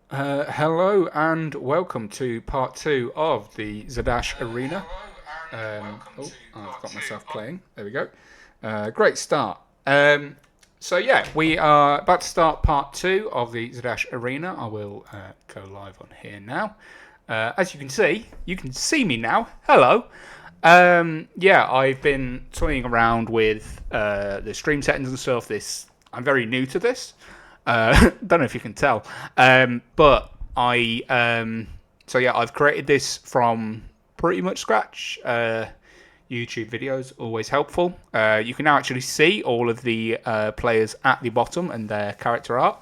Hello and welcome to part two of the Zadash Arena. I've got myself playing. There we go. Great start. We are about to start part two of the Zadash Arena. I will go live on here now. As you can see me now. Hello. I've been toying around with the stream settings and stuff. I'm very new to this. Don't know if you can tell, but I've created this from pretty much scratch. YouTube videos always helpful. You can now actually see all of the players at the bottom and their character art.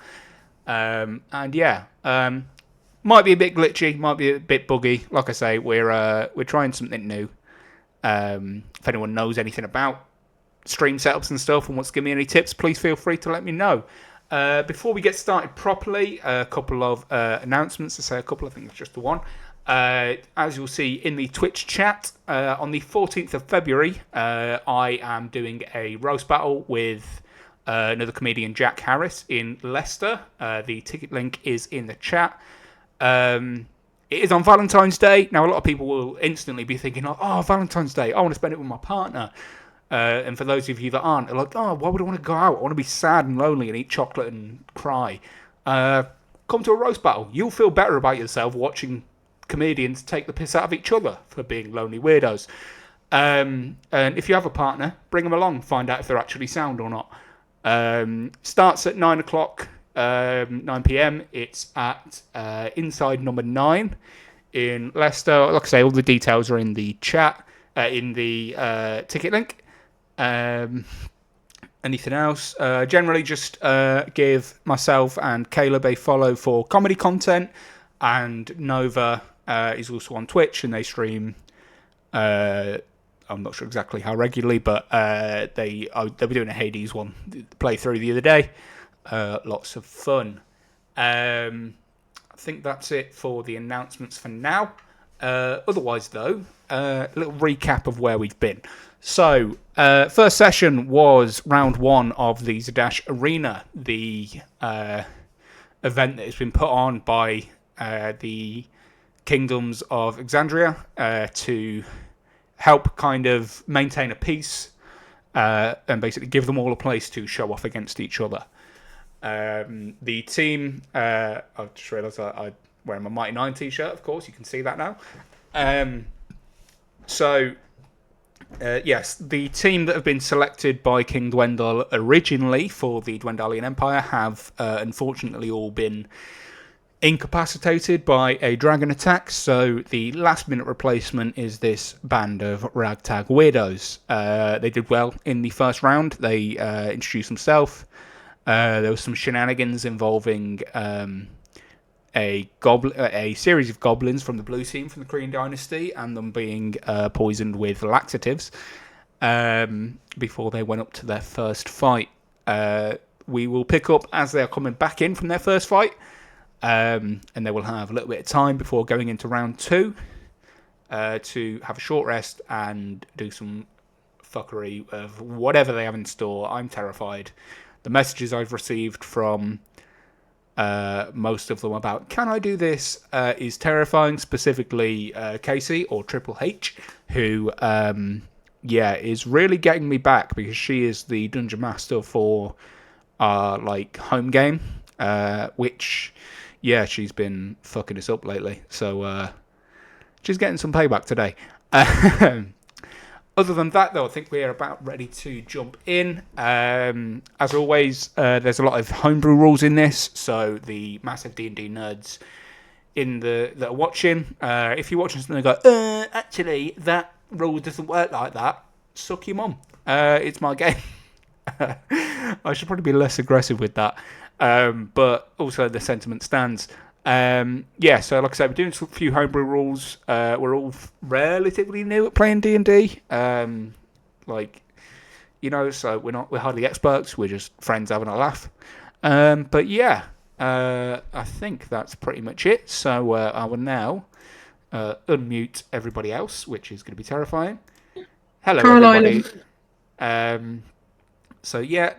Might be a bit glitchy, might be a bit buggy. Like I say, we're trying something new. If anyone knows anything about stream setups and stuff and wants to give me any tips, please feel free to let me know. Before we get started properly, a couple of announcements. I say a couple, I think it's just the one. As you'll see in the Twitch chat, on the 14th of February, I am doing a roast battle with another comedian, Jack Harris, in Leicester. The ticket link is in the chat. It is on Valentine's Day. Now, a lot of people will instantly be thinking, oh, Valentine's Day, I want to spend it with my partner. And for those of you that aren't, are like, oh, why would I want to go out? I want to be sad and lonely and eat chocolate and cry. Come to a roast battle. You'll feel better about yourself watching comedians take the piss out of each other for being lonely weirdos. And if you have a partner, bring them along. Find out if they're actually sound or not. Starts at 9 o'clock, 9 p.m. It's at Inside Number 9 in Leicester. Like I say, all the details are in the chat, in the ticket link. Anything else? Generally just give myself and Caleb a follow for comedy content, and Nova is also on Twitch and they stream. I'm not sure exactly how regularly, but they were doing a Hades one playthrough the other day. Lots of fun. I think that's it for the announcements for now. Otherwise, though, a little recap of where we've been. So, first session was round one of the Zadash Arena, the event that has been put on by the kingdoms of Exandria to help kind of maintain a peace and basically give them all a place to show off against each other. The team, I've just realised I'm wearing my Mighty 9 t-shirt, of course, you can see that now. Yes, the team that have been selected by King Dwendal originally for the Dwendalian Empire have unfortunately all been incapacitated by a dragon attack, so the last minute replacement is this band of ragtag weirdos. They did well in the first round. They introduced themselves. There was some shenanigans involving a series of goblins from the blue team from the Korean dynasty and them being poisoned with laxatives before they went up to their first fight. We will pick up as they are coming back in from their first fight, and they will have a little bit of time before going into round two to have a short rest and do some fuckery of whatever they have in store. I'm terrified. The messages I've received from most of them about can I do this is terrifying, specifically Casey or Triple H, who is really getting me back because she is the dungeon master for our home game, which she's been fucking us up lately, so she's getting some payback today. Other than that, though, I think we're about ready to jump in. As always, there's a lot of homebrew rules in this, so the massive D&D nerds that are watching, if you're watching something and go, actually, that rule doesn't work like that, suck your mum. It's my game. I should probably be less aggressive with that, but also the sentiment stands. So like I said, we're doing a few homebrew rules. We're all relatively new at playing D&D. So we're hardly experts. We're just friends having a laugh. I think that's pretty much it. So I will now unmute everybody else, which is going to be terrifying. Hello, everybody.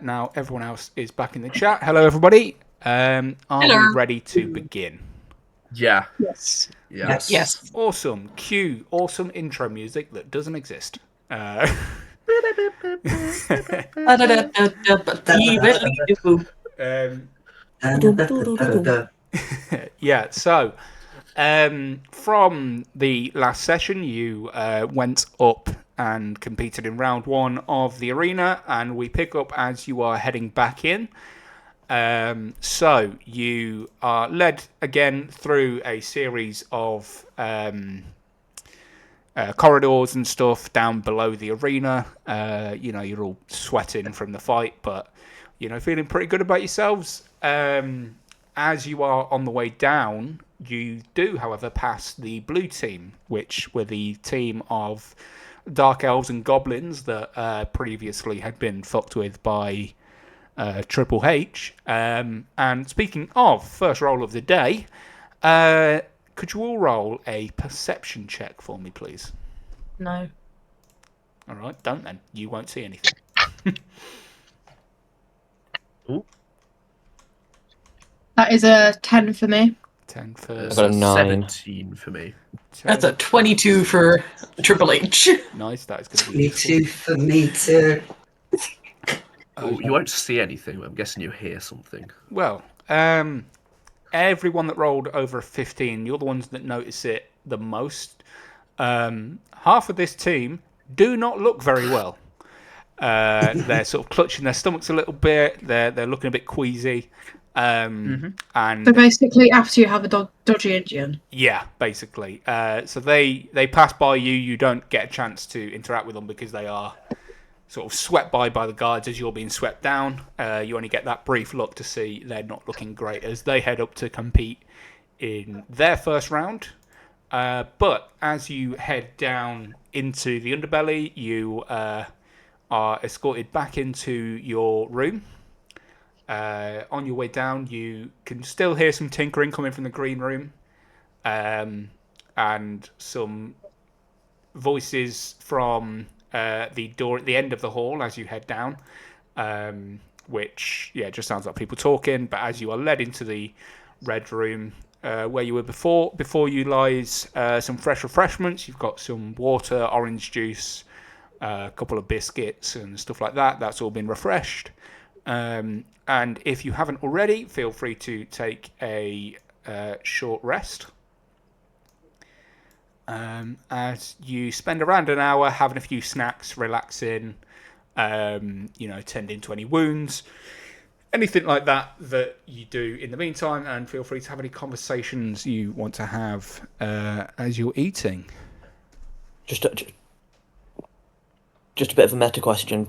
Now everyone else is back in the chat. Hello, everybody. Are we ready to begin? Yeah. Yes. Yeah. Yes. Awesome. Cue awesome intro music that doesn't exist. Yeah, so from the last session, you went up and competed in round 1 of the arena, and we pick up as you are heading back in. So you are led again through a series of corridors and stuff down below the arena. You're all sweating from the fight, but feeling pretty good about yourselves. As you are on the way down, you do, however, pass the blue team, which were the team of dark elves and goblins that previously had been fucked with by Triple H. And speaking of first roll of the day, could you all roll a perception check for me, please? No. All right, don't then. You won't see anything. Ooh. That is a 10 for me. 10 for... I got a 9. 17 for me. 10. That's a 22 for Triple H. Nice, that is going to be 22 for me too. Oh, you won't see anything, but I'm guessing you hear something. Well, everyone that rolled over a 15, you're the ones that notice it the most. Half of this team do not look very well. They're sort of clutching their stomachs a little bit. They're looking a bit queasy. And So basically, after you have a dodgy engine. yeah, basically. So they pass by you. You don't get a chance to interact with them because they are sort of swept by the guards as you're being swept down. You only get that brief look to see they're not looking great as they head up to compete in their first round. But as you head down into the underbelly, you are escorted back into your room. On your way down, you can still hear some tinkering coming from the green room, and some voices from the door at the end of the hall as you head down, which just sounds like people talking. But as you are led into the red room where you were before you lies some fresh refreshments. You've got some water, orange juice, a couple of biscuits and stuff like that. That's all been refreshed. And if you haven't already, feel free to take a short rest. As you spend around an hour having a few snacks, relaxing, tending to any wounds, anything like that you do in the meantime, and feel free to have any conversations you want to have as you're eating. Just a bit of a meta question,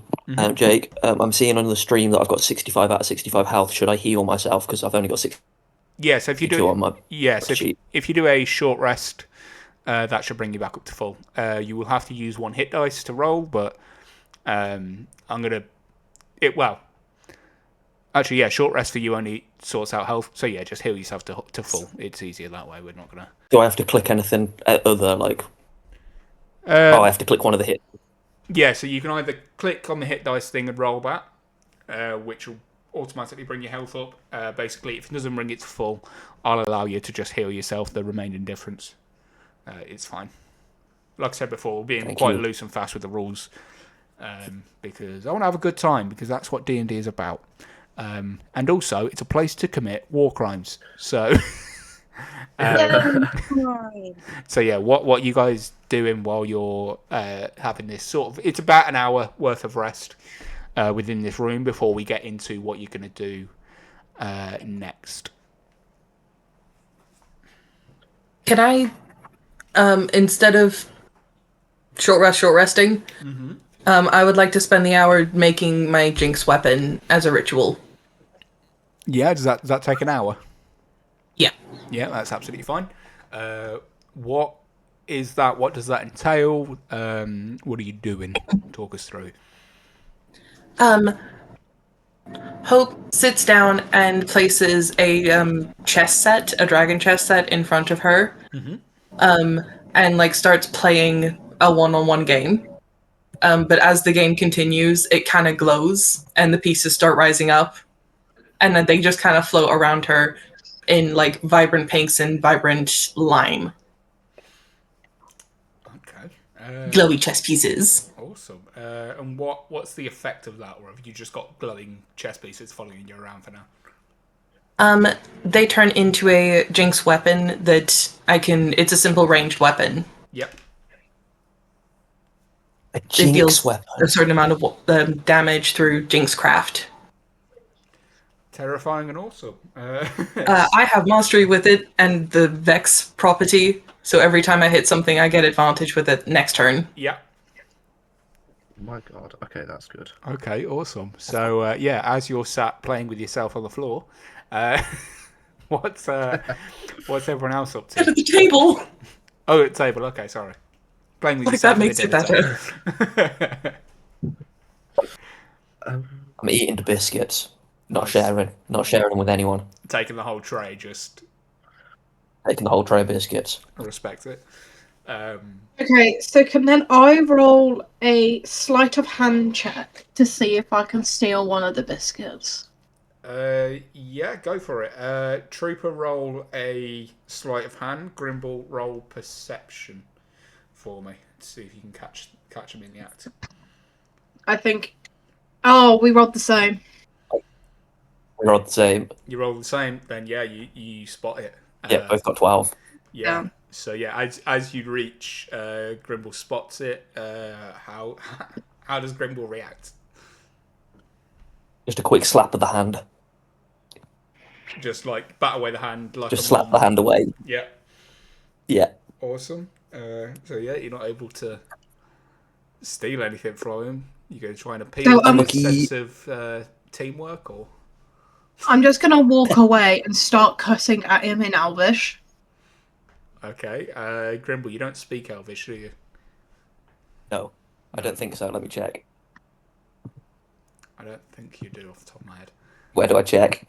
Jake. I'm seeing on the stream that I've got 65 out of 65 health. Should I heal myself because I've only got 6? Yeah, so if you do, on my if you do a short rest, that should bring you back up to full. You will have to use 1 hit dice to roll, but short rest for you only sorts out health. So yeah, just heal yourself to full. It's easier that way. We're not gonna. Do I have to click anything other like? I have to click one of the hit. Yeah, so you can either click on the hit dice thing and roll that, which will automatically bring your health up. Basically, if it doesn't bring it to full, I'll allow you to just heal yourself the remaining difference. It's fine. Like I said before, we're being quite loose and fast with the rules, because I want to have a good time, because that's what D&D is about. And also, it's a place to commit war crimes. So, so yeah, what you guys doing while you're having this sort of... It's about an hour worth of rest within this room before we get into what you're going to do next. Can I, instead of short resting, I would like to spend the hour making my Jinx weapon as a ritual. Yeah, does that take an hour? Yeah. Yeah, that's absolutely fine. What is that? What does that entail? What are you doing? Talk us through. Hope sits down and places a dragon chess set in front of her, and starts playing a one-on-one game. But as the game continues, it kind of glows, and the pieces start rising up, and then they just kind of float around her, in like vibrant pinks and vibrant lime. Okay. Glowy chess pieces. Awesome. And what's the effect of that, or have you just got glowing chess pieces following you around for now? They turn into a Jinx weapon that it's a simple ranged weapon. Yep. A It Jinx deals weapon. a certain amount of damage through Jinx craft. Terrifying and awesome. I have mastery with it and the Vex property, so every time I hit something, I get advantage with it next turn. Yep. Oh my god. Okay, that's good. Okay, awesome. So as you're sat playing with yourself on the floor, what's everyone else up At to? the table. Oh, at the table. Okay, sorry. Playing with Like yourself. that at makes the it dinner better. table. I'm eating the biscuits. Not sharing them with anyone. Taking the whole tray, just Taking the whole tray of biscuits. I respect it. Okay, so can then I roll a sleight of hand check to see if I can steal one of the biscuits? Yeah, go for it. Trooper, roll a sleight of hand. Grimbel, roll perception for me to see if you can catch him in the act. I think. Oh, we rolled the same. We're all the same. You roll the same, then yeah, you spot it. Yeah, both got 12. Yeah. Yeah. So yeah, as you reach, Grimbel spots it. How does Grimbel react? Just a quick slap of the hand. Just like bat away the hand, like Just a slap mom. the hand away. Yeah. Yeah. Awesome. So yeah, you're not able to steal anything from him. You're going to try and appeal So, to Unlucky. his sense of teamwork, or I'm just gonna walk away and start cussing at him in Elvish. okay. Grimbel, you don't speak Elvish, do you? No, I don't think so. Let me check. I don't think you do off the top of my head. Where do I check?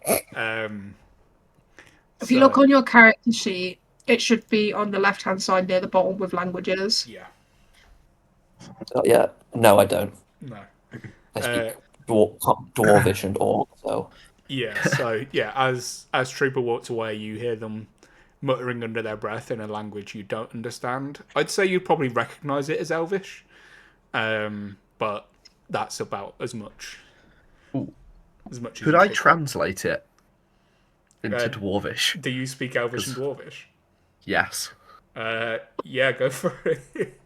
If you look on your character sheet, it should be on the left-hand side near the bottom with languages. Yeah. Oh, yeah. No, I don't. No. I speak Dwarvish and Orc, so... Yeah, so yeah, as Trooper walks away, you hear them muttering under their breath in a language you don't understand. I'd say you'd probably recognise it as Elvish, but that's about as much. Ooh. As much. Could as I you pick up. translate it into Dwarvish? Do you speak Elvish and Dwarvish? Yes. Yeah, go for it.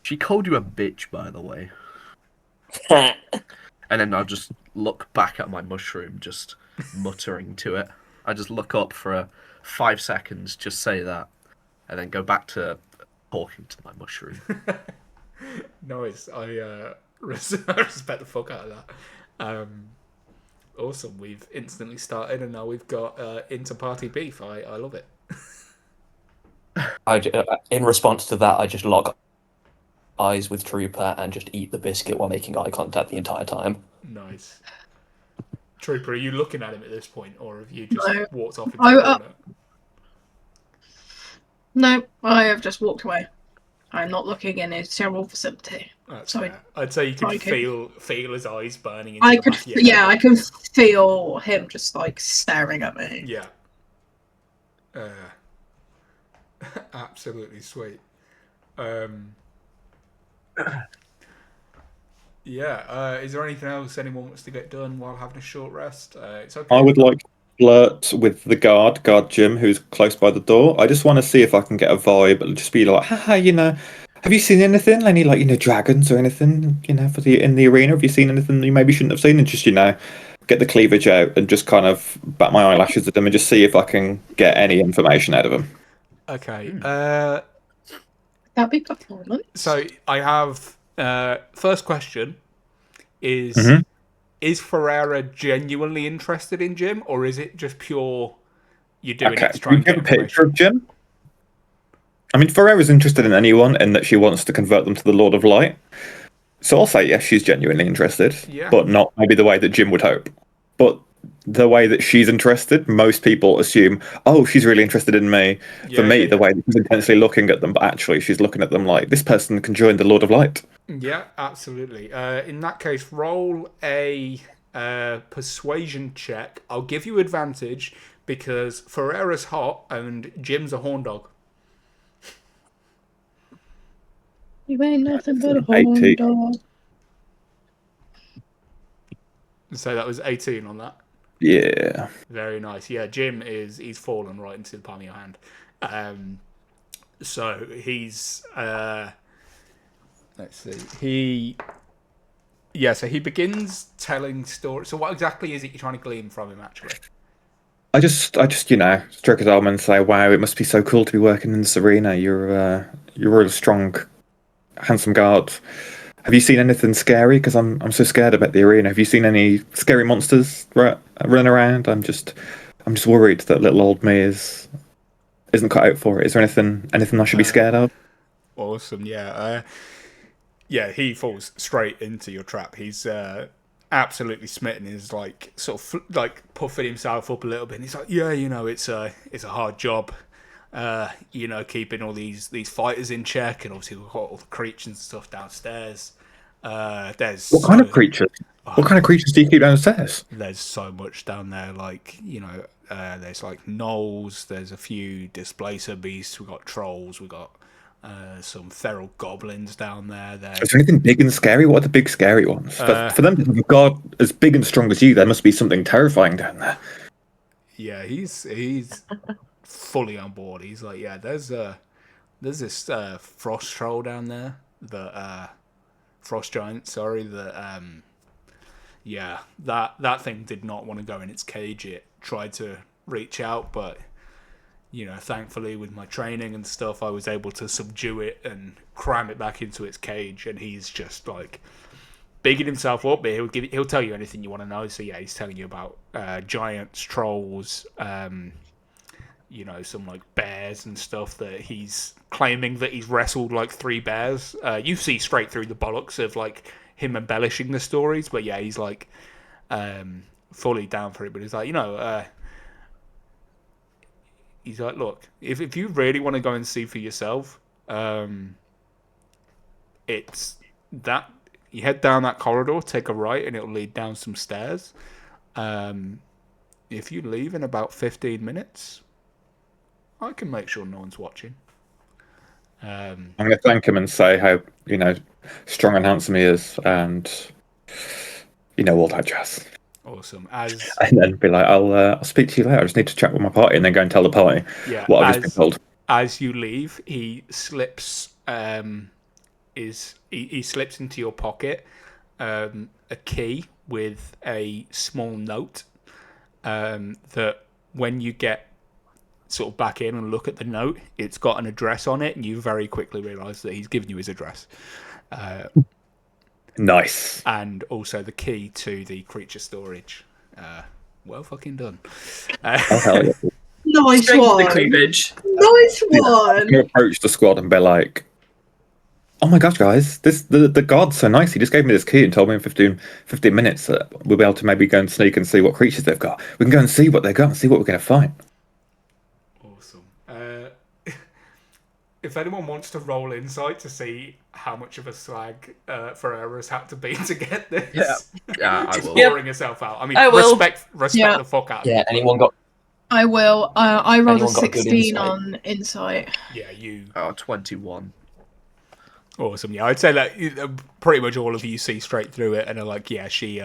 She called you a bitch, by the way. And then I'll just look back at my mushroom, just muttering to it. I just look up for 5 seconds, just say that, and then go back to talking to my mushroom. Nice. I respect the fuck out of that. Awesome. We've instantly started, and now we've got inter-party beef. I love it. In response to that, I just lock eyes with Trooper and just eat the biscuit while making eye contact the entire time. Nice. Trooper, are you looking at him at this point, or have you just No. walked off into the corner? No, I have just walked away. I'm not looking in his general vicinity. That's Sorry. fair. I'd say you could I can- feel his eyes burning. Into I the could, back of your head. yeah, I can feel him just like staring at me. Yeah. Absolutely sweet. Yeah. Is there anything else anyone wants to get done while having a short rest? It's okay. I would like to flirt with the guard Jim, who's close by the door. I just want to see if I can get a vibe and just be like, haha, have you seen anything? Any dragons or anything, in the arena? Have you seen anything you maybe shouldn't have seen? And just, get the cleavage out and just kind of bat my eyelashes at them and just see if I can get any information out of them. Okay. That'd be performance. So I have first question is Ferrera genuinely interested in Jim, or is it just pure you're doing it to try Can and you get give a picture information? of Jim? I mean, Ferrera's interested in anyone in that she wants to convert them to the Lord of Light. So I'll say yes, she's genuinely interested, but not maybe the way that Jim would hope. But the way that she's interested, most people assume, oh, she's really interested in me. For me, the way that she's intensely looking at them, but actually she's looking at them like, this person can join the Lord of Light. Yeah, absolutely. In that case, roll a persuasion check. I'll give you advantage because Ferrera's hot and Jim's a horn dog. You ain't nothing but a 80. horn dog. So that was 18 on that. Yeah. Very nice. Yeah, Jim he's fallen right into the palm of your hand. So he's let's see. So he begins telling stories. So what exactly is it you're trying to glean from him actually? I just stroke his arm and say, "Wow, it must be so cool to be working in this arena. You're really strong, handsome guard. Have you seen anything scary? Because I'm so scared about the arena. Have you seen any scary monsters running around? I'm just worried that little old me isn't cut out for it. Is there anything I should be scared of?" Awesome. Yeah. He falls straight into your trap. He's absolutely smitten. He's like sort of like puffing himself up a little bit. And he's like, yeah, it's a hard job. Keeping all these fighters in check, and obviously we've got all the creatures and stuff downstairs. What kind of creatures? What kind of creatures do you keep downstairs? There's so much down there. Like there's like gnolls. There's a few displacer beasts. We've got trolls. We've got some feral goblins down there. Is there anything big and scary? What are the big scary ones? For them to have a god as big and strong as you, there must be something terrifying down there. Yeah, he's fully on board. He's like, yeah, there's this frost troll down there, the frost giant. Sorry, that thing did not want to go in its cage. It tried to reach out, but thankfully with my training and stuff, I was able to subdue it and cram it back into its cage. And he's just like bigging himself up. But he'll tell you anything you want to know. So yeah, he's telling you about giants, trolls, some like bears and stuff that he's claiming that he's wrestled like 3 bears. You see straight through the bollocks of like him embellishing the stories. But yeah, he's like fully down for it. But he's like, he's like, look, if you really want to go and see for yourself, it's that you head down that corridor, take a right, and it'll lead down some stairs. If you leave in about 15 minutes, I can make sure no one's watching. I'm going to thank him and say how strong and handsome he is, and all that jazz. Awesome. And then be like, I'll speak to you later. I just need to chat with my party, and then go and tell the party what I've just been told. As you leave, he slips. He slips into your pocket a key with a small note. That when you get sort of back in and look at the note, it's got an address on it, and you very quickly realise that he's given you his address. Nice. And also the key to the creature storage. Well fucking done. Hell yeah. Nice Strength one. the cleavage. Nice I'm one. going to approach the squad and be like, oh my gosh, guys, the god's so nice. He just gave me this key and told me in 15 minutes that we'll be able to maybe go and sneak and see what creatures they've got. We can go and see what they've got and see what we're going to fight. Awesome. If anyone wants to roll insight to see how much of a slag Ferrera's had to be to get this, I she's will. pouring herself out. I mean, I will. respect the fuck out of Yeah, it. anyone got? I will. I rolled a Anyone got a good 16 insight? on insight. Yeah, you. 21. Awesome. Yeah, I'd say that pretty much all of you see straight through it and are like, yeah, she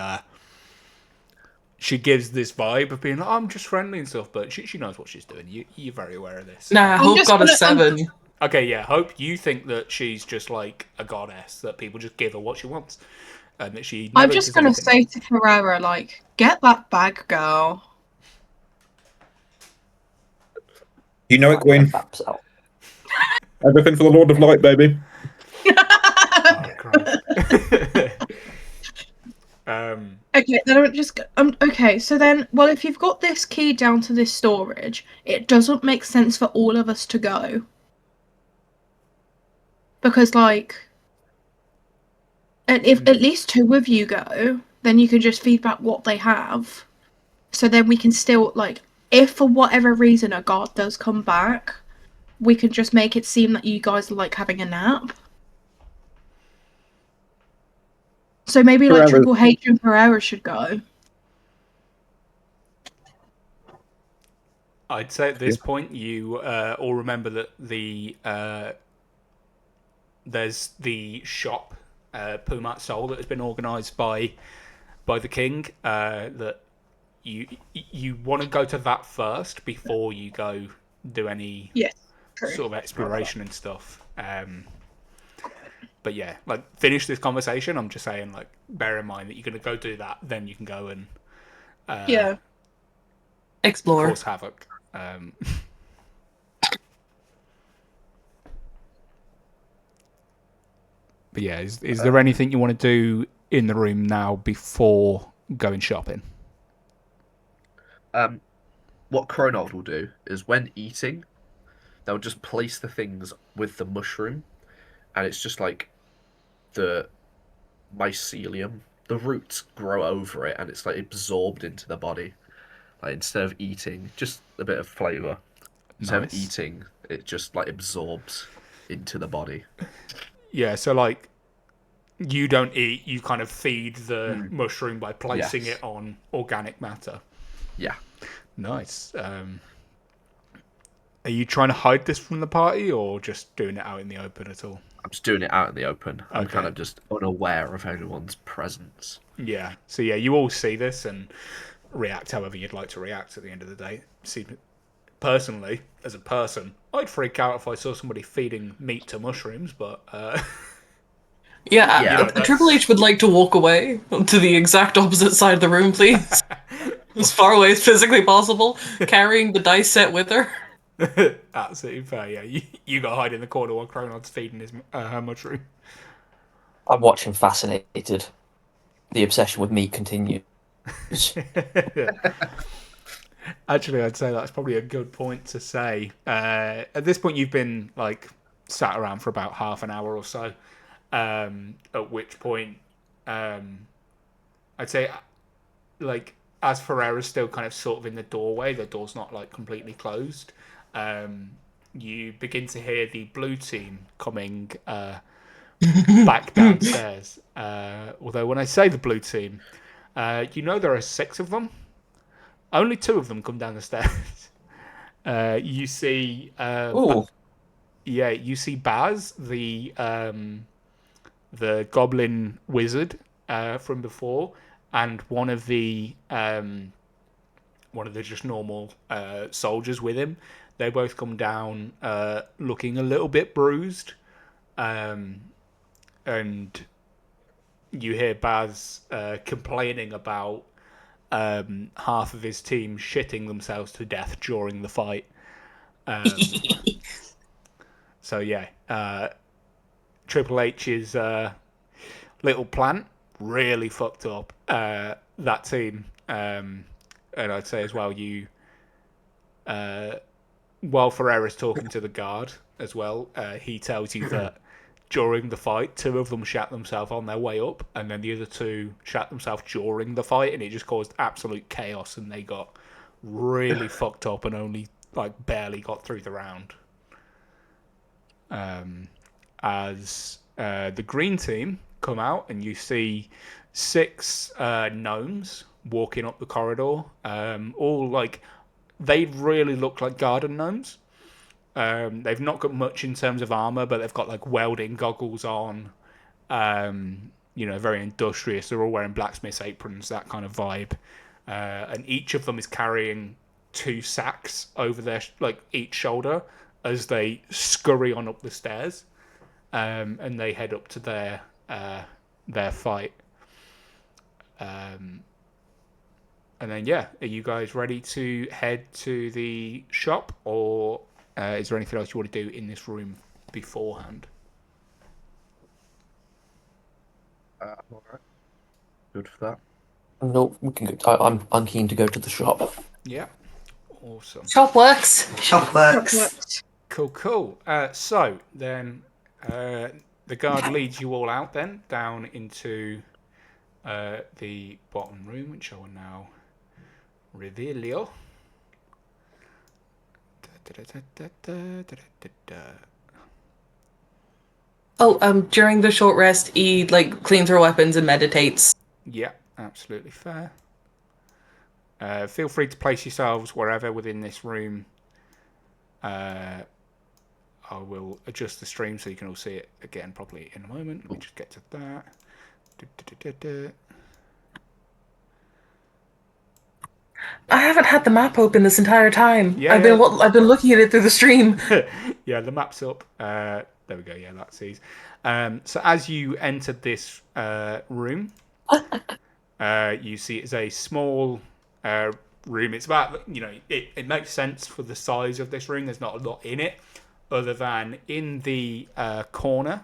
gives this vibe of being like, I'm just friendly and stuff, but she knows what she's doing. You're very aware of this. Nah, Hope got a 7. Okay, yeah, Hope, you think that she's just like a goddess, that people just give her what she wants. And that she I'm never just does going to anything. say to Ferrera, like, get that bag, girl. You know it, Gwyn. Maps out. Everything for the Lord of Light, baby. Oh, Christ. Okay, then I'm just. Okay, so then, well, if you've got this key down to this storage, it doesn't make sense for all of us to go. Because, like, and if at least 2 of you go, then you can just feedback what they have. So then we can still, like, if for whatever reason a guard does come back, we can just make it seem that you guys are, like, having a nap. So maybe, like, Ferrera- Triple H and Ferrera should go. I'd say at this point you all remember that there's the shop, Pumat Soul, that has been organised by the king. That you want to go to that first before you go do any True. sort of exploration and stuff. But yeah, like finish this conversation. I'm just saying, like, bear in mind that you're going to go do that, then you can go and Explore. cause havoc. But yeah, is there anything you want to do in the room now before going shopping? What Kronod will do is when eating, they'll just place the things with the mushroom, and it's just like the mycelium. The roots grow over it, and it's like absorbed into the body. Like instead of eating, just a bit of flavour. Instead of eating, it just like absorbs into the body. Yeah, so like you don't eat, you kind of feed the mushroom by placing it on organic matter. Yeah. Nice. Are you trying to hide this from the party or just doing it out in the open at all? I'm just doing it out in the open. I'm Okay. kind of just unaware of anyone's presence. Yeah. So yeah, you all see this and react however you'd like to react at the end of the day. See, personally, as a person, I'd freak out if I saw somebody feeding meat to mushrooms, but Yeah, Triple H would like to walk away to the exact opposite side of the room, please. As far away as physically possible, carrying the dice set with her. Absolutely fair, yeah. You got to hide in the corner while Kronod's feeding her mushroom. I'm watching fascinated. The obsession with meat continues. Actually, I'd say that's probably a good point to say. At this point, you've been like sat around for about half an hour or so. At which point, I'd say, like, as Ferrera's still kind of sort of in the doorway, the door's not like completely closed. You begin to hear the blue team coming back downstairs. Although when I say the blue team, you know there are 6 of them. Only 2 of them come down the stairs. You see, you see Baz, the goblin wizard from before, and one of the just normal soldiers with him. They both come down looking a little bit bruised, and you hear Baz complaining about half of his team shitting themselves to death during the fight. So yeah, Triple H's little plant really fucked up that team. And I'd say as well, while Ferrera's talking to the guard as well, he tells you that during the fight, 2 of them shat themselves on their way up, and then the other 2 shat themselves during the fight, and it just caused absolute chaos, and they got really fucked up and only like barely got through the round. As the green team come out, and you see 6 gnomes walking up the corridor, all like they really look like garden gnomes. They've not got much in terms of armor, but they've got like welding goggles on. Very industrious. They're all wearing blacksmith's aprons, that kind of vibe. And each of them is carrying 2 sacks over their each shoulder as they scurry on up the stairs, and they head up to their fight. And then are you guys ready to head to the shop, or is there anything else you want to do in this room beforehand? All right. Good for that. No, we can go. I'm keen to go to the shop. Yeah, awesome. Shop works. Shop works. Cool. So then, the guard leads you all out then down into the bottom room, which I will now reveal you. During the short rest, he cleans her weapons and meditates. Yeah, absolutely fair. Feel free to place yourselves wherever within this room. I will adjust the stream so you can all see it again properly in a moment. Let me just get to that. I haven't had the map open this entire time. Yeah, I've been looking at it through the stream. Yeah, the map's up. There we go. Yeah, that's easy. So as you entered this room, you see it's a small room. It's about, it makes sense for the size of this room. There's not a lot in it, other than in the corner,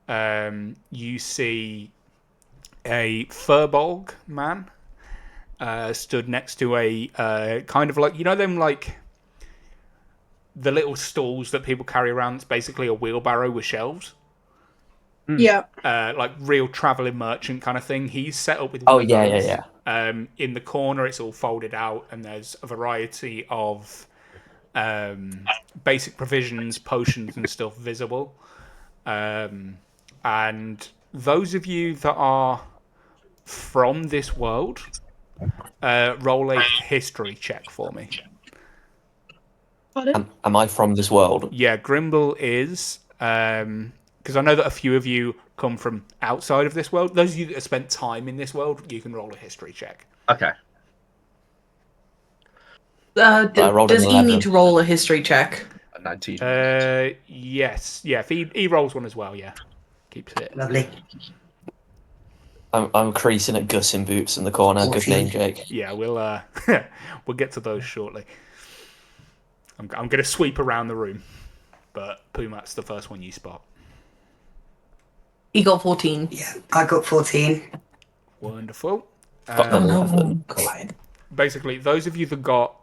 you see a Furbolg man stood next to a kind of like, them like the little stalls that people carry around. It's basically a wheelbarrow with shelves. Yeah. Like real traveling merchant kind of thing. He's set up with Oh, one of yeah, those. yeah. In the corner, it's all folded out, and there's a variety of basic provisions, potions, and stuff visible. And those of you that are from this world, roll a history check for me. Pardon? Am I from this world? Yeah, Grimbel is, because I know that a few of you come from outside of this world. Those of you that have spent time in this world, you can roll a history check. Okay. Does he need to roll a history check? A 19. Yes. Yeah, if he rolls one as well, yeah. Keeps it. Lovely. I'm creasing at Gus in boots in the corner. Good name, Jake. Yeah, we'll we'll get to those shortly. I'm going to sweep around the room, but Pumat's the first one you spot. He got 14. Yeah, I got 14. Wonderful. Basically, those of you that got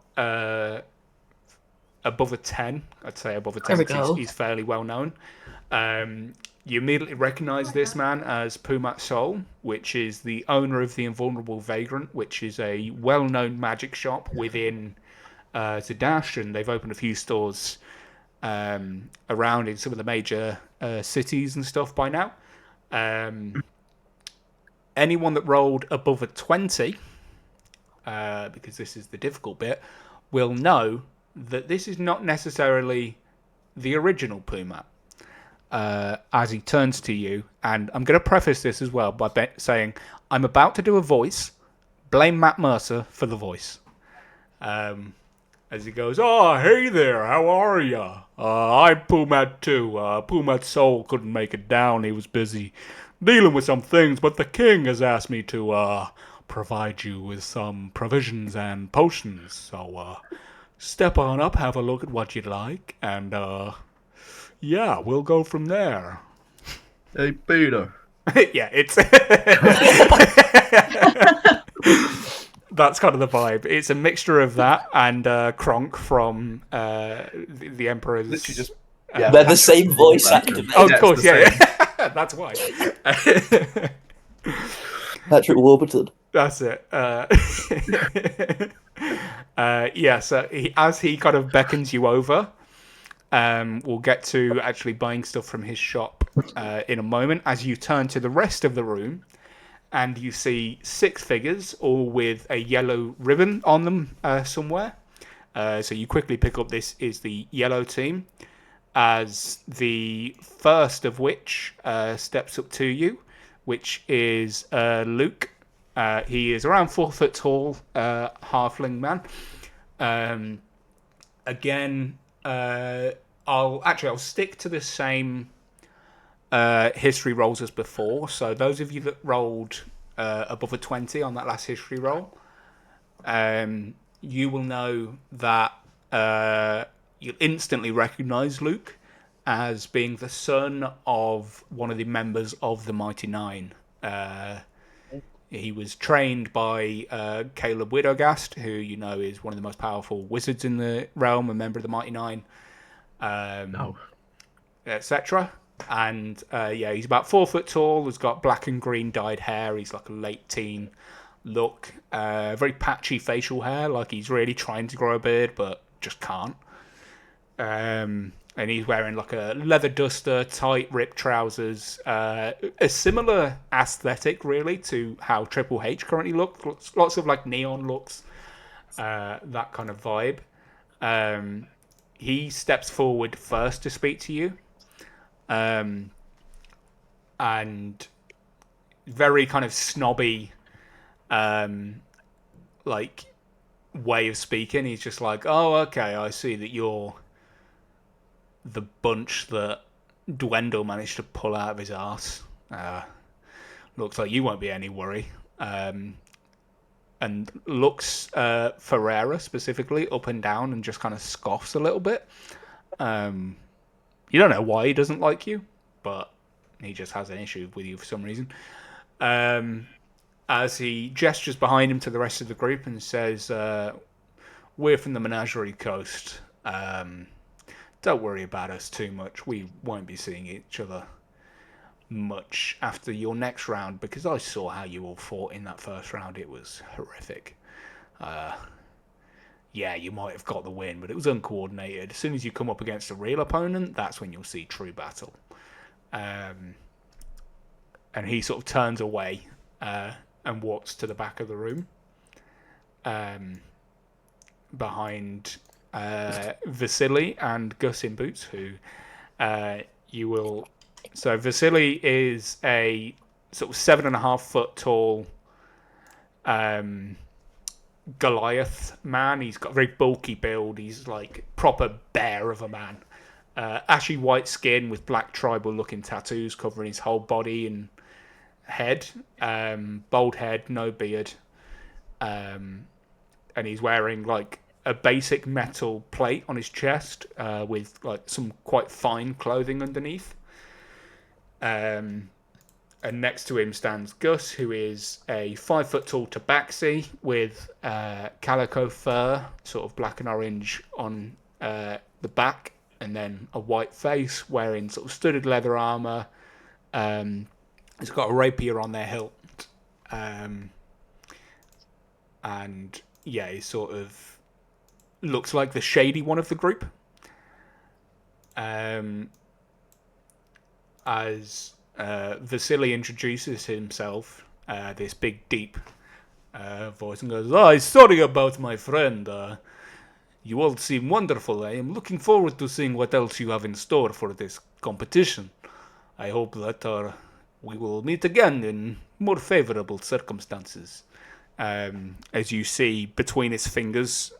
above a 10, I'd say above a 10, There we go. he's fairly well known. You immediately recognise this man as Pumat Sol, which is the owner of the Invulnerable Vagrant, which is a well-known magic shop within Zadash, and they've opened a few stores around in some of the major cities and stuff by now. Anyone that rolled above a 20, because this is the difficult bit, will know that this is not necessarily the original Pumat. As he turns to you, and I'm going to preface this as well by saying I'm about to do a voice. Blame Matt Mercer for the voice. As he goes, "Oh, hey there, how are ya? I'm Pumat too. Pumat Soul couldn't make it down. He was busy dealing with some things, but the king has asked me to provide you with some provisions and potions. So step on up, have a look at what you'd like, and yeah, we'll go from there." Hey, Peter. Yeah, it's that's kind of the vibe. It's a mixture of that and Kronk from the Emperor's. Literally just. They're the same voice actor. Oh, of course, yeah. That's why. Patrick Warburton. That's it. Yeah, so as he kind of beckons you over, we'll get to actually buying stuff from his shop in a moment. As you turn to the rest of the room, and you see 6 figures, all with a yellow ribbon on them somewhere. So you quickly pick up this is the yellow team, as the first of which steps up to you, which is Luke. He is around 4 foot tall, halfling man. Again, I'll stick to the same history rolls as before. So those of you that rolled above a 20 on that last history roll, you will know that you'll instantly recognise Luke as being the son of one of the members of the Mighty Nine. He was trained by Caleb Widogast, who you know is one of the most powerful wizards in the realm, a member of the Mighty Nine, etc. And yeah, he's about 4 foot tall. He's got black and green dyed hair. He's like a late teen look. Very patchy facial hair, like he's really trying to grow a beard but just can't. And he's wearing like a leather duster, tight ripped trousers. A similar aesthetic, really, to how Triple H currently looks. Lots of like neon looks that kind of vibe. He steps forward first to speak to you, and very kind of snobby, like way of speaking. He's just like, "Oh, okay, I see that you're the bunch that Dwendal managed to pull out of his arse. Looks like you won't be any worry." And looks Ferrera specifically up and down and just kind of scoffs a little bit. You don't know why he doesn't like you, but he just has an issue with you for some reason. As he gestures behind him to the rest of the group and says, "We're from the Menagerie Coast. Don't worry about us too much. We won't be seeing each other much after your next round, because I saw how you all fought in that first round. It was horrific. Yeah, you might have got the win, but it was uncoordinated. As soon as you come up against a real opponent, that's when you'll see true battle." And he sort of turns away and walks to the back of the room, behind Vasily and Gus in boots, who you will... So Vasily is a sort of 7.5 foot tall Goliath man. He's got a very bulky build. He's like proper bear of a man. Ashy white skin with black tribal looking tattoos covering his whole body and head. Bald head, no beard. And he's wearing like a basic metal plate on his chest with like some quite fine clothing underneath. And next to him stands Gus, who is a 5 foot tall tabaxi with calico fur, sort of black and orange on the back, and then a white face, wearing sort of studded leather armor. He's got a rapier on their hilt, and yeah, he sort of looks like the shady one of the group. As Vasily introduces himself, this big, deep voice, and goes, "Oh, sorry about my friend. You all seem wonderful. I am looking forward to seeing what else you have in store for this competition. I hope that we will meet again in more favorable circumstances." As you see between his fingers,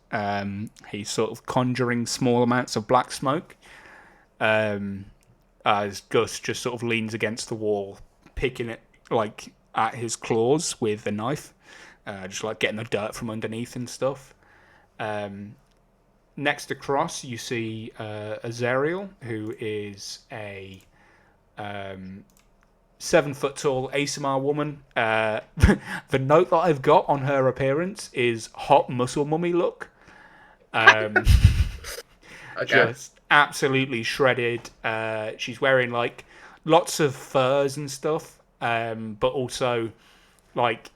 he's sort of conjuring small amounts of black smoke. As Gus just sort of leans against the wall, picking it like at his claws with a knife, just like getting the dirt from underneath and stuff. Next across, you see Azariel, who is a 7 foot tall ASMR woman. The note that I've got on her appearance is hot muscle mummy look. Okay. Just absolutely shredded. She's wearing like lots of furs and stuff, but also like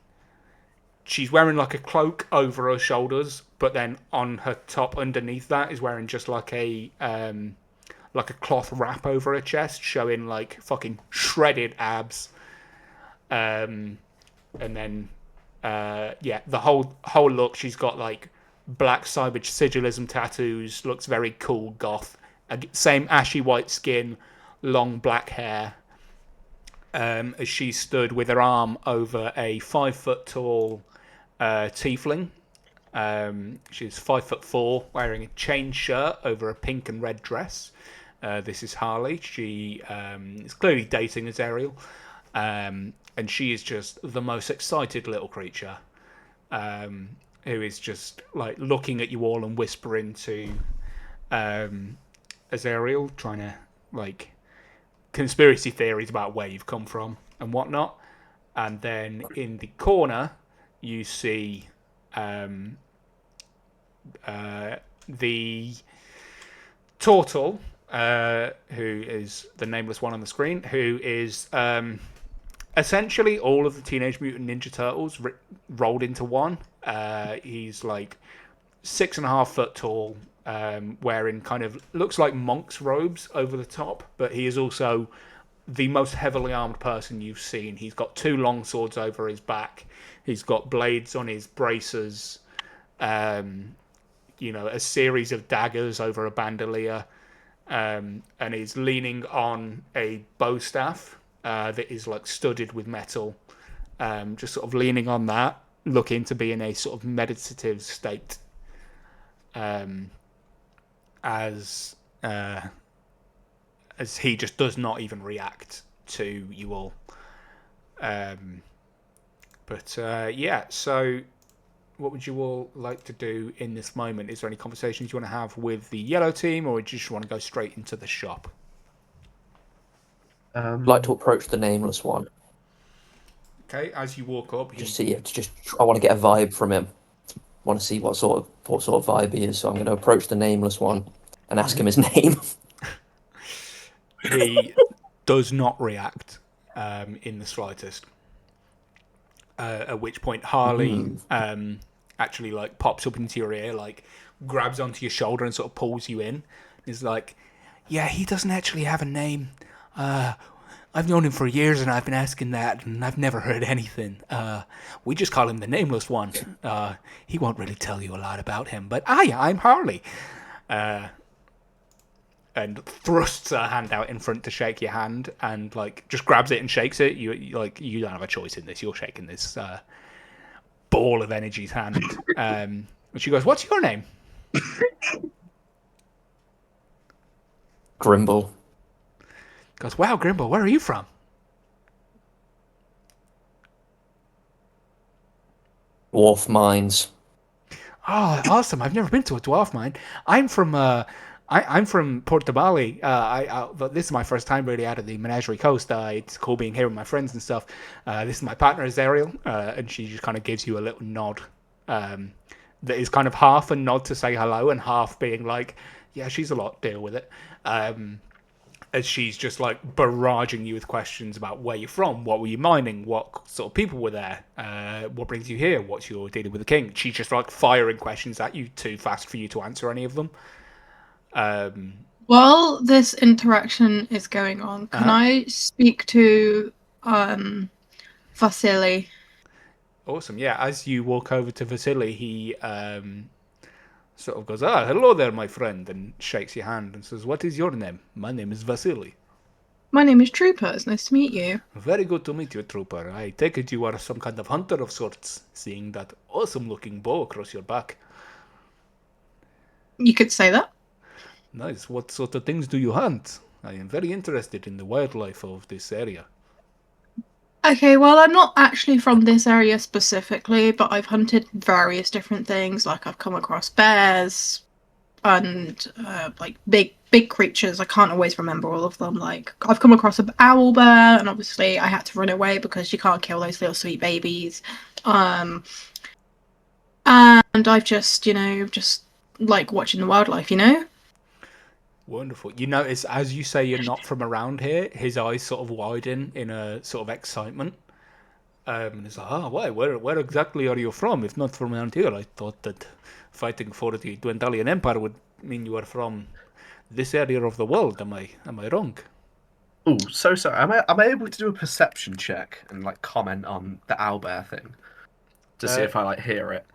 she's wearing like a cloak over her shoulders, but then on her top underneath that is wearing just like a cloth wrap over her chest, showing like fucking shredded abs. And then the whole look, she's got like black cyber sigilism tattoos, looks very cool goth. Same ashy white skin, long black hair. As she stood with her arm over a 5 foot tall tiefling. She's 5'4", wearing a chain shirt over a pink and red dress. This is Harley. She is clearly dating Azariel. And she is just the most excited little creature. Who is just like looking at you all and whispering to Azariel, trying to like conspiracy theories about where you've come from and whatnot. And then in the corner, you see the Turtle, who is the nameless one on the screen, who is essentially all of the Teenage Mutant Ninja Turtles rolled into one. He's like 6.5 foot tall, wearing kind of looks like monk's robes over the top, but he is also the most heavily armed person you've seen. He's got 2 long swords over his back. He's got blades on his bracers. a series of daggers over a bandolier, and is leaning on a bow staff that is like studded with metal, just sort of leaning on that, looking to be in a sort of meditative state, as he just does not even react to you all. So what would you all like to do in this moment? Is there any conversations you want to have with the yellow team, or do you just want to go straight into the shop? I'd like to approach the nameless one. Okay, as you walk up, I want to get a vibe from him. I want to see what sort of vibe he is. So I'm going to approach the nameless one and ask him his name. He does not react in the slightest. At which point Harley actually like pops up into your ear, like grabs onto your shoulder and sort of pulls you in. He's like, yeah, he doesn't actually have a name. I've known him for years and I've been asking that and I've never heard anything. We just call him the Nameless One. He won't really tell you a lot about him, but I'm Harley. And thrusts her hand out in front to shake your hand, and like just grabs it and shakes it. You don't have a choice in this. You're shaking this ball of energy's hand. And she goes, "What's your name?" Grimbel. Goes, "Wow, Grimbel, where are you from?" Dwarf mines. Oh, awesome! I've never been to a dwarf mine. I'm from Portobello. This is my first time really out of the Menagerie Coast. It's cool being here with my friends and stuff. This is my partner, Zariel, and she just kind of gives you a little nod. That is kind of half a nod to say hello and half being like, yeah, she's a lot, deal with it. As she's just like barraging you with questions about where you're from, what were you mining, what sort of people were there, what brings you here, what's your dealing with the king. She's just like firing questions at you too fast for you to answer any of them. While this interaction is going on, can I speak to Vasily? Awesome, yeah. As you walk over to Vasily, he sort of goes, hello there, my friend, and shakes your hand and says, what is your name? My name is Vasily. My name is Trooper. It's nice to meet you. Very good to meet you, Trooper. I take it you are some kind of hunter of sorts, seeing that awesome-looking bow across your back. You could say that. Nice. What sort of things do you hunt? I am very interested in the wildlife of this area. Okay, well, I'm not actually from this area specifically, but I've hunted various different things. Like, I've come across bears and, like, big creatures. I can't always remember all of them. Like, I've come across an owl bear, and obviously I had to run away because you can't kill those little sweet babies. And I've just like watching the wildlife, Wonderful. You notice, as you say you're not from around here, his eyes sort of widen in a sort of excitement. And he's like, why? Where exactly are you from? If not from around here, I thought that fighting for the Dwendalian Empire would mean you were from this area of the world. Am I wrong? Oh, so sorry. Am I able to do a perception check and like comment on the owlbear thing to see if I like hear it?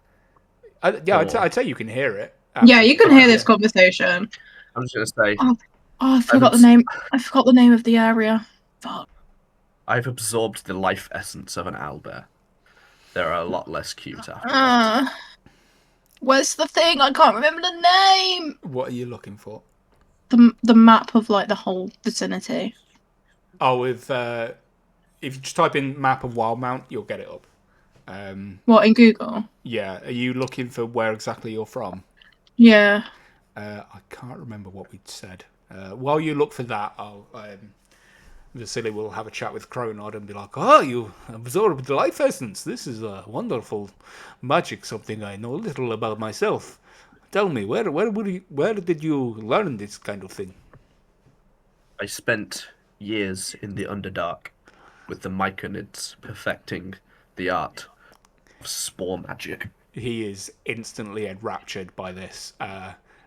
I'd say you can hear it. Yeah, you can hear this conversation. I'm just gonna say. I forgot the name. I forgot the name of the area. Fuck. I've absorbed the life essence of an owlbear. They're a lot less cute after that. Where's the thing? I can't remember the name. What are you looking for? The map of like the whole vicinity. Oh, if you just type in map of Wildemount, you'll get it up. What, in Google? Yeah. Are you looking for where exactly you're from? Yeah. I can't remember what we'd said. While you look for that, Vasily will have a chat with Kronod and be like, you absorbed the life essence. This is a wonderful magic, something I know little about myself. Tell me, where did you learn this kind of thing? I spent years in the Underdark with the Myconids perfecting the art of spore magic. He is instantly enraptured by this.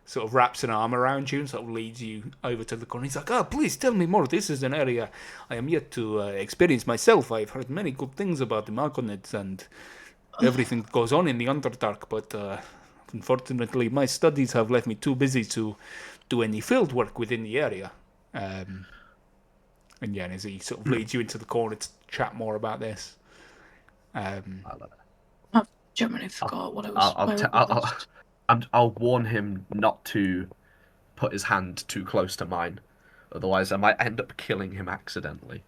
Sort of wraps an arm around you and sort of leads you over to the corner. He's like, please tell me more. This is an area I am yet to experience myself. I've heard many good things about the Myconids and everything that goes on in the Underdark, but unfortunately, my studies have left me too busy to do any field work within the area. And yeah, as he sort of leads you into the corner to chat more about this. I've generally forgot what it was. I'll warn him not to put his hand too close to mine, otherwise I might end up killing him accidentally.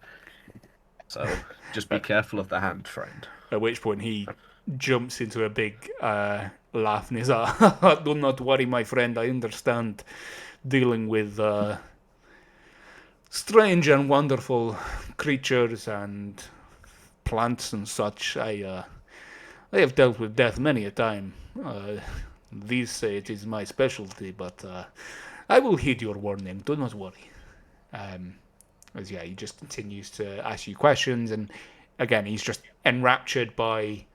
So just be careful of the hand, friend. At which point he jumps into a big laugh and he's like, "Do not worry, my friend. I understand dealing with strange and wonderful creatures and plants and such. I have dealt with death many a time. These say it is my specialty, but I will heed your warning. Do not worry." As he just continues to ask you questions, and again, he's just enraptured by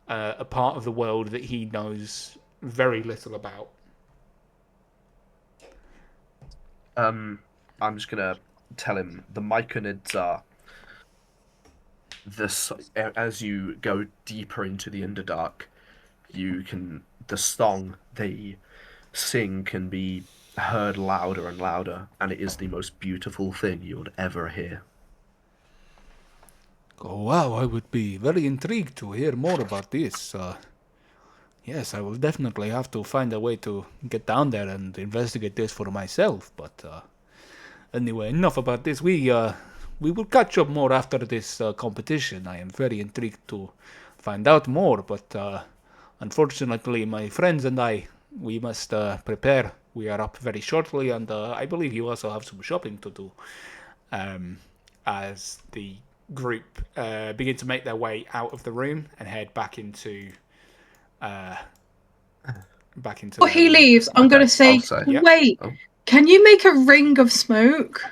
a part of the world that he knows very little about. I'm just gonna tell him the Myconids are this. As you go deeper into the Underdark, the song they sing can be heard louder and louder, and it is the most beautiful thing you would ever hear. Oh wow, I would be very intrigued to hear more about this. Yes, I will definitely have to find a way to get down there and investigate this for myself. But anyway, enough about this. We will catch up more after this competition. I am very intrigued to find out more, but unfortunately, my friends and we must prepare. We are up very shortly, and I believe you also have some shopping to do. As the group begin to make their way out of the room and head back into. Before he leaves, I'm going to say, wait, can you make a ring of smoke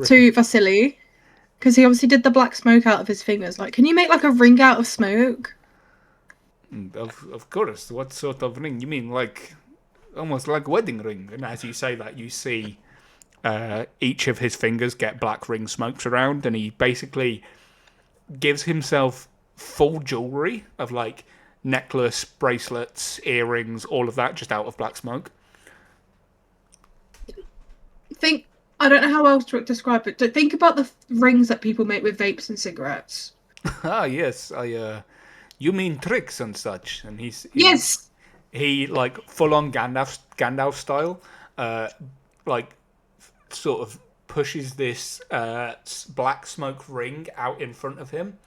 to Vasily? Because he obviously did the black smoke out of his fingers. Like, can you make like a ring out of smoke? Of course. What sort of ring? You mean like almost like a wedding ring? And as you say that, you see each of his fingers get black ring smokes around, and he basically gives himself full jewelry of like necklace, bracelets, earrings, all of that just out of black smoke. I don't know how else to describe it. Think about the rings that people make with vapes and cigarettes. Yes, you mean tricks and such? And yes. He like full on Gandalf style, like sort of pushes this black smoke ring out in front of him,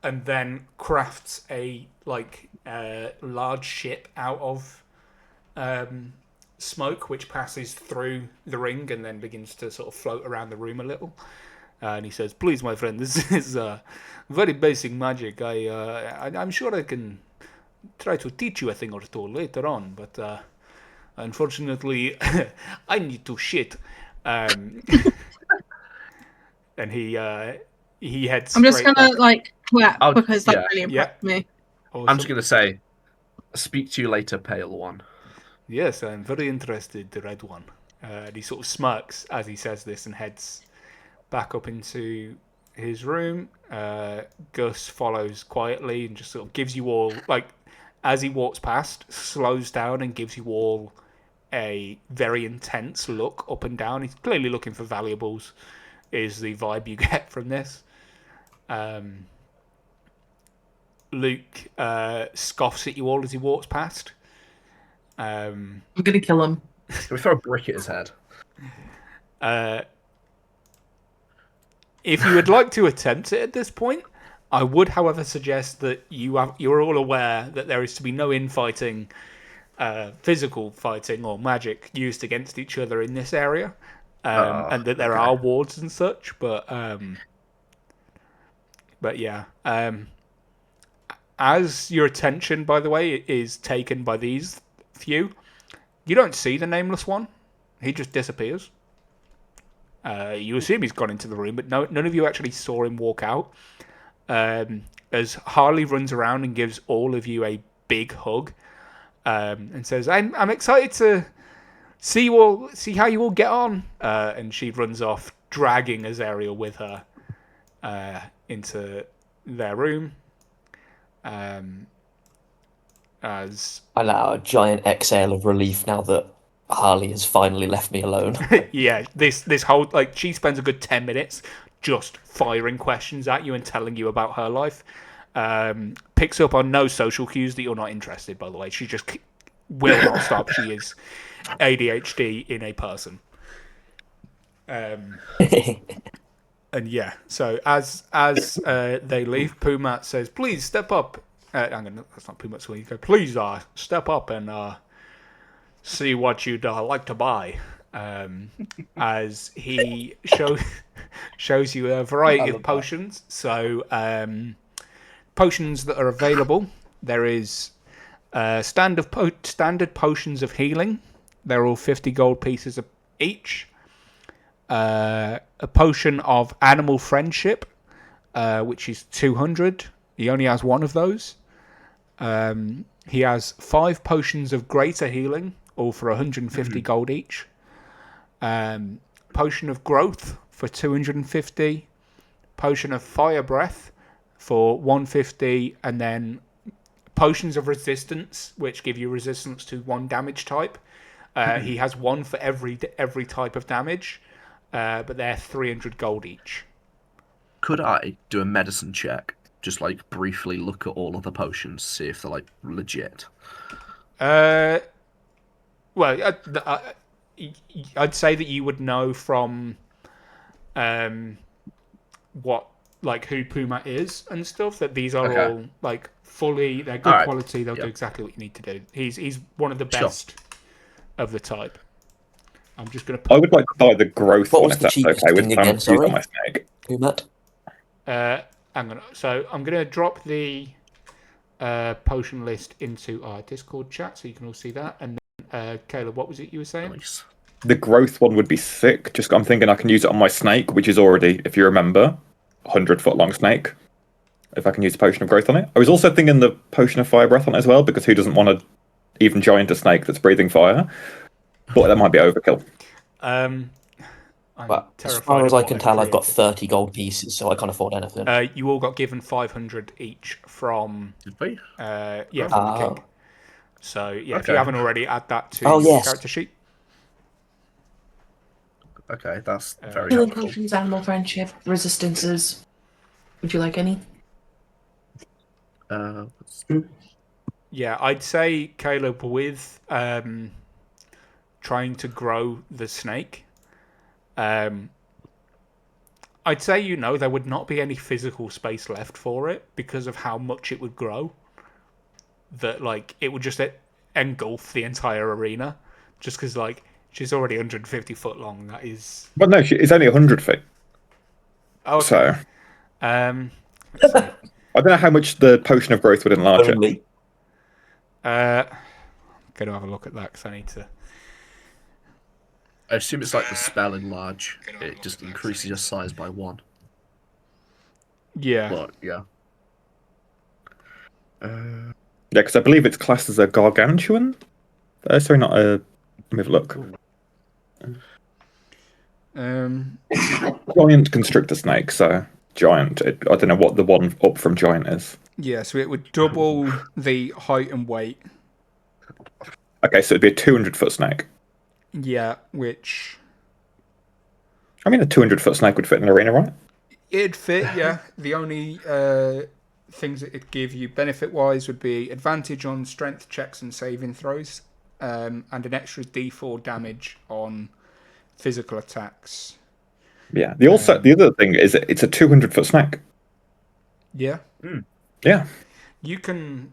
and then crafts a large ship out of smoke, which passes through the ring and then begins to sort of float around the room a little. And he says, "Please, my friend, this is very basic magic. I'm sure I can try to teach you a thing or two later on, but unfortunately, I need to shit." And he heads. I'm just gonna back. clap because that really impressed me. Awesome. I'm just gonna say, "Speak to you later, pale one." Yes, I'm very interested, the red one. And he sort of smirks as he says this and heads back up into his room. Gus follows quietly and just sort of gives you all, like, as he walks past, slows down and gives you all a very intense look up and down. He's clearly looking for valuables, is the vibe you get from this. Luke scoffs at you all as he walks past. I'm gonna kill him. Can we throw a brick at his head? If you would like to attempt it at this point, I would, however, suggest that you're all aware that there is to be no infighting, physical fighting or magic used against each other in this area, and that there are wards and such. But yeah. As your attention, by the way, is taken by these few, you don't see the nameless one. He just disappears. You assume he's gone into the room, but none of you actually saw him walk out. As Harley runs around and gives all of you a big hug, and says, "I'm excited to see how you all get on." And she runs off, dragging Azariel with her into their room. And as I let out a giant exhale of relief now that Harley has finally left me alone. yeah, this whole like she spends a good 10 minutes just firing questions at you and telling you about her life. Picks up on no social cues that you're not interested. By the way, she just will not stop. She is ADHD in a person. And yeah, so as they leave, Pumat says, "Please step up." Hang on, that's not Pumat's way. Please, step up and see what you'd like to buy. As he shows you a variety of potions. So potions that are available. There is standard potions of healing. They're all 50 gold pieces each. A potion of animal friendship, which is 200. He only has one of those. He has 5 potions of greater healing, all for 150 gold each. Potion of growth for 250. Potion of fire breath for 150, and then potions of resistance, which give you resistance to 1 damage type. He has 1 for every type of damage, but they're 300 gold each. Could I do a medicine check? Just like briefly look at all of the potions, see if they're like legit. Well, I'd say that you would know from what like who Puma is and stuff that these are all like fully they're good quality. They'll do exactly what you need to do. He's one of the best of the type. I'm just gonna. I would like to buy the growth What one was if the that's cheapest okay with thing time again, to use on sorry? my snake. Pumat? I'm gonna drop the potion list into our Discord chat so you can all see that. And then, Caleb, what was it you were saying? Nice. The growth one would be sick. Just I'm thinking I can use it on my snake, which is already, if you remember, 100-foot long snake. If I can use a potion of growth on it. I was also thinking the potion of fire breath on it as well, because who doesn't want to even giant a snake that's breathing fire? But that might be overkill. But as far as I can tell, I've got 30 gold pieces, so I can't afford anything. You all got given 500 each from Did we? from the king. So yeah, if you haven't already, add that to your character sheet. Okay, that's very Healing helpful. potions, animal friendship, resistances. Would you like any? Yeah, I'd say Caleb with trying to grow the snake. I'd say there would not be any physical space left for it because of how much it would grow. That like it would just engulf the entire arena, just because like she's already 150 foot long. That is. But no, it's only 100 feet. Okay. So. Let's see. I don't know how much the potion of growth would enlarge it. I'm going to have a look at that because I need to. I assume it's like the spell enlarge. It just increases your size by 1. Yeah. But yeah. Yeah, because I believe it's classed as a gargantuan. Sorry, not a. Let me have a look. Giant constrictor snake, so giant. I don't know what the one up from giant is. Yeah, so it would double the height and weight. Okay, so it'd be a 200-foot snake. Yeah, which. I mean, a 200-foot snake would fit in an arena, right? It'd fit, yeah. The only things that it'd give you benefit-wise would be advantage on strength checks and saving throws, and an extra D4 damage on physical attacks. Yeah. The other thing is it's a 200-foot snake. Yeah. Yeah. You can.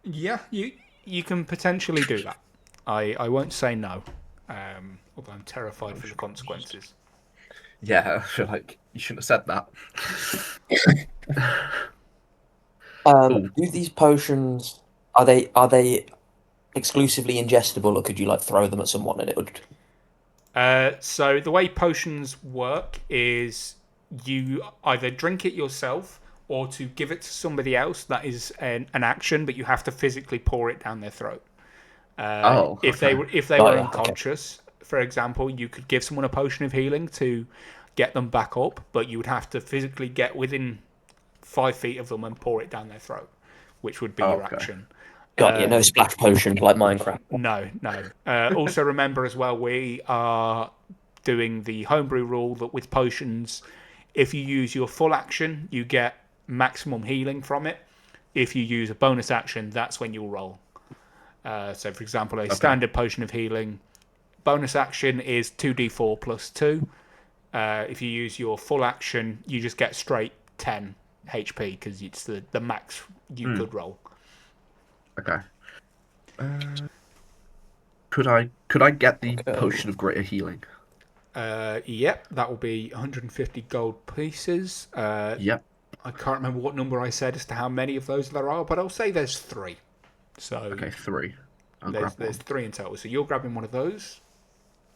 Yeah, you can potentially do that. I won't say no, although I'm terrified for the consequences. Yeah, I feel like you shouldn't have said that. Do these potions are they exclusively ingestible, or could you like throw them at someone and it would? So the way potions work is you either drink it yourself or to give it to somebody else. That is an action, but you have to physically pour it down their throat. If they were unconscious, for example, you could give someone a potion of healing to get them back up, but you would have to physically get within 5 feet of them and pour it down their throat, which would be your action. Got you. No splash potion like Minecraft. No. Also remember as well, we are doing the homebrew rule that with potions, if you use your full action, you get maximum healing from it. If you use a bonus action, that's when you'll roll. So, for example, a standard potion of healing, bonus action is 2d4 plus 2. If you use your full action, you just get straight 10 HP because it's the max you could roll. Okay. Could I get the potion of greater healing? Yep, that will be 150 gold pieces. Yep. I can't remember what number I said as to how many of those there are, but I'll say there's 3. So Okay, 3. There's 3 in total. So you're grabbing one of those.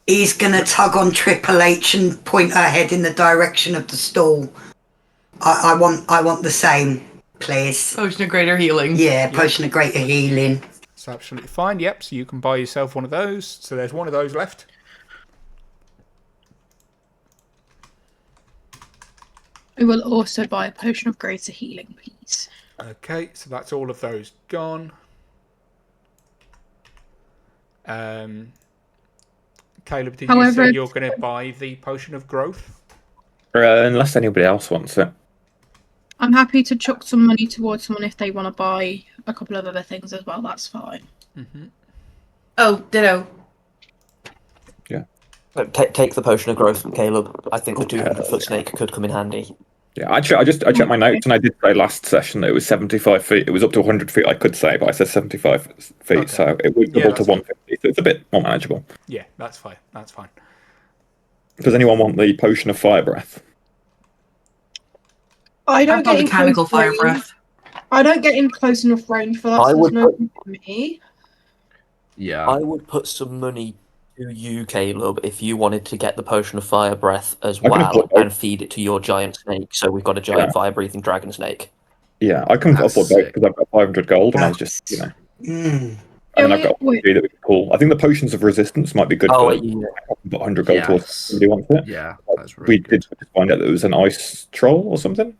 He's gonna tug on Triple H and point her head in the direction of the stall. I want the same, please. Potion of greater healing. Yeah, potion of greater healing. It's absolutely fine. Yep. So you can buy yourself one of those. So there's one of those left. I will also buy a potion of greater healing, please. Okay, so that's all of those gone. Caleb, did you say you're going to buy the potion of growth? Unless anybody else wants it. I'm happy to chuck some money towards someone if they want to buy a couple of other things as well. That's fine. Mm-hmm. Oh, ditto. Yeah. Take the potion of growth, Caleb. I think the 200-foot snake could come in handy. Yeah, I checked my notes and I did say last session that it was 75 feet. It was up to 100 feet, I could say, but I said 75 feet, Okay. so it was double to 150, so it's a bit more manageable. Yeah, that's fine. That's fine. Does anyone want the potion of fire breath? I don't get in mechanical close fire range. breath. I don't get in close enough range for that. I So would there's no point for me. Yeah. I would put some money to you, Caleb, if you wanted to get the potion of fire breath as I can well afford- and feed it to your giant snake. So we've got a giant Yeah. fire-breathing dragon snake. Yeah, I can That's afford both sick. because I've got 500 gold and I was just, Mm. and then I've got Wait. 3 that we can pull. I think the potions of resistance might be good Oh, for yeah. I can put 100 gold towards Yes. somebody wants it. Yeah, that's really We good. did find out that there was an ice troll or something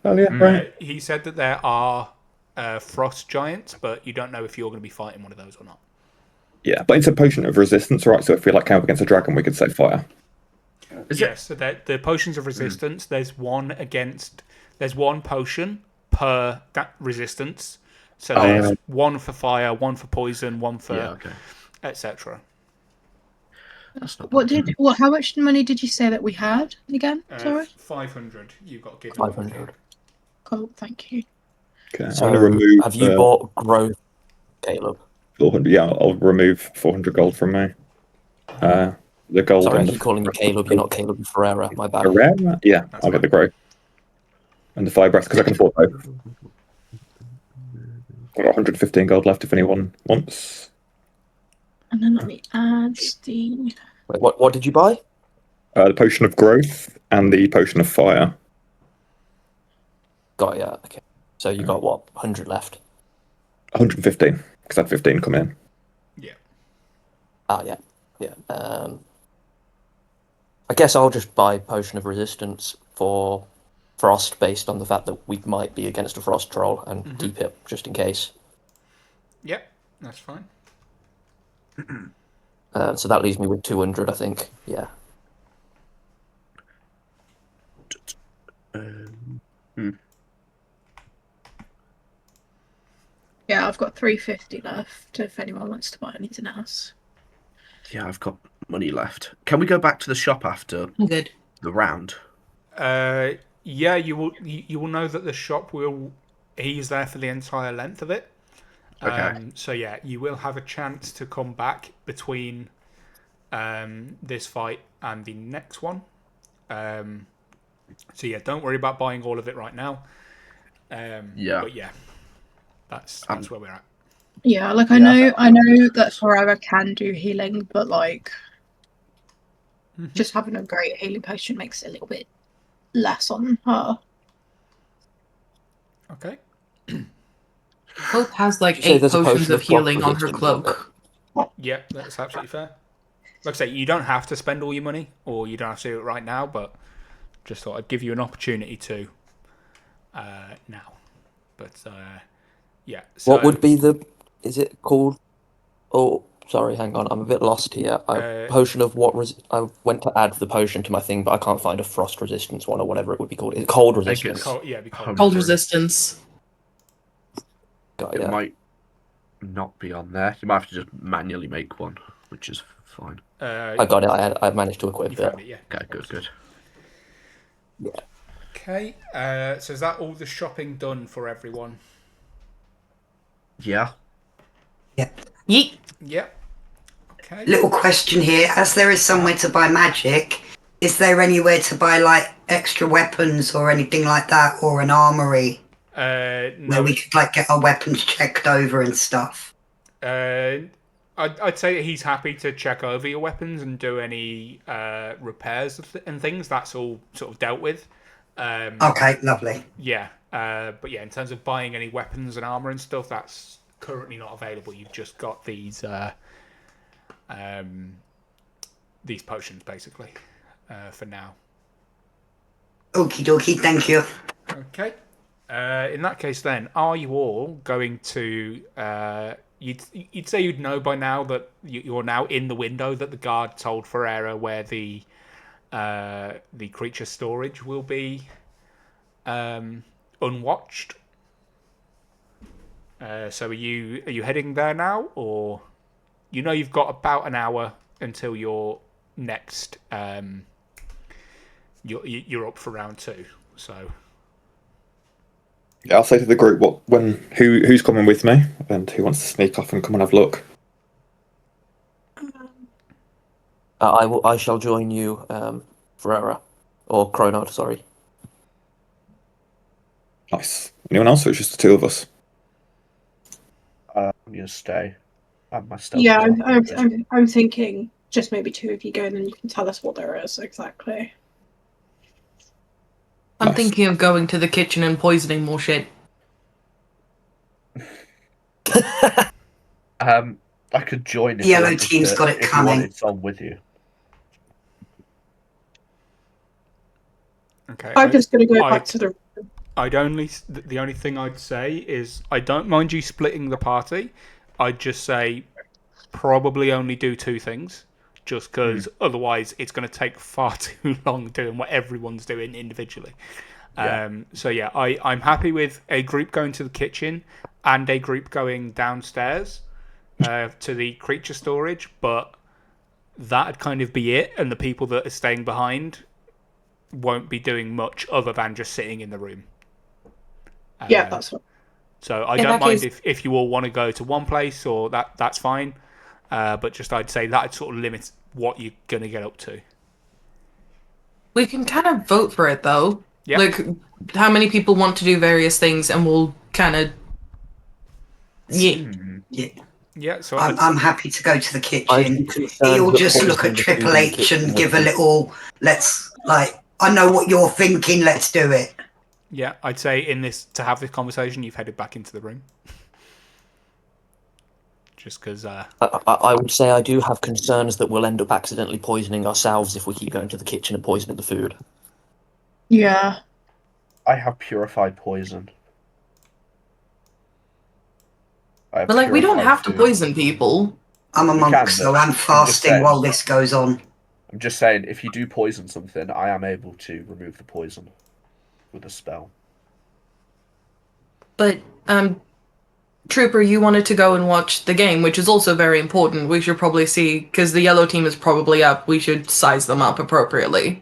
earlier, right? He said that there are frost giants, but you don't know if you're going to be fighting one of those or not. Yeah, but it's a potion of resistance, right? So if we came up against a dragon, we could say fire. Yes, so the potions of resistance, there's one potion per that resistance. So there's one for fire, one for poison, one for okay. etc. That's not How much money did you say that we had again? Sorry. 500 you got given. 500. Cool, thank you. Okay, So I'm going to remove. have you bought growth, Caleb? 400? Yeah, I'll remove 400 gold from me. The gold Sorry, I and keep calling you Caleb. You're not Caleb Ferrera. My bad. Ferrera? Yeah, That's I'll fine. get the growth. And the fire breath, because I can afford both. I've got 115 gold left if anyone wants. And then let me add the. Wait, what did you buy? The potion of growth and the potion of fire. Got ya. Okay. So you got what? 100 left. 115, because I had 15 come in. Yeah. Ah, yeah. Yeah. I guess I'll just buy Potion of Resistance for Frost based on the fact that we might be against a Frost Troll and deep it just in case. Yep, that's fine. So that leaves me with 200, I think. Yeah. Yeah, I've got 350 left if anyone wants to buy anything else. Yeah, I've got money left. Can we go back to the shop after I'm good. the round? Yeah, you will know that the shop he's there for the entire length of it. Okay. So yeah, you will have a chance to come back between this fight and the next one. So yeah, don't worry about buying all of it right now. Yeah. But yeah, that's where we're at. Yeah, like I know that Ferrera can do healing, but like just having a great healing potion makes it a little bit less on her. Okay. Hope has like Did you say 8 there's a potions potion of of healing block on her resistance? cloak. Yeah, that's absolutely fair. Like I say, you don't have to spend all your money, or you don't have to do it right now, but just thought I'd give you an opportunity to now. But yeah. So, What would be the Is it called? Oh, sorry, hang on. I'm a bit lost here. Potion of what? I went to add the potion to my thing, but I can't find a frost resistance one or whatever it would be called. Is it cold think resistance? it's Cold, yeah, it'd be cold. Cold resistance. Got It ya. might not be on there. You might have to just manually make one, which is fine. I got it. I managed to equip You it. found it, yeah. Okay, good. Yeah. Okay, so is that all the shopping done for everyone? Yeah. Yeet. Yep. Okay. Little question here: as there is somewhere to buy magic, is there anywhere to buy like extra weapons or anything like that, or an armory No, where we could like get our weapons checked over and stuff? I'd say that he's happy to check over your weapons and do any repairs and things. That's all sort of dealt with. Okay, lovely. Yeah, but yeah, in terms of buying any weapons and armor and stuff, that's currently not available. You've just got these potions basically for now. Okie dokie, thank you. Okay. In that case, then, are you all going to? You'd say you'd know by now that you're now in the window that the guard told Ferrera where the creature storage will be unwatched. So are you heading there now, or you've got about an hour until your next you're up for round 2. So Yeah, I'll say to the group who's coming with me and who wants to sneak off and come and have a look. I shall join you, Ferrera, or Kronod. Sorry. Nice. Anyone else, or it's just the two of us? I'm gonna stay. I'm my stealth Yeah, roll. I'm thinking just maybe 2 of you go, and then you can tell us what there is exactly. I'm Nice. thinking of going to the kitchen and poisoning more shit. I could join if Yellow you wanted team's got it if you coming. wanted someone with you. okay. I'm just going to go I- back to the. the only thing I'd say is I don't mind you splitting the party. I'd just say probably only do 2 things, just because otherwise it's going to take far too long doing what everyone's doing individually. Yeah. So yeah, I'm happy with a group going to the kitchen and a group going downstairs to the creature storage, but that'd kind of be it, and the people that are staying behind won't be doing much other than just sitting in the room. Yeah, that's what. So I In don't that mind case- if you all want to go to one place, or that's fine. But just I'd say that sort of limits what you're going to get up to. We can kind of vote for it though. Yeah. Like how many people want to do various things, and we'll kind of. Yeah. Yeah, Yeah, so I'm happy to go to the I'd kitchen. be concerned He'll that just look poisoning at the Triple food in the H kitchen and would give a be- little. I know what you're thinking. Let's do it. yeah, I'd say to have this conversation, you've headed back into the room. Just because, I would say I do have concerns that we'll end up accidentally poisoning ourselves if we keep going to the kitchen and poisoning the food. Yeah. I have purified poison. But like, we don't have to poison people. I'm a We monk, can, so but I'm I'm just fasting saying. while this goes on. I'm just saying, if you do poison something, I am able to remove the poison with a spell. But Trooper, you wanted to go and watch the game, which is also very important. We should probably see, because the yellow team is probably up. We should size them up appropriately.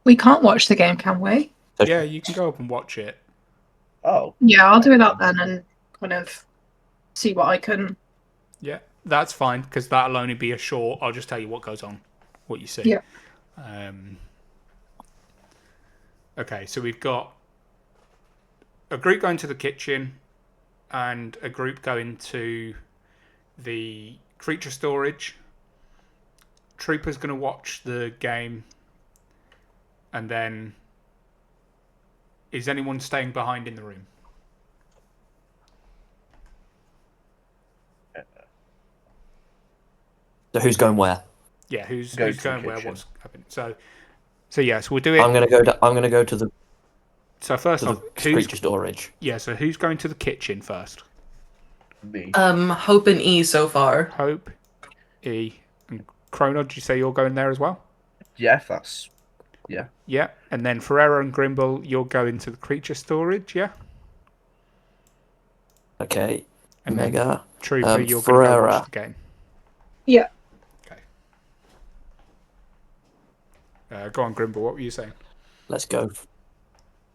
We can't watch the game, can we? yeah, you can go up and watch it. Oh, Yeah, I'll do that then and kind of see what I can. Yeah, that's fine, because that'll only be a short. I'll just tell you what goes on, what you see. Yeah. Okay, so we've got a group going to the kitchen and a group going to the creature storage. Trooper's going to watch the game, and then is anyone staying behind in the room? So who's going where? Yeah, who's Go to the going where? kitchen. What's happening? So yes, we'll do it. I'm gonna go. I'm gonna go to the So first off, who's creature storage. yeah? So who's going to the kitchen first? Me. Hope and E so far. Hope, E, and Kronod. Did you say you're going there as well? Yeah, that's... Yeah. Yeah. And then Ferrera and Grimbel, you're going to the creature storage, yeah? Okay. And then Mega. Trooper, you're going to go watch Ferrera. the game. Yeah. Okay. Go on, Grimbel. What were you saying? Let's go.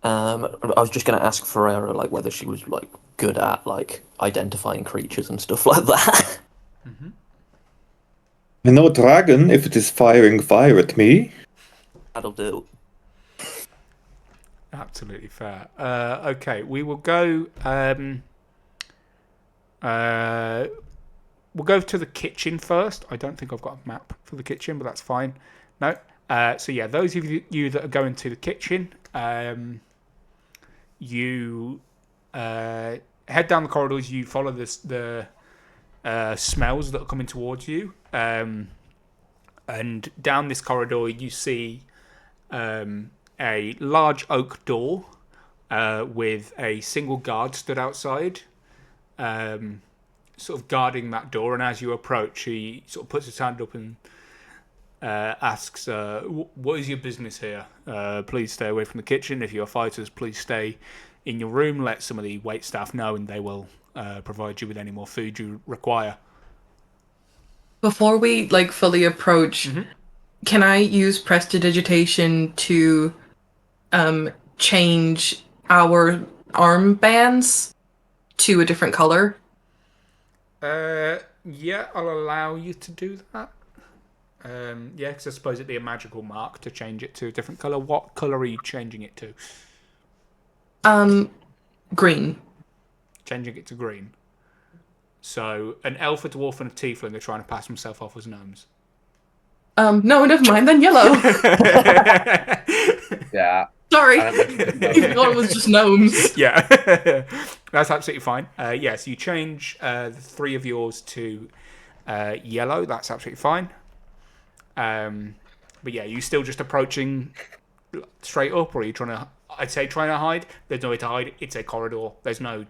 I was just going to ask Ferrera like whether she was like good at like identifying creatures and stuff like that. I know dragon, if it is firing fire at me. That'll do. Absolutely fair. Okay, we will go. We'll go to the kitchen first. I don't think I've got a map for the kitchen, but that's fine. No. So yeah, those of you that are going to the kitchen, you head down the corridors. You follow the smells that are coming towards you, and down this corridor you see a large oak door with a single guard stood outside, sort of guarding that door. And as you approach, he sort of puts his hand up and asks, "What is your business here? Please stay away from the kitchen. If you're fighters, please stay in your room. Let some of the wait staff know, and they will provide you with any more food you require." Before we like fully approach, can I use prestidigitation to change our armbands to a different color? Yeah, I'll allow you to do that. Yeah, because I suppose it'd be a magical mark to change it to a different color. What color are you changing it to? Green. Changing it to green. So an elf, a dwarf, and a tiefling are trying to pass themselves off as gnomes. No, never mind, then yellow. Yeah. Sorry. I Even thought it was just gnomes. Yeah, that's absolutely fine. Yeah, so you change the three of yours to yellow. That's absolutely fine. But yeah, you still just approaching straight up, or are you trying to? I'd say trying to hide. There's no way to hide. It's a corridor. There's no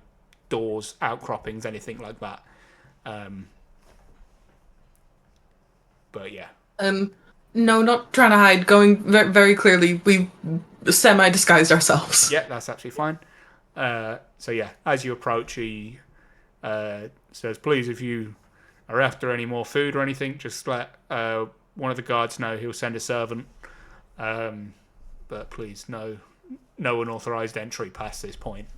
doors, outcroppings, anything like that. But yeah. No, not trying to hide. Going very clearly, we semi-disguised ourselves. Yeah, that's absolutely fine. So yeah, as you approach, he says, "Please, if you are after any more food or anything, just let one of the guards know. He'll send a servant. But please, no unauthorized entry past this point."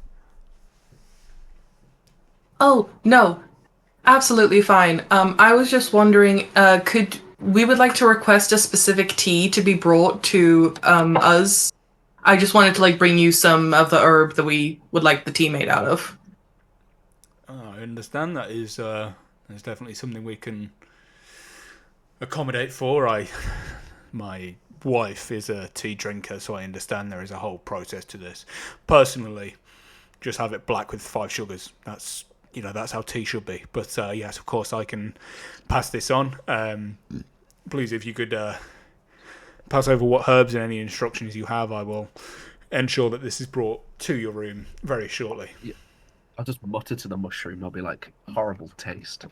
Oh, no. Absolutely fine. I was just wondering, we would like to request a specific tea to be brought to us. I just wanted to like bring you some of the herb that we would like the tea made out of. Oh, I understand that is there's definitely something we can accommodate for. My wife is a tea drinker, so I understand there is a whole process to this. Personally, just have it black with 5 sugars. That's how tea should be. But yes, of course, I can pass this on. Please, if you could pass over what herbs and any instructions you have, I will ensure that this is brought to your room very shortly. Yeah. I'll just mutter to the mushroom. I'll be like, horrible taste.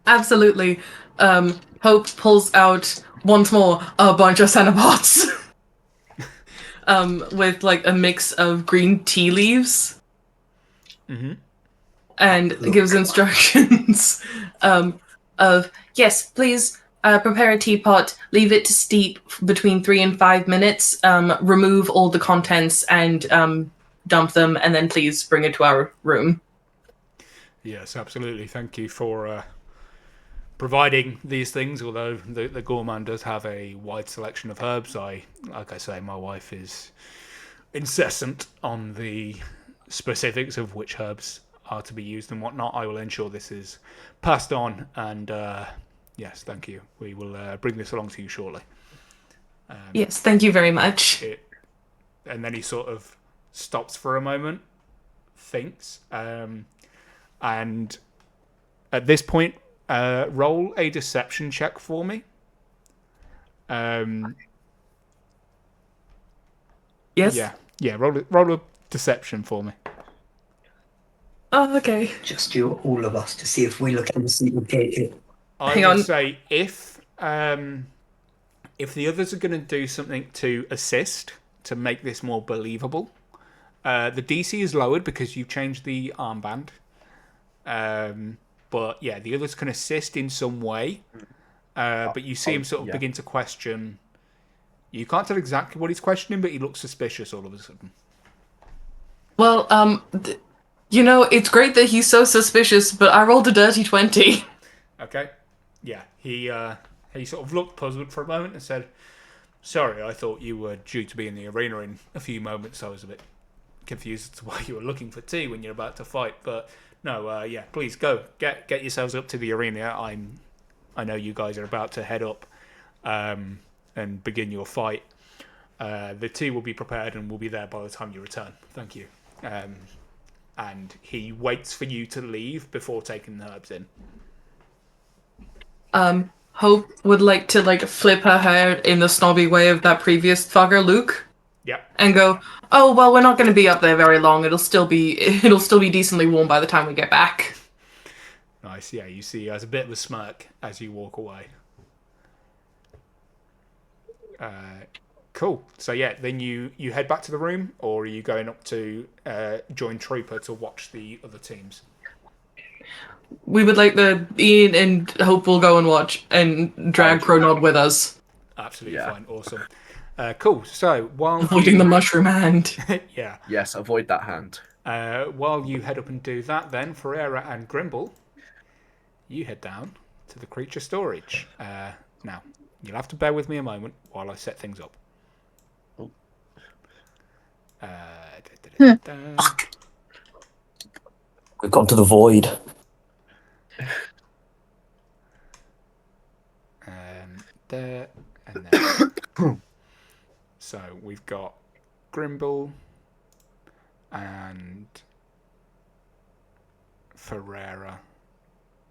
Absolutely. Hope pulls out once more a bunch of cenopods. With like a mix of green tea leaves. And gives instructions of, yes, please prepare a teapot, leave it to steep between 3 and 5 minutes, remove all the contents and dump them, and then please bring it to our room. Yes, absolutely. Thank you for providing these things, although the gourmand does have a wide selection of herbs. Like I say, my wife is incessant on the specifics of which herbs are to be used and whatnot. I will ensure this is passed on, and yes, thank you. We will bring this along to you shortly. Yes, thank you very much. And then he sort of stops for a moment, thinks, and at this point, roll a deception check for me. Yes? Yeah, roll a deception for me. Oh, okay. Just you, all of us, to see if we look instigated. I Hang would on. say if the others are going to do something to assist to make this more believable, the DC is lowered because you've changed the armband. But yeah, the others can assist in some way. But you see him sort of begin to question. You can't tell exactly what he's questioning, but he looks suspicious all of a sudden. Well, it's great that he's so suspicious, but I rolled a dirty 20. Okay. Yeah, he sort of looked puzzled for a moment and said, "Sorry, I thought you were due to be in the arena in a few moments. I was a bit confused as to why you were looking for tea when you're about to fight. But no, yeah, please go get yourselves up to the arena. I know you guys are about to head up and begin your fight. The tea will be prepared and will be there by the time you return. Thank you." And he waits for you to leave before taking the herbs in. Hope would like to flip her hair in the snobby way of that previous fucker, Luke. Yep. And go, "Oh well, we're not going to be up there very long. It'll still be decently warm by the time we get back." Nice. Yeah, you see, as a bit of a smirk as you walk away. Cool. So yeah, then you head back to the room, or are you going up to join Trooper to watch the other teams? We would like Ian and Hope will go and watch and drag Kronod with us. Absolutely fine. Awesome. Cool. So while Avoiding the mushroom hand. Yeah. Yes, avoid that hand. While you head up and do that, then Ferrera and Grimbel, you head down to the creature storage. Now, you'll have to bear with me a moment while I set things up. We've gone to the void. There and there. So we've got Grimbel and Ferrera.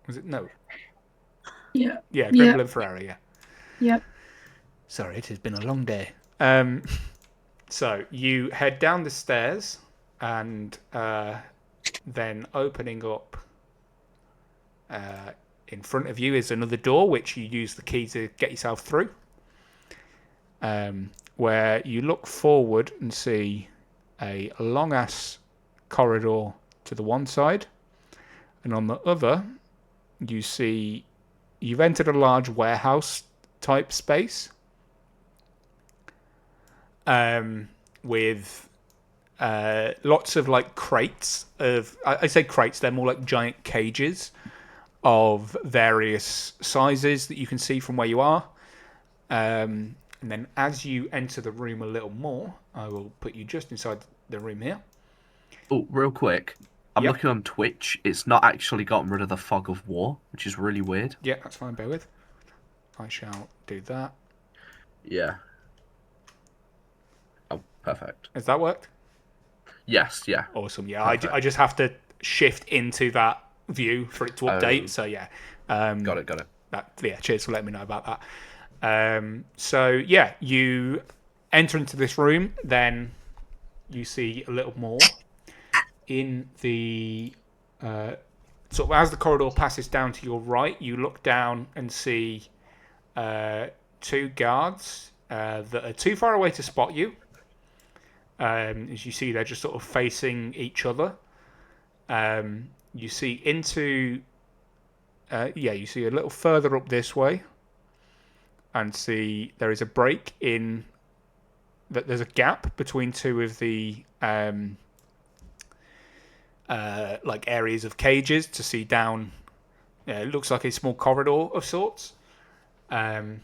Was it? No. Yeah. Yeah, Grimbel and Ferrera, yeah. Yep. Sorry, it has been a long day. So you head down the stairs and then opening up in front of you is another door which you use the key to get yourself through, where you look forward and see a long ass corridor to the one side, and on the other you see you've entered a large warehouse type space with lots of crates of, I say crates, they're more like giant cages of various sizes that you can see from where you are. And then as you enter the room a little more, I will put you just inside the room here. Oh, real quick. I'm looking on Twitch. It's not actually gotten rid of the fog of war, which is really weird. Yeah, that's fine. Bear with. I shall do that. Yeah. Oh, perfect. Has that worked? Yes, yeah. Awesome. Yeah, I just have to shift into that view for it to update. So yeah. Got it. Cheers for letting me know about that. So yeah, you enter into this room, then you see a little more in the sort of as the corridor passes down to your right. You look down and see two guards that are too far away to spot you. As you see, they're just sort of facing each other. You see into you see a little further up this way, and see there is a break in that. There's a gap between two of the areas of cages to see down. It looks like a small corridor of sorts, and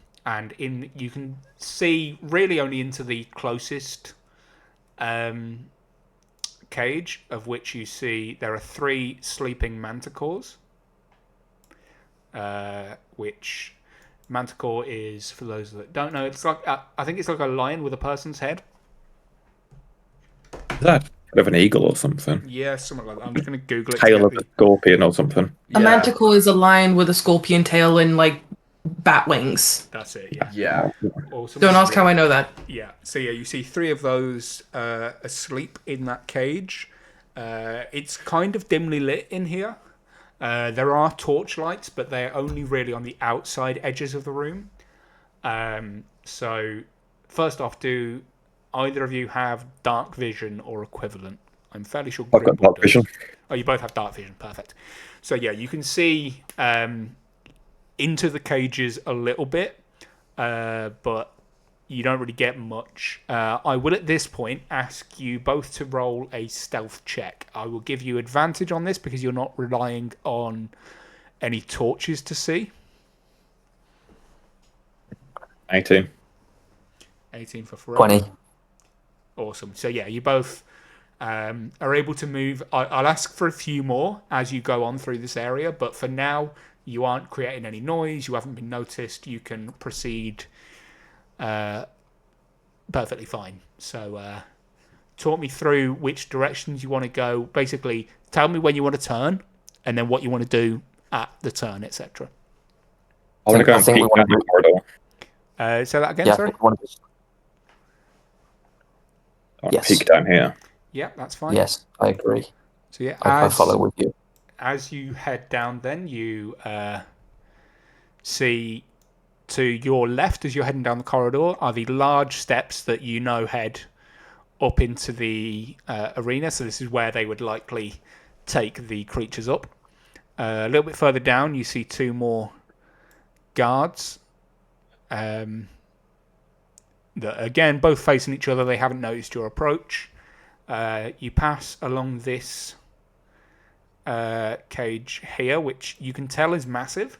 you can see really only into the closest cage, of which you see there are 3 sleeping manticores. Which manticore is, for those that don't know, it's like I think it's like a lion with a person's head. Is that kind of an eagle or something? Yeah, something like that. I'm just going to Google it. Tail of a scorpion or something. A manticore is a lion with a scorpion tail and bat wings. That's it. Yeah. Yeah. Awesome. Don't ask how I know that. Yeah. So yeah, you see 3 of those asleep in that cage, It's kind of dimly lit in here. There are torch lights, but they're only really on the outside edges of the room. So, first off, do either of you have dark vision or equivalent? I'm fairly sure I've got Grimbel dark does. vision. Oh, you both have dark vision. Perfect. So, yeah, you can see into the cages a little bit, but you don't really get much. I will, at this point, ask you both to roll a stealth check. I will give you advantage on this because you're not relying on any torches to see. 18. 18 for Ferrera. 20. Awesome. So, yeah, you both are able to move. I'll ask for a few more as you go on through this area, but for now, you aren't creating any noise. You haven't been noticed. You can proceed perfectly fine. So, talk me through which directions you want to go. Basically, tell me when you want to turn, and then what you want to do at the turn, etc. I want to go and peek down the corridor. Say that again, Yeah, sorry? I want to... I want Yes. to peek down here. Yeah, that's fine. Yes, I agree. So, yeah, I follow with you. As you head down, then you see to your left as you're heading down the corridor are the large steps that you know head up into the arena. So this is where they would likely take the creatures up. A little bit further down, you see two more guards. That again, both facing each other. They haven't noticed your approach. You pass along this cage here, which you can tell is massive.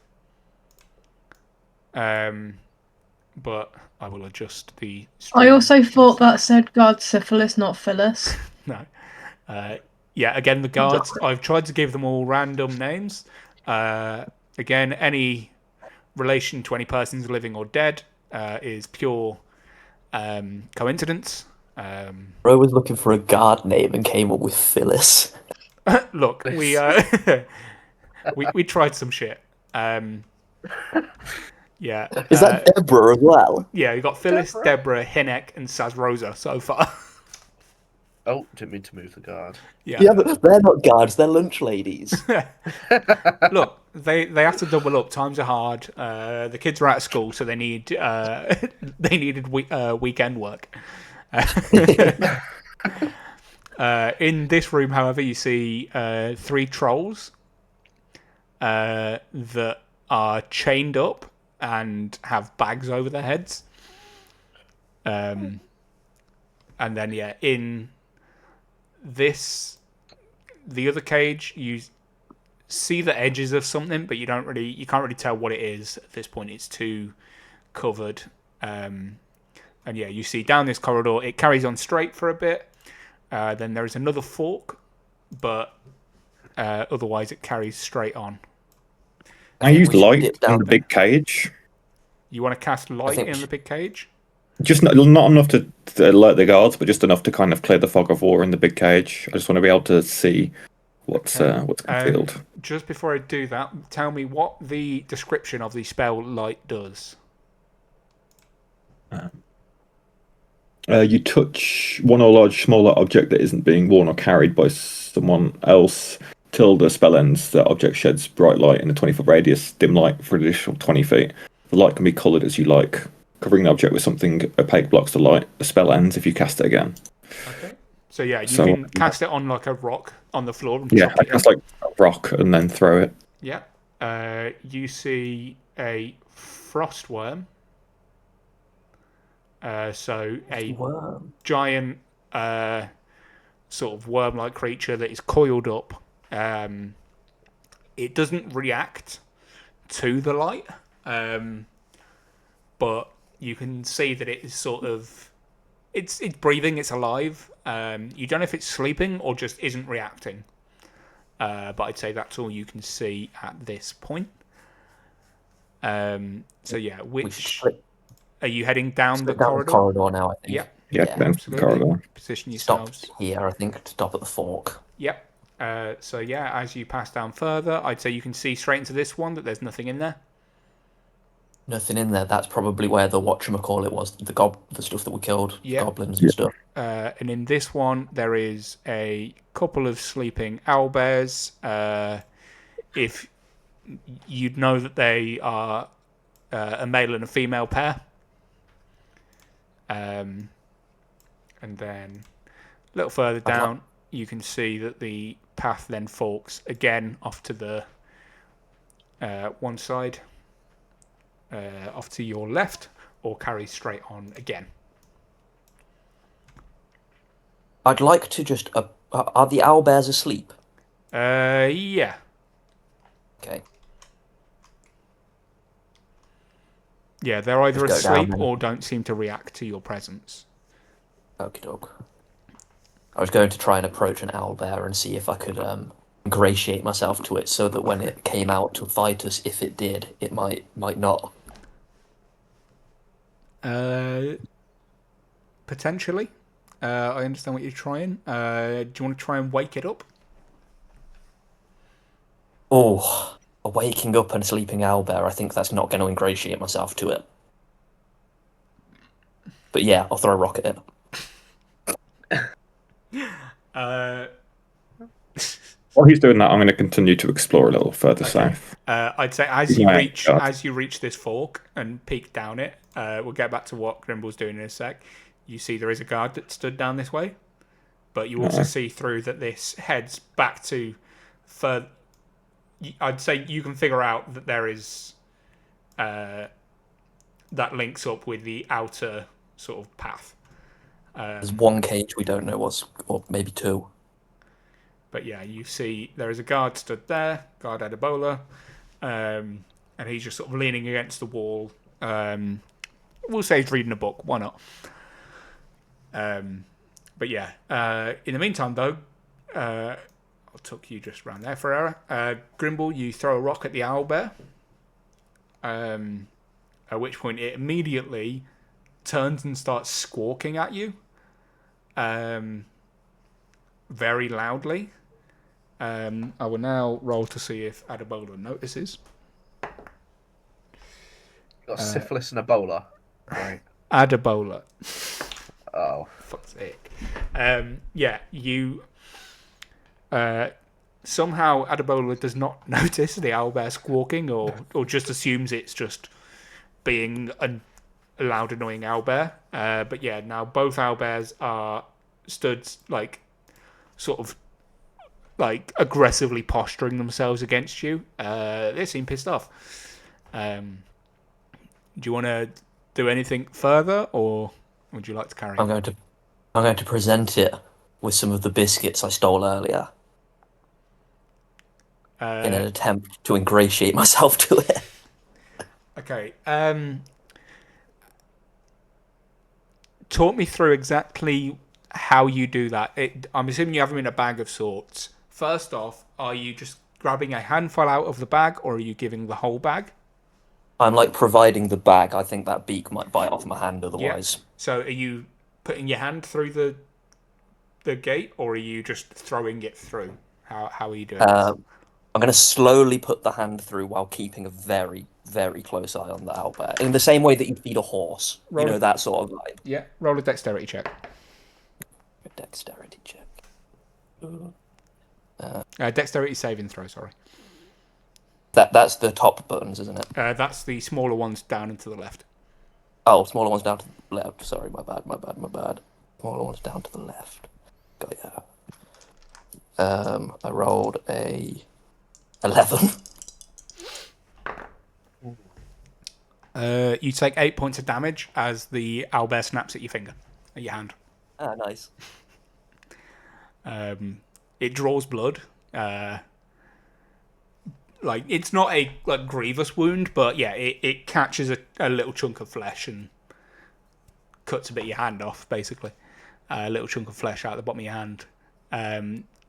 But I will adjust the I also thought that said guard syphilis, not Phyllis. No. Yeah, again, the guards, I've tried to give them all random names. Again, any relation to any persons living or dead is pure coincidence. Bro was looking for a guard name and came up with Phyllis. Look, we tried some shit. Yeah. Is that Deborah as well? Yeah, you got Phyllis, Deborah, Hinek, and Saz Rosa so far. Oh, didn't mean to move the guard. Yeah, but they're not guards, they're lunch ladies. Look, they have to double up. Times are hard. The kids are out of school, so they needed weekend work. In this room, however, you see 3 trolls that are chained up and have bags over their heads. And then, yeah, in the other cage, you see the edges of something, but you can't really tell what it is at this point. It's too covered. And yeah, you see down this corridor, it carries on straight for a bit. Then there is another fork, but otherwise it carries straight on. I use light in the big cage. You want to cast light in the big cage? Just not enough to alert the guards, but just enough to kind of clear the fog of war in the big cage. I just want to be able to see what's concealed. Just before I do that, tell me what the description of the spell light does. You touch one or large smaller object that isn't being worn or carried by someone else till the spell ends. The object sheds bright light in a 20-foot radius, dim light for an additional 20 feet. The light can be coloured as you like. Covering the object with something opaque blocks the light. The spell ends if you cast it again. Okay. So yeah, you can cast it on like a rock on the floor. And yeah, I cast like a rock and then throw it. Yeah. You see a frost worm. So a giant sort of worm-like creature that is coiled up. It doesn't react to the light, but you can see that it is sort of it's breathing, it's alive. You don't know if it's sleeping or just isn't reacting. But I'd say that's all you can see at this point. So yeah, are you heading down the corridor? Corridor now, I think. Yeah, down the corridor. Position yourselves. Stop here, I think. Stop at the fork. Yep. So yeah, as you pass down further, I'd say you can see straight into this one that there's nothing in there. Nothing in there. That's probably where the whatchamacallit was. The stuff that we killed. Yeah. Goblins and stuff. And in this one, there is a couple of sleeping owlbears. If you'd know that they are a male and a female pair. And then a little further down, you can see that the path then forks again off to the one side, off to your left, or carries straight on again. I'd like to just... are the owlbears asleep? Yeah. Okay. Yeah, they're either Just go down asleep then. or don't seem to react to your presence. Okie doke. I was going to try and approach an owlbear and see if I could ingratiate myself to it so that when it came out to fight us, if it did, it might not. Potentially. I understand what you're trying. Do you want to try and wake it up? Oh, a waking up and sleeping owlbear, I think that's not going to ingratiate myself to it. But yeah, I'll throw a rock at it. While he's doing that, I'm going to continue to explore a little further south. I'd say as you reach this fork and peek down it, we'll get back to what Grimbel's doing in a sec. You see there is a guard that stood down this way, but you also see through that this heads back to further. I'd say you can figure out that there is that links up with the outer sort of path. There's one cage we don't know what's, or maybe two. But yeah, you see there is a guard stood there, guard Adabola, and he's just sort of leaning against the wall. We'll say he's reading a book, why not? But yeah, in the meantime though, I'll tuck you just around there, Ferrera. Grimbel, you throw a rock at the owlbear, at which point it immediately turns and starts squawking at you, very loudly. I will now roll to see if Adabola notices. Got syphilis and Ebola. Right. Adabola. Oh. Fuck's sake. Yeah, you... somehow Adabola does not notice the owlbear squawking or just assumes it's just being a loud, annoying owlbear. But yeah, now both owlbears are stood, like, sort of, like, aggressively posturing themselves against you. They seem pissed off. Do you want to do anything further, or would you like to carry on? I'm going to present it with some of the biscuits I stole earlier in an attempt to ingratiate myself to it. Okay. Talk me through exactly how you do that. I'm assuming you have them in a bag of sorts. First off, are you just grabbing a handful out of the bag, or are you giving the whole bag? I'm like providing the bag. I think that beak might bite off my hand otherwise. Yeah. So are you putting your hand through the gate, or are you just throwing it through? How are you doing this? I'm going to slowly put the hand through while keeping a very, very close eye on the owlbear. In the same way that you feed a horse. That sort of vibe. Yeah, roll a dexterity check. A dexterity check. Dexterity saving throw, sorry. That's the top buttons, isn't it? That's the smaller ones down and to the left. Oh, smaller ones down to the left. Sorry, my bad. Smaller ones down to the left. Got ya. I rolled a 11. You take 8 points of damage as the owlbear snaps at your finger, at your hand. Ah, nice. It draws blood. Like, it's not a grievous wound, but yeah, it catches a little chunk of flesh and cuts a bit of your hand off, basically. A little chunk of flesh out of the bottom of your hand.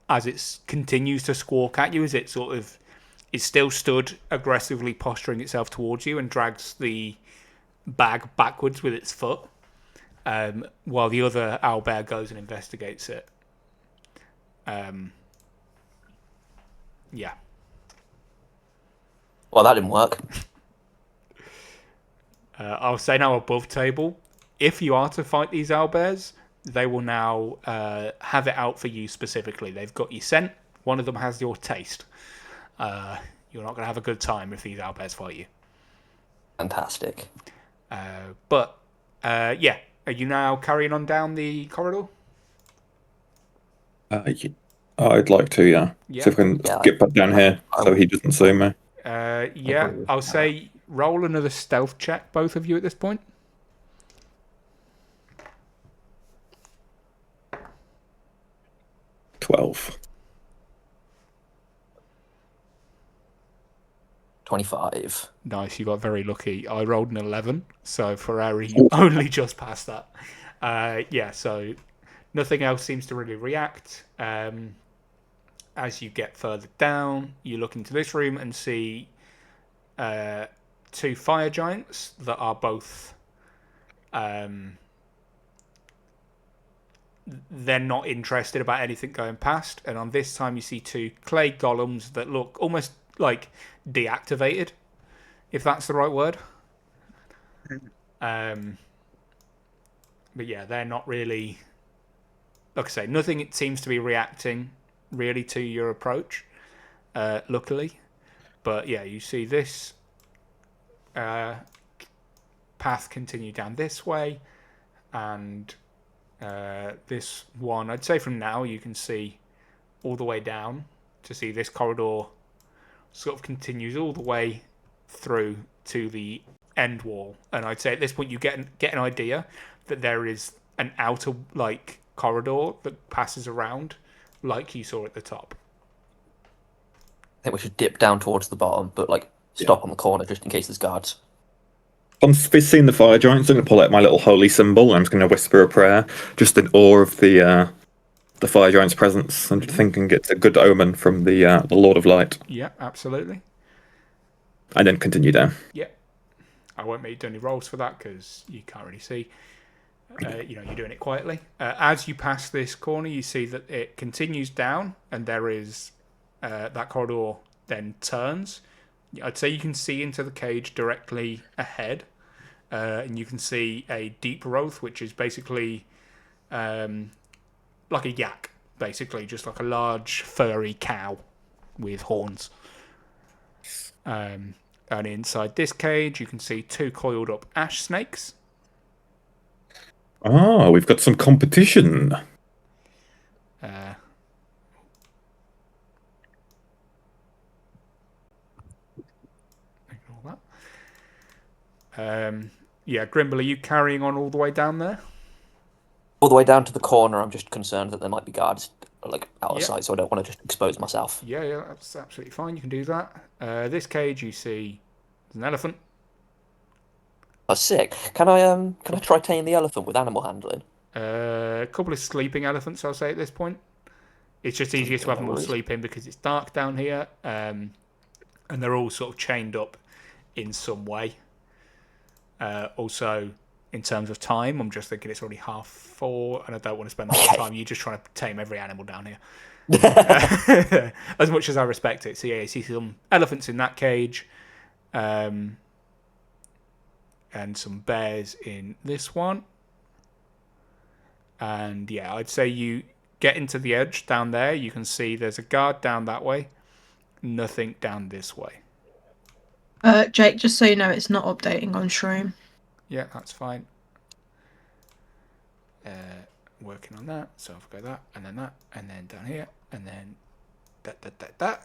As it continues to squawk at you, as it sort of is still stood aggressively posturing itself towards you and drags the bag backwards with its foot, while the other owlbear goes and investigates it. Yeah. Well, that didn't work. I'll say now above table. If you are to fight these owlbears, they will now have it out for you specifically. They've got you scent. One of them has your taste. You're not going to have a good time if these owlbears fight you. Fantastic. But yeah, are you now carrying on down the corridor? I'd like to, yeah. Yeah. See if I can Yeah, get back down here so he doesn't see me. Yeah, agree with I'll that. say roll another stealth check, both of you at this point. 12. 25. Nice, you got very lucky. I rolled an 11, so Ferrera, you only just passed that. Yeah, so nothing else seems to really react. As you get further down, you look into this room and see 2 fire giants that are both... they're not interested about anything going past. And on this time, you see 2 clay golems that look almost like deactivated, if that's the right word. But yeah, they're not really... Like I say, nothing it seems to be reacting really to your approach, luckily. But yeah, you see this path continue down this way, and this one, I'd say from now you can see all the way down to see this corridor sort of continues all the way through to the end wall. And I'd say at this point you get an idea that there is an outer like corridor that passes around like you saw at the top. I think we should dip down towards the bottom, but like stop on the corner just in case there's guards. Once we've seen the fire giants, I'm going to pull out my little holy symbol and I'm just going to whisper a prayer, just in awe of the fire giant's presence, and thinking it's a good omen from the Lord of Light. Yeah, absolutely. And then continue down. Yeah. I won't make you do any rolls for that because you can't really see. You're doing it quietly. As you pass this corner, you see that it continues down, and there is that corridor then turns. I'd say you can see into the cage directly ahead, and you can see a deep growth, which is basically like a yak, basically, just like a large furry cow with horns. And inside this cage, you can see 2 coiled up ash snakes. Ah, we've got some competition. Ignore that. Yeah, Grimbel, are you carrying on all the way down there? All the way down to the corner, I'm just concerned that there might be guards like out of Yeah. sight, so I don't want to just expose myself. Yeah, that's absolutely fine. You can do that. This cage, you see there's an elephant. That's sick. Can I try taming the elephant with animal handling? A couple of sleeping elephants, I'll say at this point. It's just easier to have them all sleeping because it's dark down here, and they're all sort of chained up in some way. Also, in terms of time, I'm just thinking it's already 4:30, and I don't want to spend the whole time you just trying to tame every animal down here. As much as I respect it. So yeah, you see some elephants in that cage, and some bears in this one. And yeah, I'd say you get into the edge down there. You can see there's a guard down that way. Nothing down this way. Jake, just so you know, it's not updating on Shroom. Yeah, that's fine. Working on that. So I've got that, and then down here, and then that. There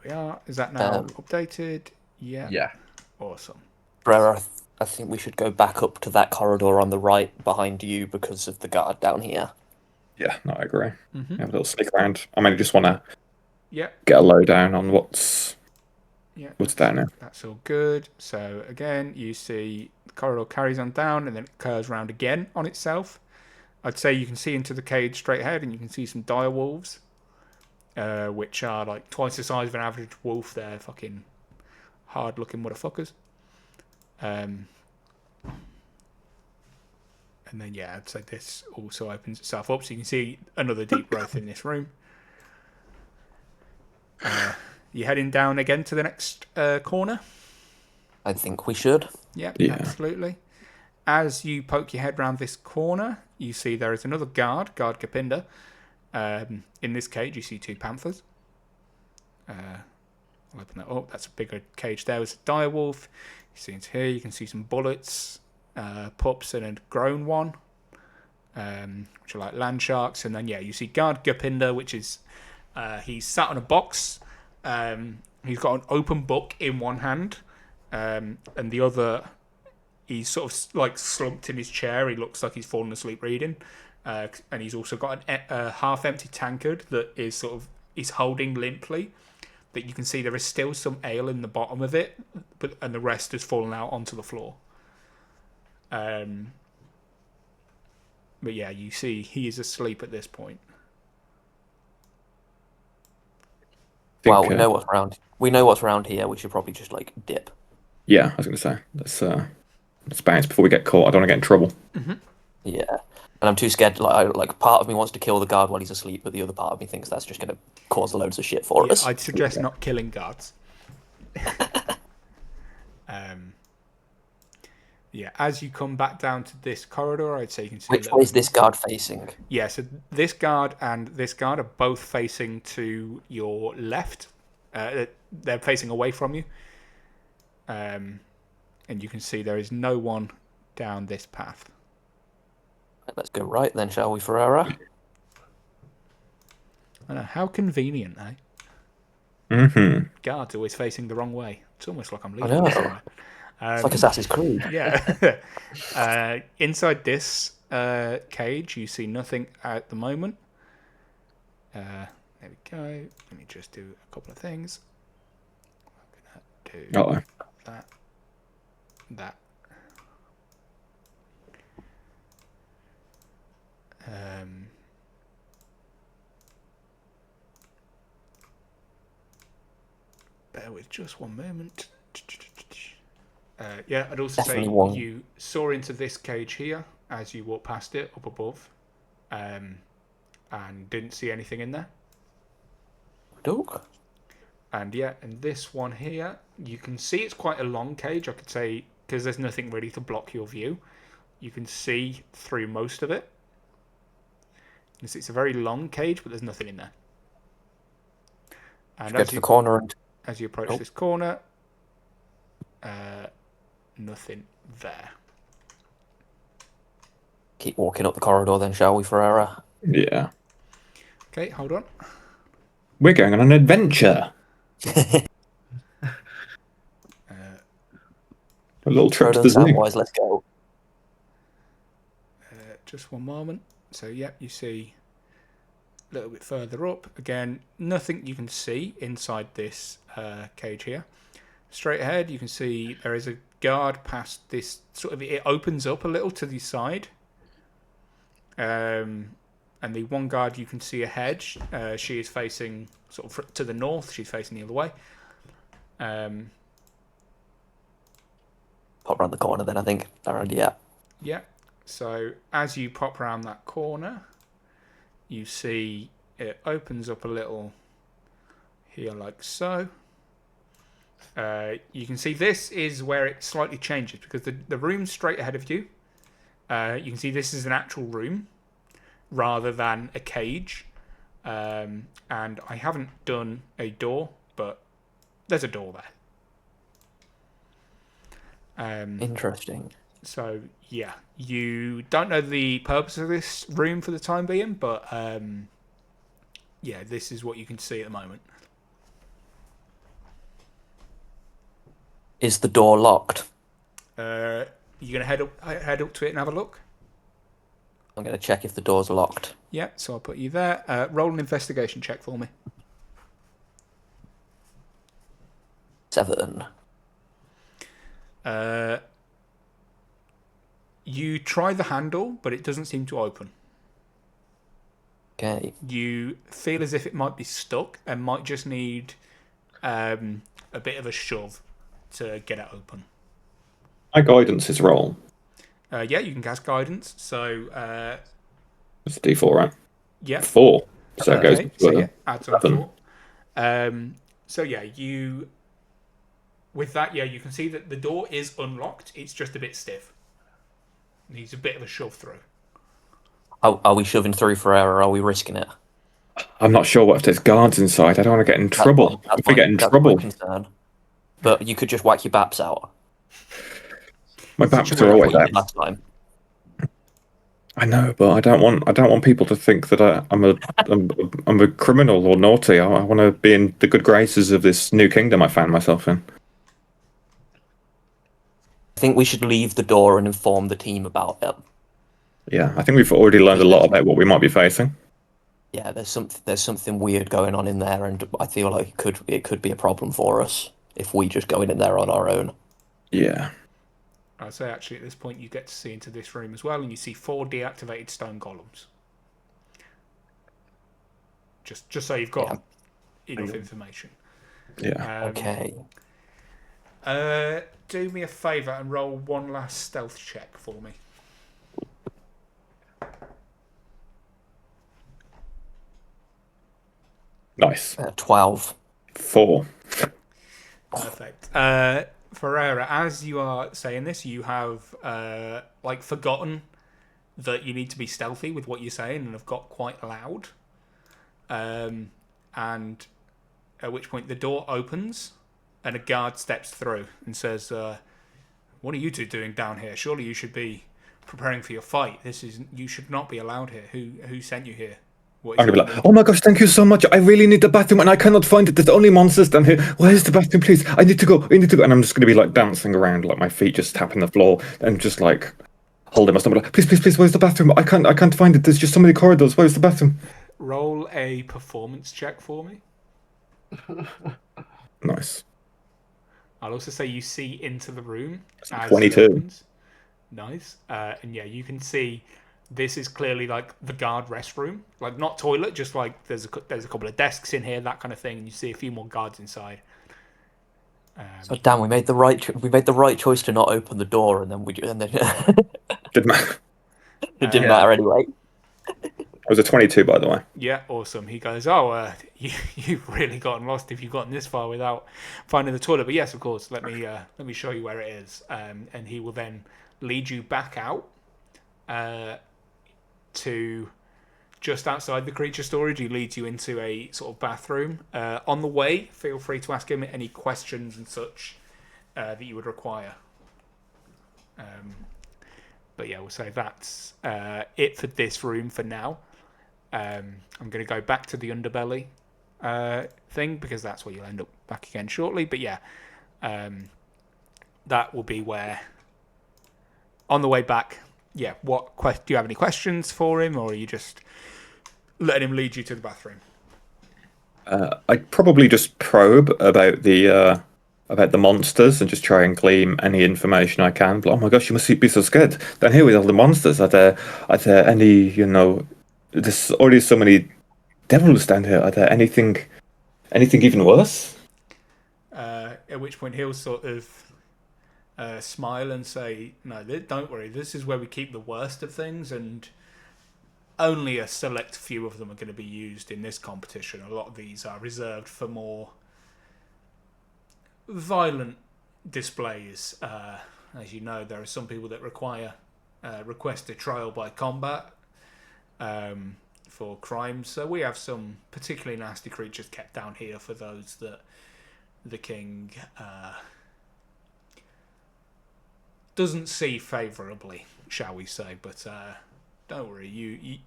we are. Is that now updated? Yeah. Yeah. Awesome. Ferrera, I think we should go back up to that corridor on the right behind you because of the guard down here. Yeah, no, I agree. Mm-hmm. Have a little sneak around. I mean, I just want to Yeah. get a lowdown on what's down there. That's all good. So again, you see the corridor carries on down and then it curves around again on itself. I'd say you can see into the cage straight ahead and you can see some dire wolves, which are like twice the size of an average wolf. They're fucking hard-looking motherfuckers. And then yeah, I'd say this also opens itself up, so you can see another deep growth in this room. You're heading down again to the next corner. I think we should. Yep, Yeah. absolutely. As you poke your head round this corner, you see there is another guard Gapinda. In this cage, you see 2 panthers. I'll open that up. That's a bigger cage there. There's a direwolf. You see into here, you can see some bullets, pups, and a grown one, which are like land sharks. And then, yeah, you see guard Gapinda, which is he's sat on a box. He's got an open book in one hand, and the other, he's sort of like slumped in his chair. He looks like he's fallen asleep reading. And he's also got a half-empty tankard that is he's holding limply. That you can see there is still some ale in the bottom of it, and the rest has fallen out onto the floor. But yeah, you see he is asleep at this point. Well, we know what's around. We know what's around here. We should probably just like dip. Yeah, I was going to say let's bounce before we get caught. I don't want to get in trouble. Mm-hmm. Yeah, and I'm too scared. Like part of me wants to kill the guard while he's asleep, but the other part of me thinks that's just going to cause loads of shit for us. I'd suggest not killing guards. Yeah, as you come back down to this corridor, I'd say you can see. Which way is this guard facing? Yeah, so this guard and this guard are both facing to your left. They're facing away from you. And you can see there is no one down this path. Let's go right then, shall we, Ferrera? I know, how convenient, eh? Mm-hmm. Guards always facing the wrong way. It's almost like I'm I leaving. know. Somewhere. It's like Assassin's Creed. Yeah. Inside this cage, you see nothing at the moment. There we go. Let me just do a couple of things. I'm gonna do that. Bear with just one moment. Yeah, I'd also say you saw into this cage here as you walked past it up above, and didn't see anything in there. Dog. And yeah, and this one here, you can see it's quite a long cage, I could say, because there's nothing really to block your view. You can see through most of it. It's a very long cage, but there's nothing in there. And get to the corner and as you approach this corner, nothing there. Keep walking up the corridor then, shall we, Ferrera? Yeah. Okay, hold on. We're going on an adventure. A little trip to the zoo. Samwise, let's go. Just one moment. So, yeah, you see a little bit further up. Again, nothing you can see inside this cage here. Straight ahead, you can see there is a guard past this it opens up a little to the side. And the one guard you can see ahead, she is facing to the north. She's facing the other way. Pop around the corner then, I think. Around, yeah. Yeah. So as you pop around that corner, you see it opens up a little here like so. You can see this is where it slightly changes because the room straight ahead of you, you can see this is an actual room rather than a cage. And I haven't done a door, but there's a door there. Interesting. So, yeah, you don't know the purpose of this room for the time being, but yeah, this is what you can see at the moment. Is the door locked? You're going to head up to it and have a look? I'm going to check if the door's locked. Yeah, so I'll put you there. Roll an investigation check for me. 7. You try the handle, but it doesn't seem to open. Okay. You feel as if it might be stuck and might just need a bit of a shove to get it open. My guidance is roll. Yeah, you can cast guidance. So It's a D4, right? yeah, 4. So it goes so to yeah, adds on 7. 4. So yeah, you with that, yeah, you can see that the door is unlocked. It's just a bit stiff. Needs a bit of a shove through. Are we shoving through Ferrera, or are we risking it? I'm not sure what if there's guards inside. I don't want to get in trouble. If we get in trouble, my concern. But you could just whack your baps out. my baps are always out. Last time. I know, but I don't want people to think that I'm a criminal or naughty. I want to be in the good graces of this new kingdom I found myself in. I think we should leave the door and inform the team about it. Yeah, I think we've already learned a lot about what we might be facing. Yeah, there's something weird going on in there, and I feel like it could be a problem for us if we just go in there on our own. Yeah. I'd say actually at this point you get to see into this room as well, and you see 4 deactivated stone golems. Just so you've got enough information. Yeah. Okay. Do me a favour and roll one last stealth check for me. Nice. 12. 4. Perfect. Ferrera, as you are saying this, you have forgotten that you need to be stealthy with what you're saying and have got quite loud. And at which point the door opens and a guard steps through and says, "What are you two doing down here? Surely you should be preparing for your fight. You should not be allowed here. Who sent you here?" I'm gonna be like, "Oh my gosh, thank you so much. I really need the bathroom and I cannot find it. There's only monsters down here. Where's the bathroom, please? I need to go. And I'm just gonna be like dancing around, like my feet just tapping the floor and just like holding my stomach. Like, please, where's the bathroom? I can't find it. There's just so many corridors. Where's the bathroom? Roll a performance check for me. Nice. I'll also say you see into the room. As 22. it opens. Nice. And yeah, you can see this is clearly like the guard restroom, like not toilet, just like there's a couple of desks in here, that kind of thing, and you see a few more guards inside. So damn, we made the right choice to not open the door, and then Didn't matter. It didn't matter anyway. It was a 22, by the way. Yeah, awesome. He goes, you've really gotten lost if you've gotten this far without finding the toilet. But yes, of course, let me show you where it is. And he will then lead you back out to just outside the creature storage. He leads you into a sort of bathroom. On the way, feel free to ask him any questions and such that you would require. But yeah, we'll say that's it for this room for now. I'm going to go back to the underbelly thing because that's where you'll end up back again shortly. But yeah, that will be where on the way back. Yeah, do you have any questions for him, or are you just letting him lead you to the bathroom? I'd probably just probe about the monsters and just try and glean any information I can. But, oh my gosh, you must be so scared down here with all the monsters. Are there any, there's already so many devils down here. Are there anything even worse? At which point he'll sort of smile and say, "No, don't worry. This is where we keep the worst of things, and only a select few of them are going to be used in this competition. A lot of these are reserved for more violent displays. As you know, there are some people that request a trial by combat for crimes. So we have some particularly nasty creatures kept down here for those that the king doesn't see favourably, shall we say. But don't worry,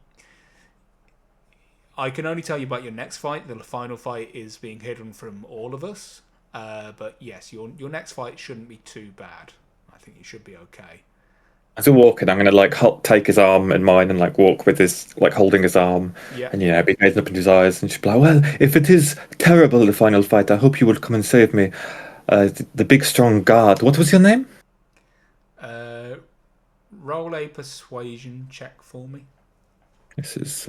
I can only tell you about your next fight. The final fight is being hidden from all of us. But yes, your next fight shouldn't be too bad. I think you should be okay." As we're walking, I'm gonna take his arm in mine and walk with his holding his arm, and be gazing up into his eyes and just be like, "Well, if it is terrible, the final fight, I hope you will come and save me. The big strong guard. What was your name?" Roll a persuasion check for me. This is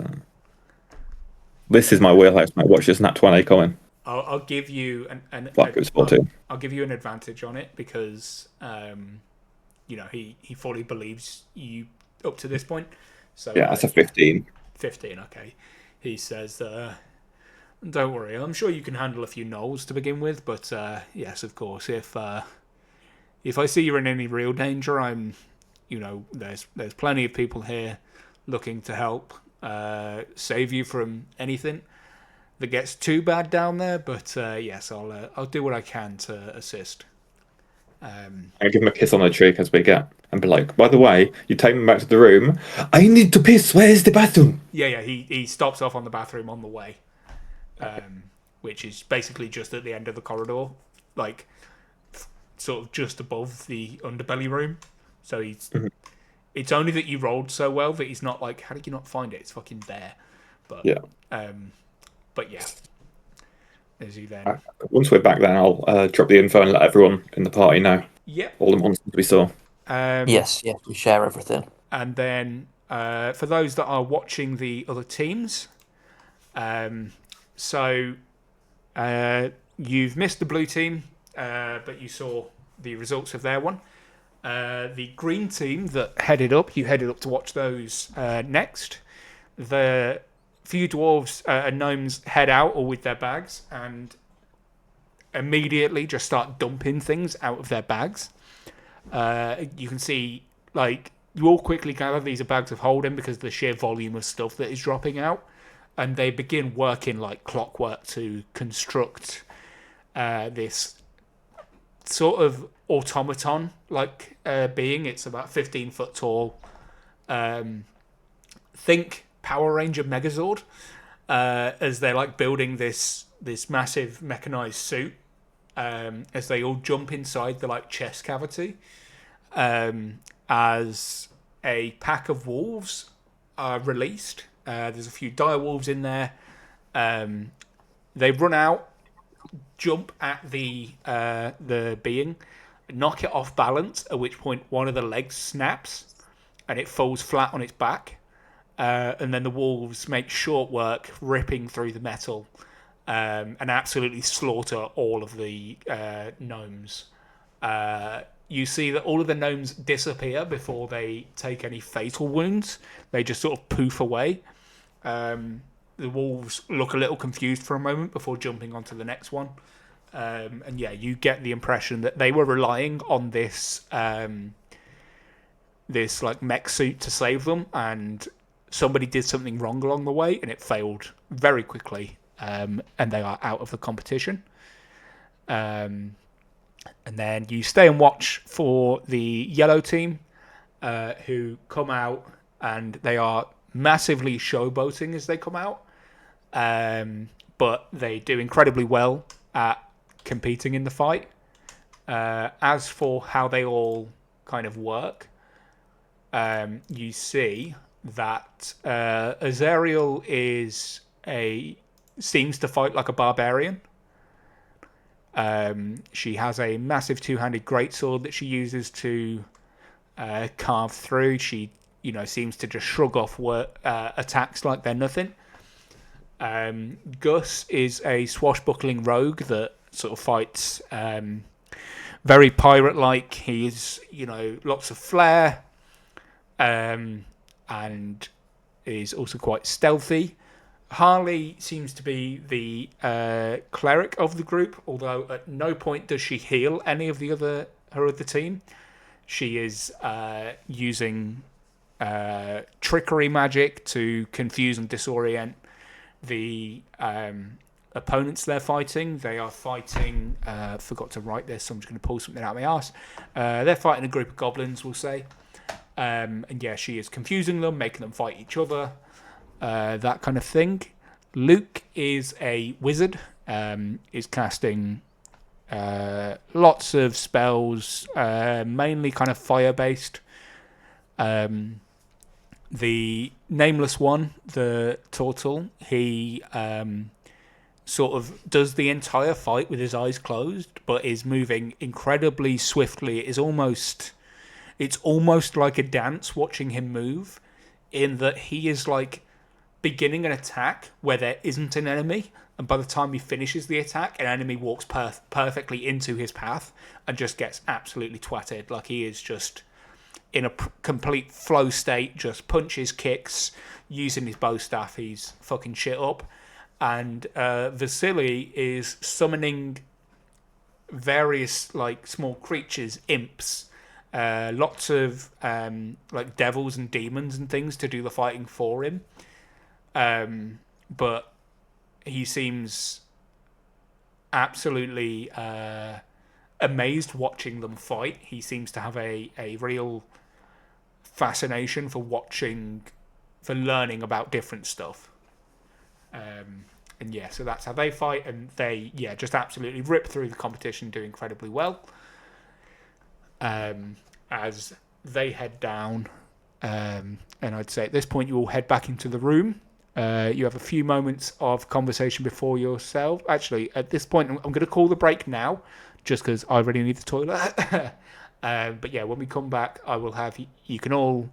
my wheelhouse, mate. Watch this nat 20 coming. I'll give you I'll give you an advantage on it because he fully believes you up to this point. So yeah, that's a 15. 15, okay. He says, Don't worry. I'm sure you can handle a few gnolls to begin with, but yes, of course. If I see you're in any real danger, there's plenty of people here looking to help save you from anything that gets too bad down there. But yes, I'll do what I can to assist. I give him a kiss on the cheek as we get, and be like, by the way, you take me back to the room. I need to piss. Where's the bathroom? Yeah. He stops off on the bathroom on the way, which is basically just at the end of the corridor, like sort of just above the underbelly room. So he's. Mm-hmm. It's only that you rolled so well that he's not like, how did you not find it? It's fucking there. But yeah. But yeah. As you then. Once we're back, then I'll drop the info and let everyone in the party know. Yep. All the monsters we saw. Yes, we share everything. And then for those that are watching the other teams, so you've missed the blue team, but you saw the results of their one. The green team that you headed up to watch those next. The few dwarves and gnomes head out all with their bags and immediately just start dumping things out of their bags. You can see, like, you all quickly gather these are bags of holding because of the sheer volume of stuff that is dropping out, and they begin working like clockwork to construct this sort of automaton like being. It's about 15 foot tall. Think Power Ranger Megazord, as they're like building this massive mechanized suit, as they all jump inside the like chest cavity, as a pack of wolves are released. There's a few dire wolves in there. They run out, jump at the being, knock it off balance, at which point one of the legs snaps and it falls flat on its back. And then the wolves make short work, ripping through the metal, and absolutely slaughter all of the gnomes. You see that all of the gnomes disappear before they take any fatal wounds. They just sort of poof away. The wolves look a little confused for a moment before jumping onto the next one. And yeah, you get the impression that they were relying on this this like mech suit to save them, and somebody did something wrong along the way, and it failed very quickly, and they are out of the competition. And then you stay and watch for the yellow team, who come out, and they are massively showboating as they come out, but they do incredibly well at competing in the fight. As for how they all kind of work, you see that Azariel seems to fight like a barbarian. She has a massive two-handed greatsword that she uses to carve through. She, seems to just shrug off attacks like they're nothing. Gus is a swashbuckling rogue that sort of fights very pirate-like. He's, lots of flair, and is also quite stealthy. Harley seems to be the cleric of the group, although at no point does she heal any of her other team. She is using trickery magic to confuse and disorient the opponents they're fighting. They are fighting... forgot to write this, so I'm just going to pull something out of my arse. They're fighting a group of goblins, we'll say. And yeah, she is confusing them, making them fight each other. That kind of thing. Luke is a wizard, is casting lots of spells, mainly kind of fire-based. The nameless one, the turtle, he sort of does the entire fight with his eyes closed, but is moving incredibly swiftly. It's almost like a dance watching him move, in that he is like beginning an attack where there isn't an enemy, and by the time he finishes the attack, an enemy walks perfectly into his path and just gets absolutely twatted. Like, he is just in a complete flow state, just punches, kicks, using his bow staff. He's fucking shit up. and Vasily is summoning various like small creatures, imps, lots of like devils and demons and things to do the fighting for him. But he seems absolutely amazed watching them fight. He seems to have a real fascination for learning about different stuff. And yeah, so that's how they fight, and they just absolutely rip through the competition, do incredibly well. As they head down, and I'd say at this point you all head back into the room. You have a few moments of conversation before yourself. Actually, at this point, I'm going to call the break now, just because I really need the toilet. But yeah, when we come back, I will have you can all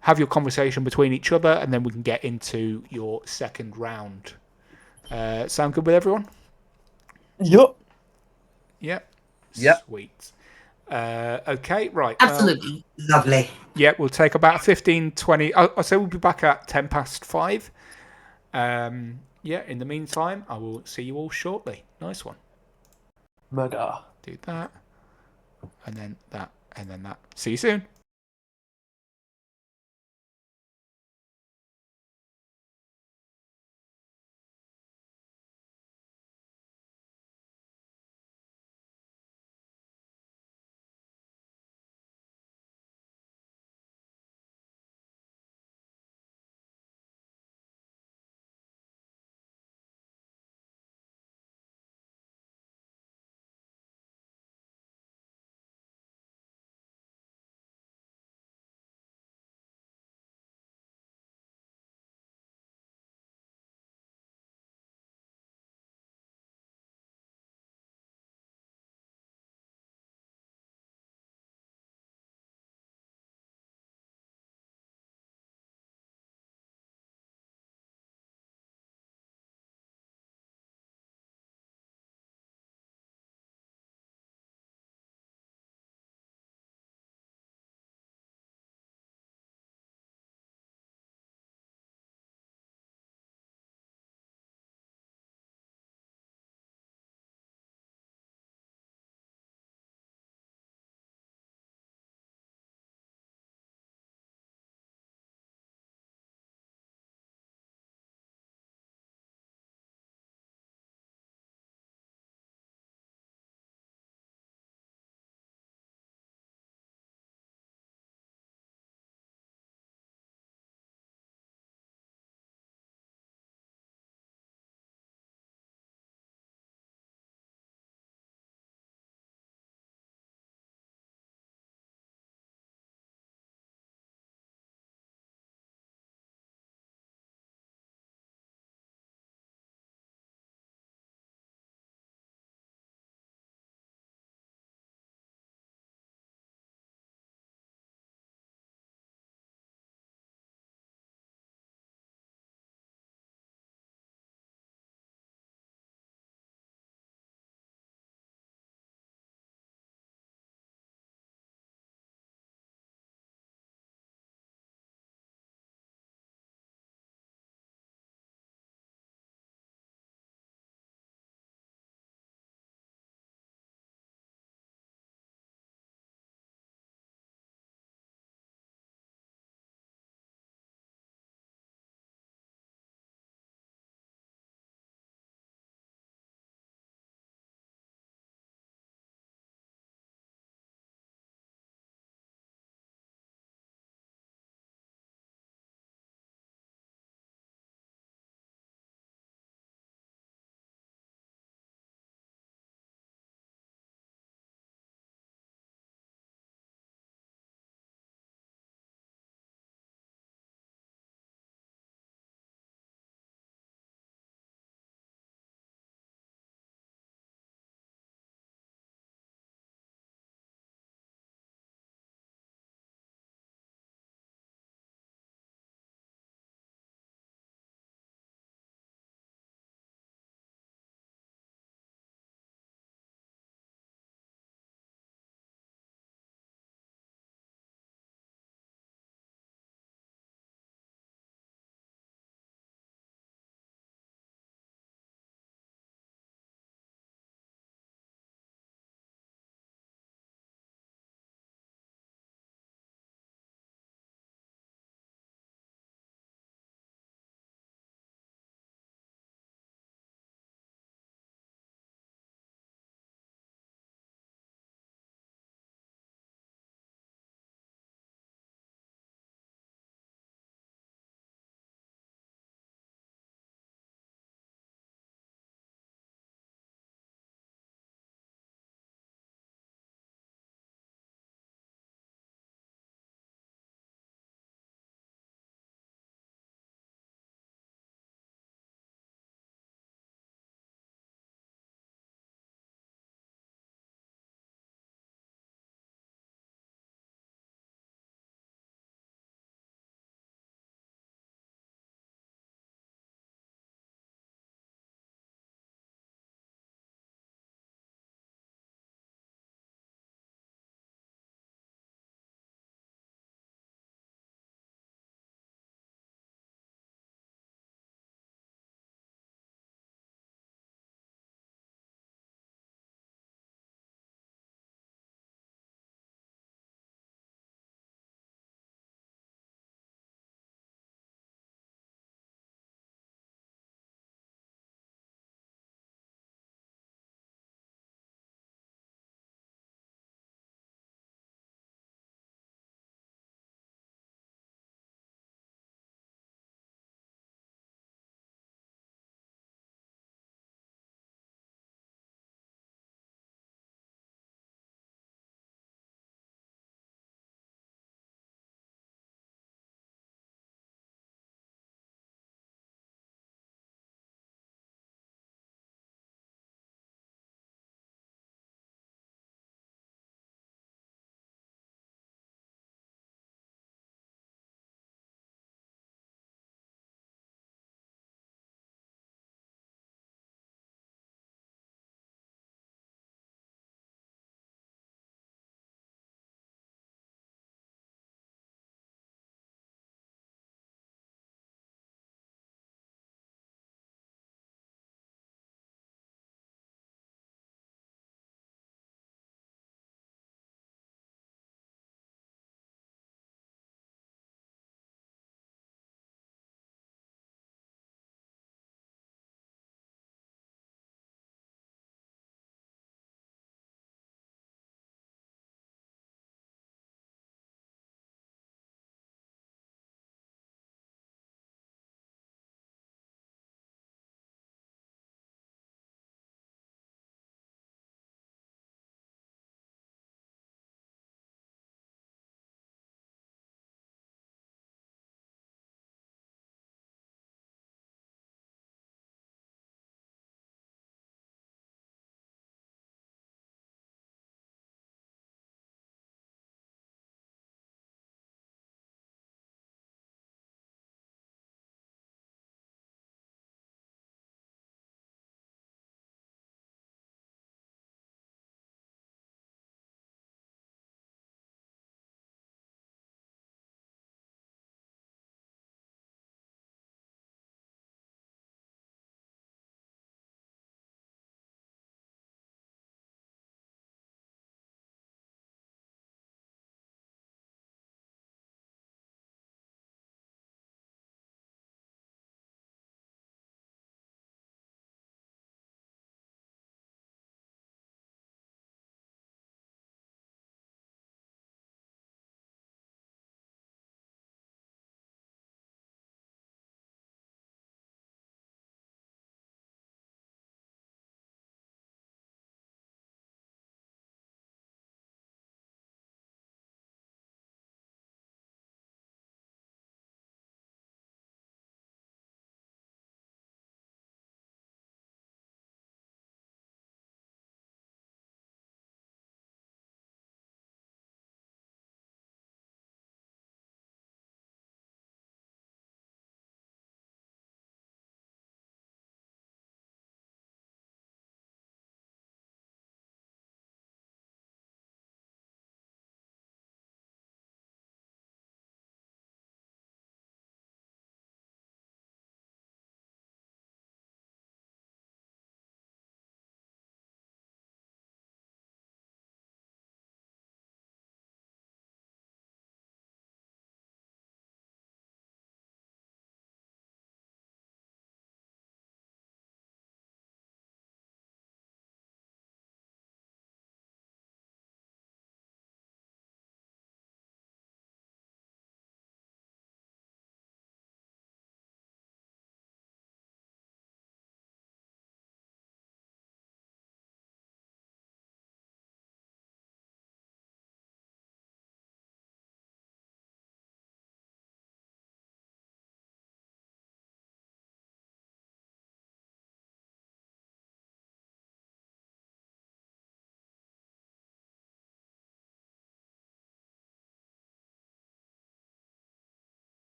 have your conversation between each other, and then we can get into your second round. Sound good with everyone? Yup. Yep. Yep. Sweet. Okay, right. Absolutely. Lovely. Yeah, we'll take about 15, 20. I'll say we'll be back at 10 past 5. In the meantime, I will see you all shortly. Nice one. Mega. Do that. And then that. And then that. See you soon.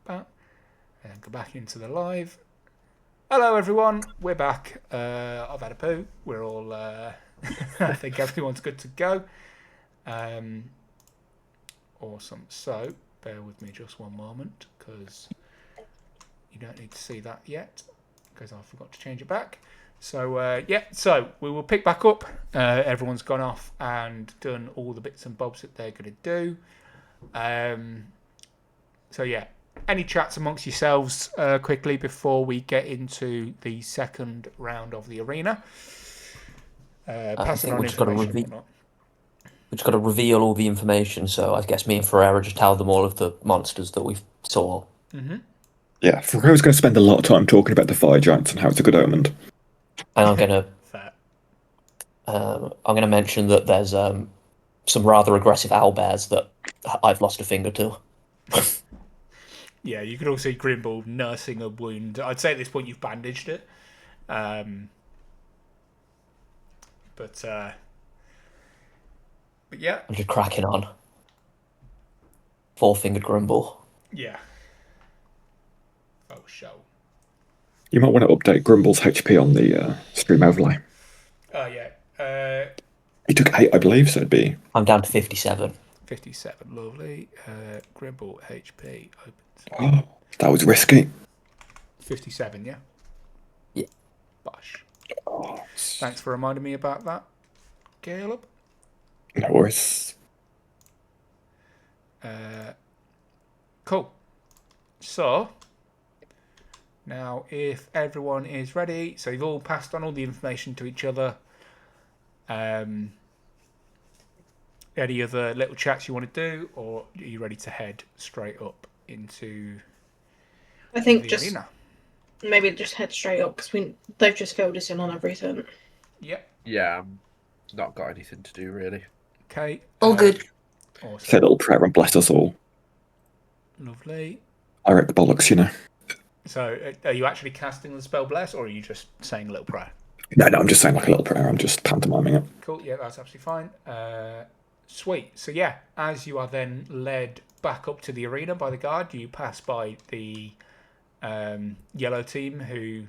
And then go back into the live. Hello everyone, we're back. I've had a poo. We're all I think everyone's good to go. Awesome. So bear with me just one moment, because you don't need to see that yet, because I forgot to change it back. So so we will pick back up. Everyone's gone off and done all the bits and bobs that they're going to do. So yeah, any chats amongst yourselves quickly before we get into the second round of the arena? Passing on information. We've just got to reveal all the information, so I guess me and Ferrera just tell them all of the monsters that we saw. Mm-hmm. Yeah, Ferrera's going to spend a lot of time talking about the fire giants and how it's a good omen. And I'm gonna mention that there's some rather aggressive owlbears that I've lost a finger to. Yeah, you can all see Grimbel nursing a wound. I'd say at this point you've bandaged it. But yeah. I'm just cracking on. Four-fingered Grimbel. Yeah. Oh, show. You might want to update Grimbel's HP on the stream overlay. Oh, yeah. He took 8, I believe, so it'd be... I'm down to 57. 57, lovely. Grimbel HP opens. Oh, that was risky. 57, yeah? Yeah. Bosh. Thanks for reminding me about that, Caleb. No worries. Cool. So, now if everyone is ready, so you've all passed on all the information to each other. Any other little chats you want to do, or are you ready to head straight up into I think the just arena? Maybe just head straight up, because they've just filled us in on everything. Yep. Yeah, not got anything to do really. Okay. All good. Awesome. Say a little prayer and bless us all. Lovely. I wreck the bollocks, you know. So, are you actually casting the spell bless, or are you just saying a little prayer? No, I'm just saying like a little prayer. I'm just pantomiming it. Cool. Yeah, that's absolutely fine. Sweet. So yeah, as you are then led back up to the arena by the guard, you pass by the yellow team who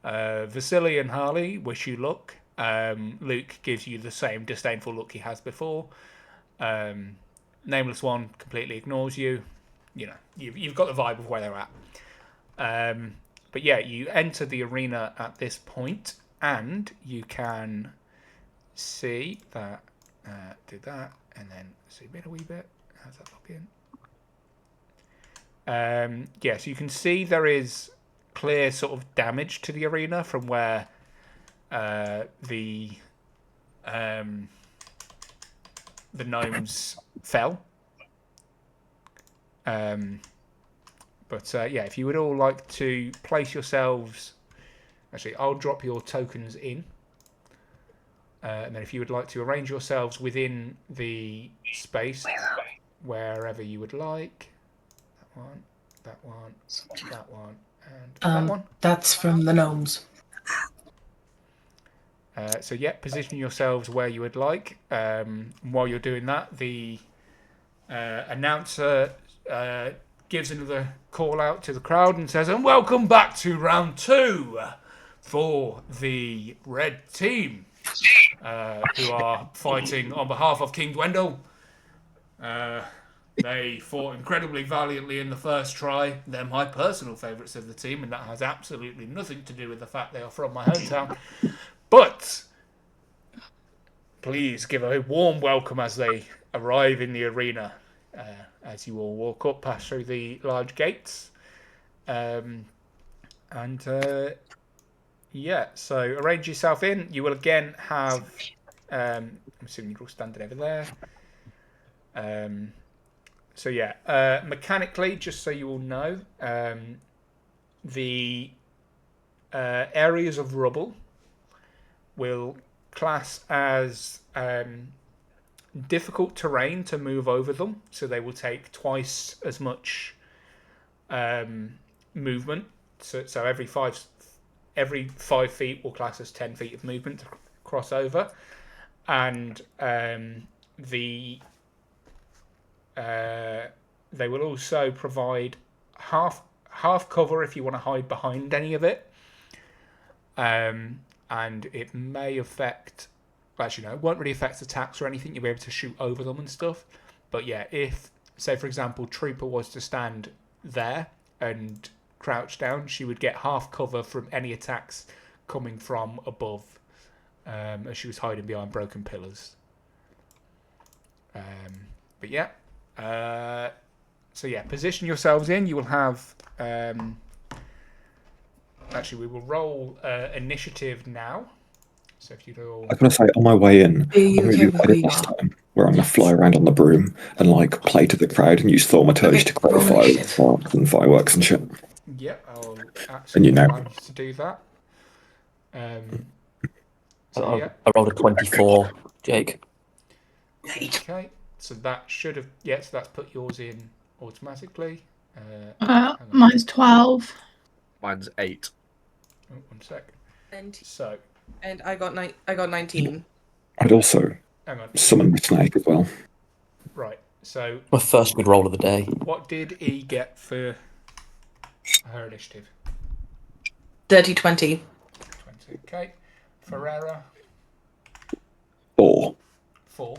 Vasily and Harley wish you luck. Luke gives you the same disdainful look he has before. Nameless One completely ignores you. You know, you've got the vibe of where they're at. But yeah, you enter the arena at this point, and you can see that. Do that, and then zoom in a wee bit. How's that look in? Yeah, so you can see there is clear sort of damage to the arena from where the gnomes fell. But yeah, if you would all like to place yourselves, actually, I'll drop your tokens in. And then if you would like to arrange yourselves within the space, wherever you would like. That one, and that one. That's from the gnomes. So yeah, position yourselves where you would like. While you're doing that, the announcer gives another call out to the crowd and says, "And welcome back to round 2 for the red team, who are fighting on behalf of King Dwendal. They fought incredibly valiantly in the first try. They're my personal favourites of the team, and that has absolutely nothing to do with the fact they are from my hometown. But please give a warm welcome as they arrive in the arena, as you all walk up, pass through the large gates. Yeah, so arrange yourself in. You will again have, I'm assuming you're all standing over there. So yeah, mechanically, just so you all know, the areas of rubble will class as difficult terrain to move over them, so they will take twice as much movement. So every 5 feet will class as 10 feet of movement to cross over, and they will also provide half cover if you want to hide behind any of it. And it may affect. Actually, no, it won't really affect attacks or anything. You'll be able to shoot over them and stuff. But yeah, if, say, for example, Trooper was to stand there and crouch down, she would get half cover from any attacks coming from above, as she was hiding behind broken pillars. But yeah. So yeah, position yourselves in. You will have... actually, we will roll initiative now. So if you do all... I was going to say, on my way in, I'm going to do what I did last time, where I'm going to fly around on the broom and like play to the crowd and use thaumaturgy to create fireworks and fireworks and shit. Yep, I'll And you absolutely know. allow you to do that. So yeah, I rolled a 24, Jake. okay. So that should have... Yeah, so that's put yours in automatically. Hang on. Mine's 12. Mine's 8. Oh, 1 sec. And So, I got 19. I'd also hang on. summon the snake as well. Right, so My first good roll of the day. what did E get for her initiative? Dirty 20. 20. Okay. Ferrera, 4. 4.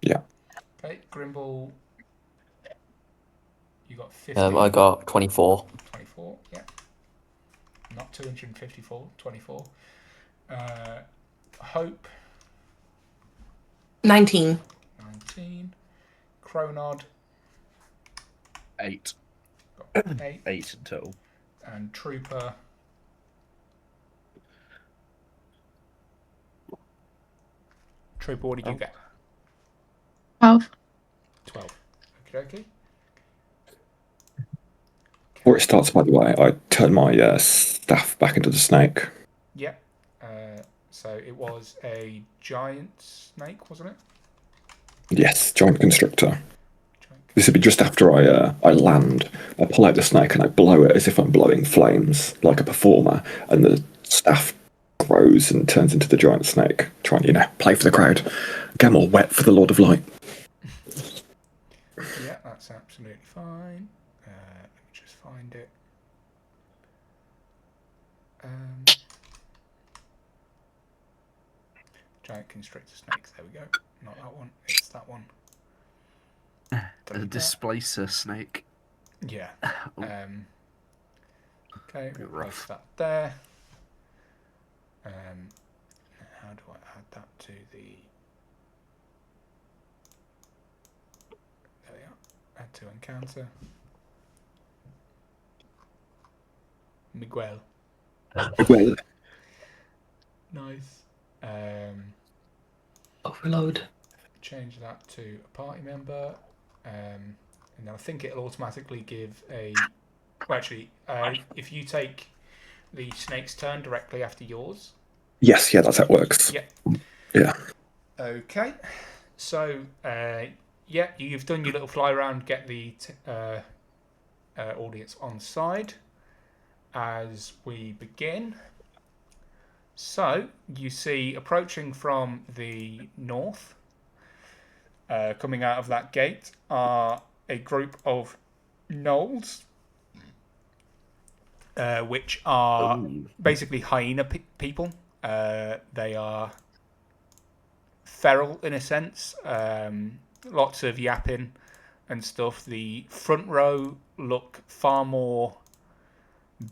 Yeah. Okay. Grimbel, you got 15. I got 24. 24, yeah. Not 254, 24. Hope, 19. 19. Kronod, 8. got 8. 8 in total. And Trooper, what did you get? 12. 12. Okay. Before it starts, by the way, I turn my staff back into the snake. Yep. So it was a giant snake, wasn't it? Yes, giant constrictor. Giant... This would be just after I land. I pull out the snake and I blow it as if I'm blowing flames, like a performer, and the staff grows and turns into the giant snake. Trying, play for the crowd. Get them all wet for the Lord of Light. Yeah, that's absolutely fine. Let me just find it. Giant constrictor snakes. There we go. Not that one. It's that one. A displacer snake. Yeah. Okay. Bit We'll rough. place that there. How do I add that to the? There we are. Add to encounter. Miguel. Well, Nice. Overload. Change that to a party member, and then I think it'll automatically give a. Well, actually, if you take the snake's turn directly after yours. yes, yeah, that's how it works. Yeah. Yeah. Okay. So, yeah, you've done your little fly around, get the audience on side as we begin. So, you see approaching from the north, coming out of that gate, are a group of gnolls, which are basically hyena people. They are feral in a sense, lots of yapping and stuff. The front row look far more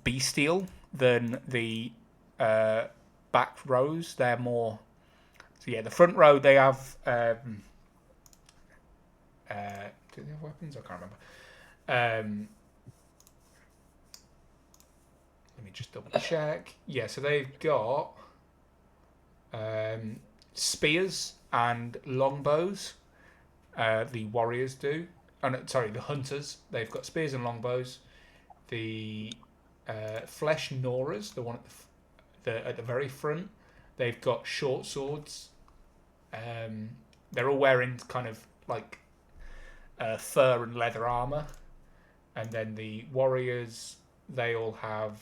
bestial than the back rows. They're more... So yeah, the front row, they have... do they have weapons? I can't remember. Let me just double check. Yeah, so they've got spears and longbows. The warriors do. Oh, no, sorry, the hunters. They've got spears and longbows. The flesh gnorers, the one at the very front, they've got short swords. They're all wearing kind of like fur and leather armor. And then the warriors, they all have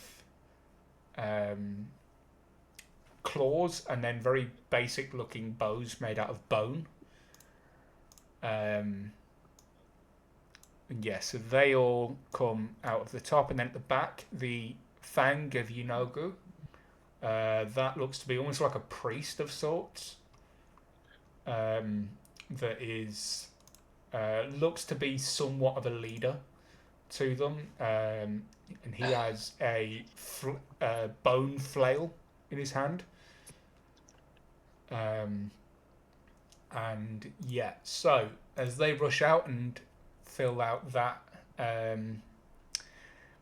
claws and then very basic looking bows made out of bone. And yes, so they all come out of the top, and then at the back, the Fang of Yunogu. That looks to be almost like a priest of sorts. That is looks to be somewhat of a leader to them, and he has a bone flail in his hand. And yeah, so as they rush out and fill out that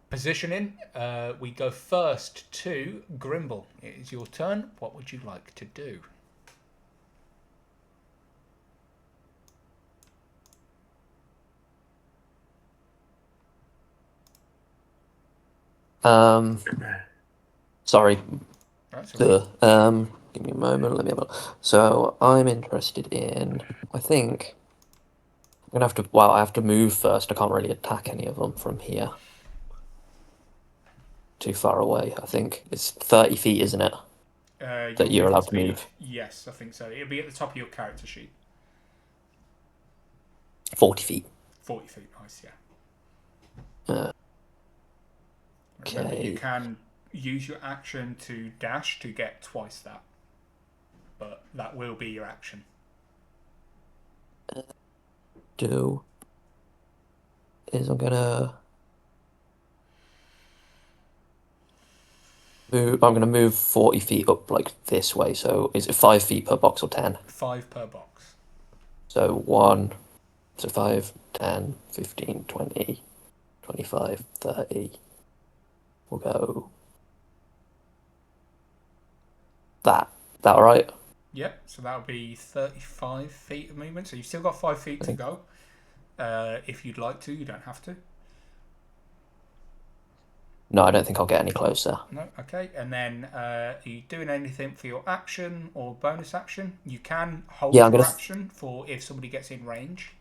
positioning, we go first to Grimbel. It is your turn. What would you like to do? Sorry. That's all right. Give me a moment. Let me have a. So I'm interested in. I think I'm gonna have to. Well, I have to move first. I can't really attack any of them from here. Too far away. I think it's 30 feet, isn't it? That you're allowed to move. Yes, I think so. It'll be at the top of your character sheet. 40 feet. 40 feet, nice, yeah. Remember, Okay. you can use your action to dash to get twice that. But that will be your action. I'm gonna move. I'm gonna move 40 feet up like this way. So is it 5 feet per box or 10? 5 per box. So 1, so 5, 10, 15, 20, 25, 30. We'll go that. That all right? Yep, so that'll be 35 feet of movement. So you've still got 5 feet to go. If you'd like to, you don't have to. No, I don't think I'll get any closer. No, okay. And then are you doing anything for your action or bonus action? You can hold your action for if somebody gets in range,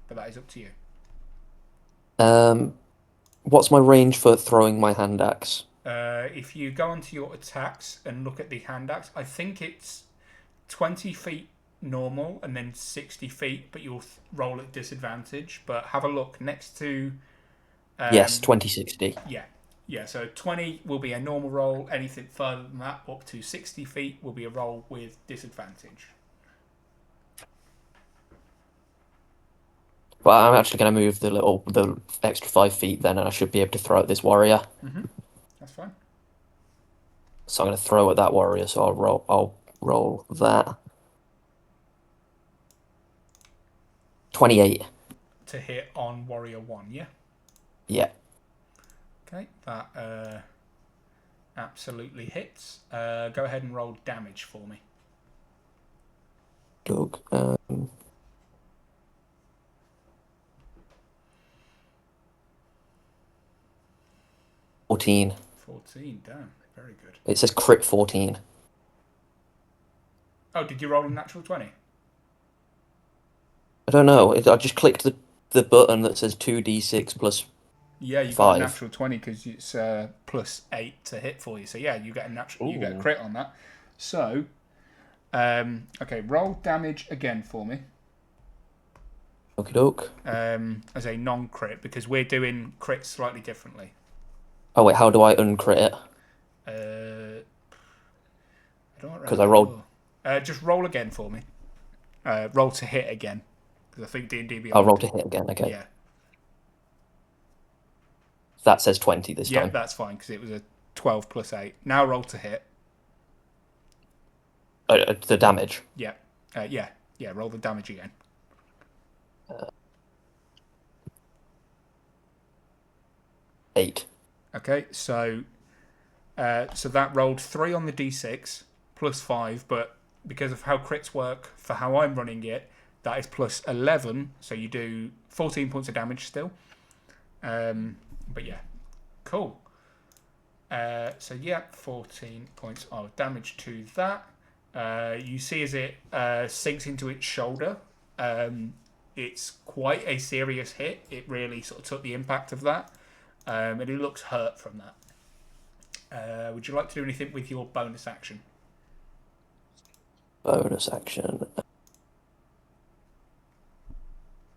but that is up to you. What's my range for throwing my hand axe? If you go onto your attacks and look at the hand axe, I think it's 20 feet normal and then 60 feet, but you'll roll at disadvantage. But have a look next to... yes, 20-60. Yeah, so 20 will be a normal roll. Anything further than that, up to 60 feet, will be a roll with disadvantage. Well, I'm actually going to move the extra 5 feet then, and I should be able to throw at this warrior. Mm-hmm. That's fine. So I'm going to throw at that warrior. So I'll roll that. 28 to hit on warrior 1. Yeah. Yeah. Okay, that absolutely hits. Go ahead and roll damage for me. Doug. 14. 14, damn, very good. It says crit 14. Oh, did you roll a natural 20? I don't know. I just clicked the button that says 2d6 plus. Yeah, you 5. got a natural 20 because it's plus 8 to hit for you. So yeah, you get a natural. Ooh. You get a crit on that. So, okay, roll damage again for me. Okie doke. As a non-crit because we're doing crits slightly differently. Oh wait, how do I uncrit it? I don't. Because I rolled. Just roll again for me. Roll to hit again. Because I think D&D Beyond. I'll roll to hit again. Okay. Yeah. That says 20 this time. Yeah, that's fine because it was a 12 plus 8. Now roll to hit. The damage. Yeah. Yeah. Roll the damage again. 8. Okay, so that rolled 3 on the d6 plus 5, but because of how crits work for how I'm running it, that is plus 11, so you do 14 points of damage still. But yeah, cool. So yeah, 14 points of damage to that. You see as it sinks into its shoulder. It's quite a serious hit. It really sort of took the impact of that. And it looks hurt from that. Would you like to do anything with your bonus action? Bonus action.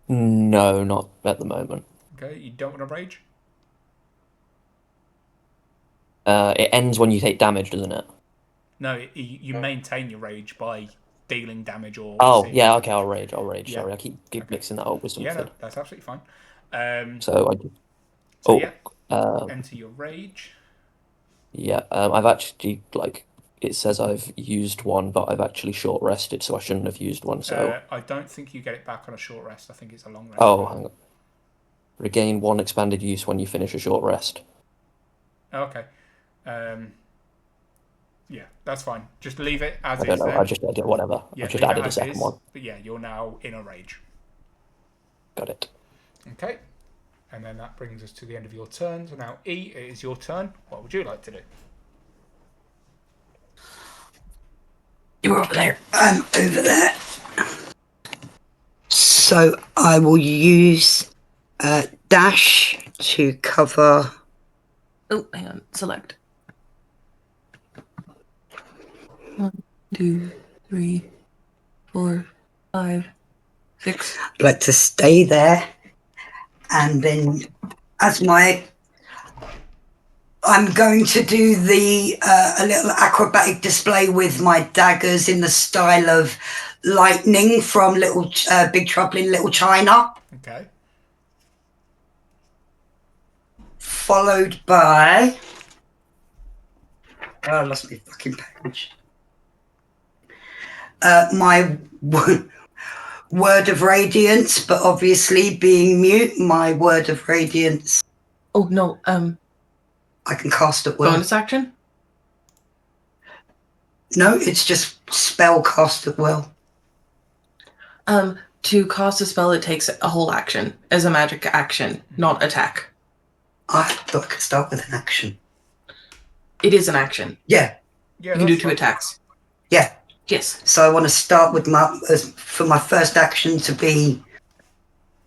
No, not at the moment. Okay, you don't want to rage? It ends when you take damage, doesn't it? No, you maintain your rage by dealing damage or... Oh, seeing yeah, damage. okay, I'll rage. Yeah. Sorry, I keep mixing that up with something. Yeah, no, that's absolutely fine. So I... So yeah, uh, enter your rage. yeah, I've actually, like, it says I've used one, but I've actually short rested, so I shouldn't have used one, so... I don't think you get it back on a short rest. I think it's a long rest. Oh, hang on. Regain 1 expanded use when you finish a short rest. Okay. Yeah, that's fine. Just leave it as I don't is know, then. I just did whatever. Yeah, I've just leave it added a as second is, one. But yeah, you're now in a rage. Got it. Okay. And then that brings us to the end of your turn. So now, E, it is your turn. What would you like to do? You're over there. I'm over there. So I will use dash to cover. Oh, hang on. Select. 1, 2, 3, 4, 5, 6. I'd like to stay there, and then as I'm going to do a little acrobatic display with my daggers in the style of lightning from Big Trouble in Little China. Okay. Followed by... Oh, I lost my fucking page. My word of radiance, but obviously being mute, my word of radiance. Oh, no. I can cast at will. Bonus action? No, it's just spell cast at will. To cast a spell, it takes a whole action as a magic action, not attack. I thought I could start with an action. It is an action. Yeah. Yeah, You can do that's 2 fine. attacks. Yeah. Yes. So I want to start with for my first action to be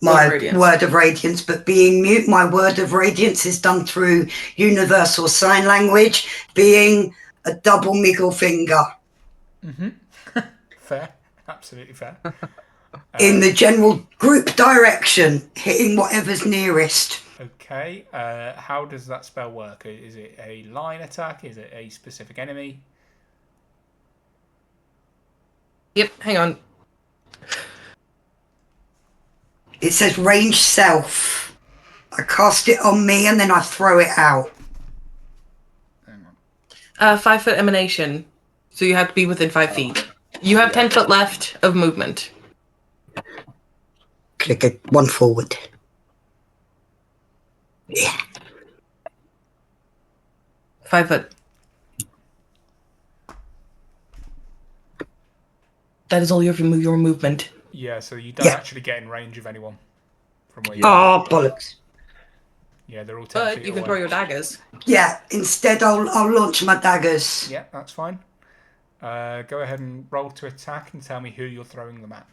my word of radiance, but being mute, my word of radiance is done through universal sign language, being a double middle finger. Mm-hmm. Fair. Absolutely fair. In the general group direction, hitting whatever's nearest. Okay. How does that spell work? Is it a line attack? Is it a specific enemy? Yep, hang on. It says range self. I cast it on me and then I throw it out. Hang on. 5 foot emanation. So you have to be within 5 feet. You have 10 foot left of movement. Click it 1 forward. Yeah. 5 foot. That is all your movement. Yeah, so you don't actually get in range of anyone from where you are. Oh, bollocks. Yeah, they're all 10 But feet you can away. throw your daggers. Yeah, instead I'll launch my daggers. Yeah, that's fine. Go ahead and roll to attack and tell me who you're throwing them at.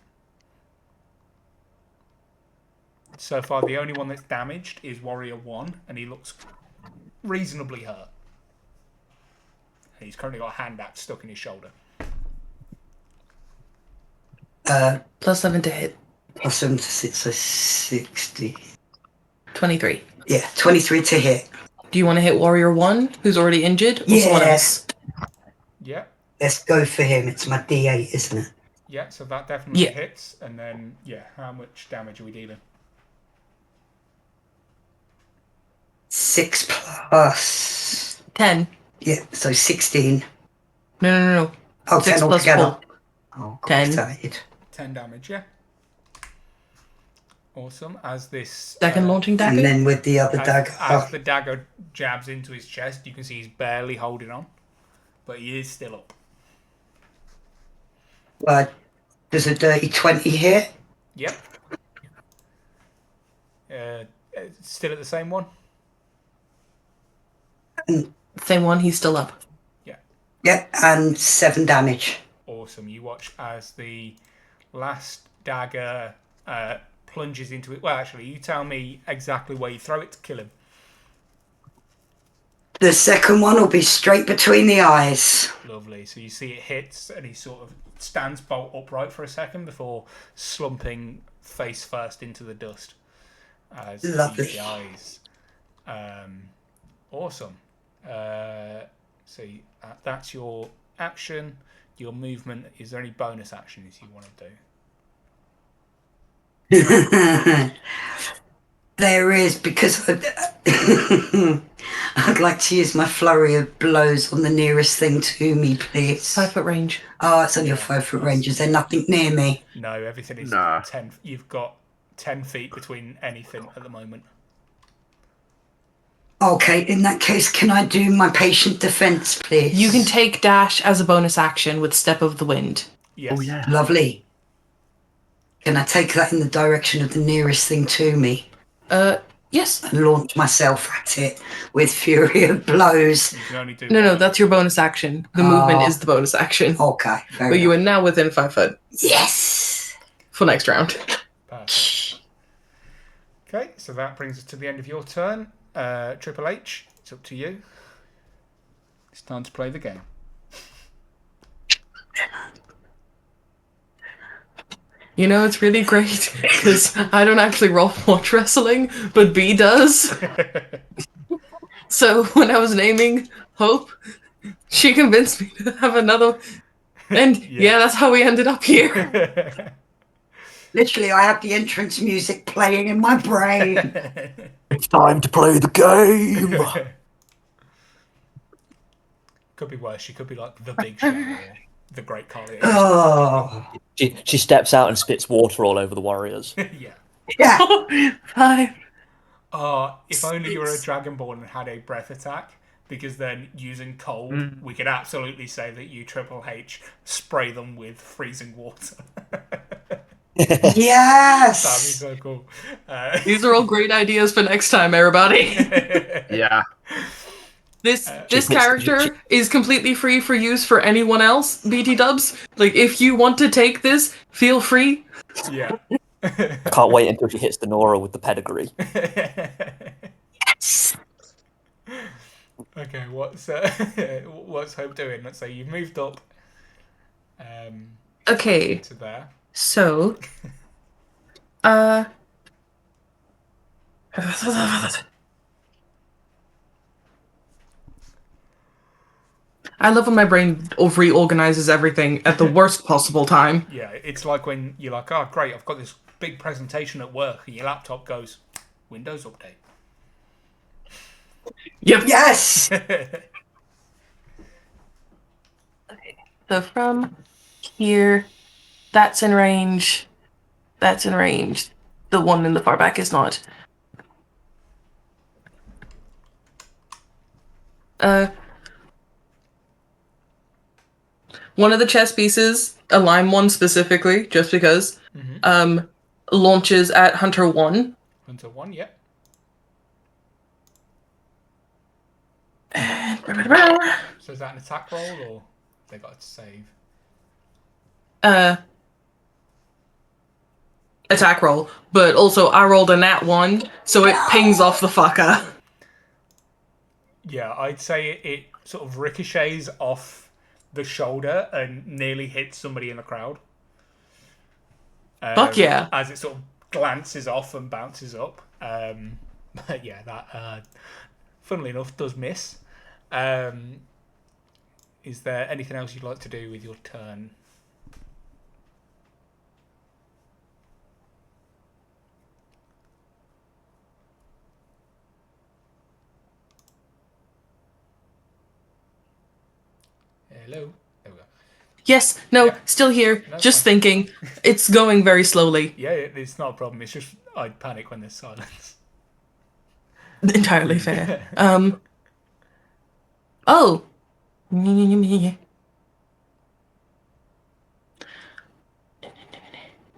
So far, the only one that's damaged is Warrior 1, and he looks reasonably hurt. He's currently got a hand axe stuck in his shoulder. +7 to hit. +7 to 6, so 60. 23. Yeah, 23 to hit. Do you want to hit Warrior 1, who's already injured, or someone else? Yeah. Let's go for him. It's my D8, isn't it? Yeah, so that definitely Yeah. hits. And then, how much damage are we dealing? 6 plus... 10. Yeah, so 16. No. Oh, 6 10 plus altogether. 4. Oh, 10. excited. 10 damage, yeah. Awesome. As this... Second launching dagger? And then with the other as, dagger... as the dagger jabs into his chest, you can see he's barely holding on. But he is still up. Does a dirty 20 hit? Yep. Still at the same one? Same one, he's still up. Yep, and 7 damage. Awesome. You watch as the last dagger plunges into it. Well, actually, you tell me exactly where you throw it to kill him. The second one will be straight between the eyes. Lovely. So you see it hits, and he sort of stands bolt upright for a second before slumping face first into the dust. as Lovely. he dies. Awesome. So that's your action. Your movement. Is there any bonus actions you want to do? There is, because I'd like to use my flurry of blows on the nearest thing to me, please. 5 foot range. Oh, it's only a 5 foot range. Is there nothing near me? No, everything is Nah. 10. You've got 10 feet between anything at the moment. Okay, in that case, can I do my patient defense, please? You can take dash as a bonus action with Step of the Wind. Yes. Oh yeah. Lovely. Can I take that in the direction of the nearest thing to me? Yes. And launch myself at it with fury of blows? You can only do No, one. that's your bonus action. The movement is the bonus action. Okay, fair But you are enough. now within 5 foot Yes! for next round. Perfect. Okay, so that brings us to the end of your turn. Triple H, it's up to you. It's time to play the game. You know, it's really great because I don't actually watch wrestling, but B does. So when I was naming Hope, she convinced me to have another. And yeah, that's how we ended up here. Literally, I have the entrance music playing in my brain. It's time to play the game. Could be worse. She could be like the Big Show or the Great Carly. Oh, She steps out and spits water all over the warriors. Yeah. yeah. 5. If only you were a Dragonborn and had a breath attack, because then using cold, we could absolutely say that you Triple H spray them with freezing water. That'd be Yes. so cool. These are all great ideas for next time, everybody. Yeah. This character is completely free for use for anyone else, BT dubs. Like, if you want to take this, feel free. Yeah. I can't wait until she hits the Nora with the pedigree. Okay, what's Hope doing? Let's say you've moved up. Okay, To there. so, I love when my brain reorganizes everything at the worst possible time. Yeah, it's like when you're like, oh great, I've got this big presentation at work, and your laptop goes, Windows update. Yep. Yes. So from here, that's in range. That's in range. The one in the far back is not. One of the chess pieces, a lime one specifically, just because, launches at Hunter 1. Hunter 1, yep. So is that an attack roll, or they got to save? Attack roll, but also I rolled a nat 1, so it pings off the fucker. Yeah, I'd say it sort of ricochets off the shoulder and nearly hits somebody in the crowd. Fuck yeah. As it sort of glances off and bounces up. But yeah, that, funnily enough, does miss. Is there anything else you'd like to do with your turn? Hello? There we go. Yes, no, Yeah. still here. That's Just fine. thinking. It's going very slowly. Yeah, it's not a problem. It's just I panic when there's silence. Entirely fair. Oh.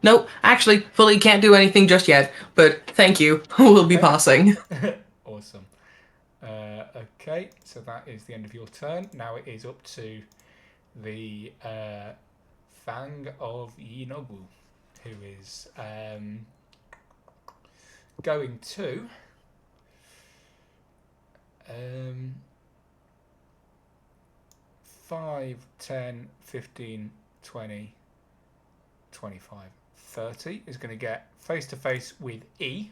Nope, actually, fully can't do anything just yet, but thank you. We'll be passing. Awesome. Okay, so that is the end of your turn. Now it is up to the Fang of Yinobu, who is going to 5, 10, 15, 20, 25, 30 is going to get face to face with E.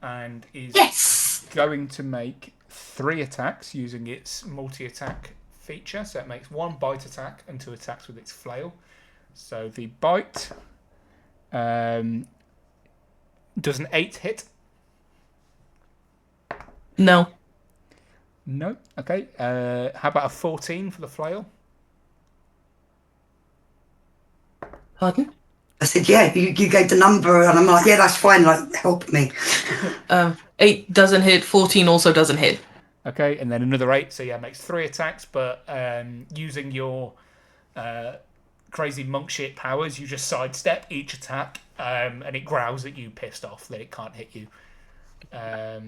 and is Yes! going to make 3 attacks using its multi-attack feature. So it makes 1 bite attack and 2 attacks with its flail. So the bite does an 8 hit. No. No. Okay. How about a 14 for the flail? Pardon? I said, yeah, you gave the number, and I'm like, yeah, that's fine, like, help me. 8 doesn't hit, 14 also doesn't hit. Okay, and then another 8, so yeah, makes 3 attacks, but using your crazy monk shit powers, you just sidestep each attack, and it growls at you, pissed off that it can't hit you. Hell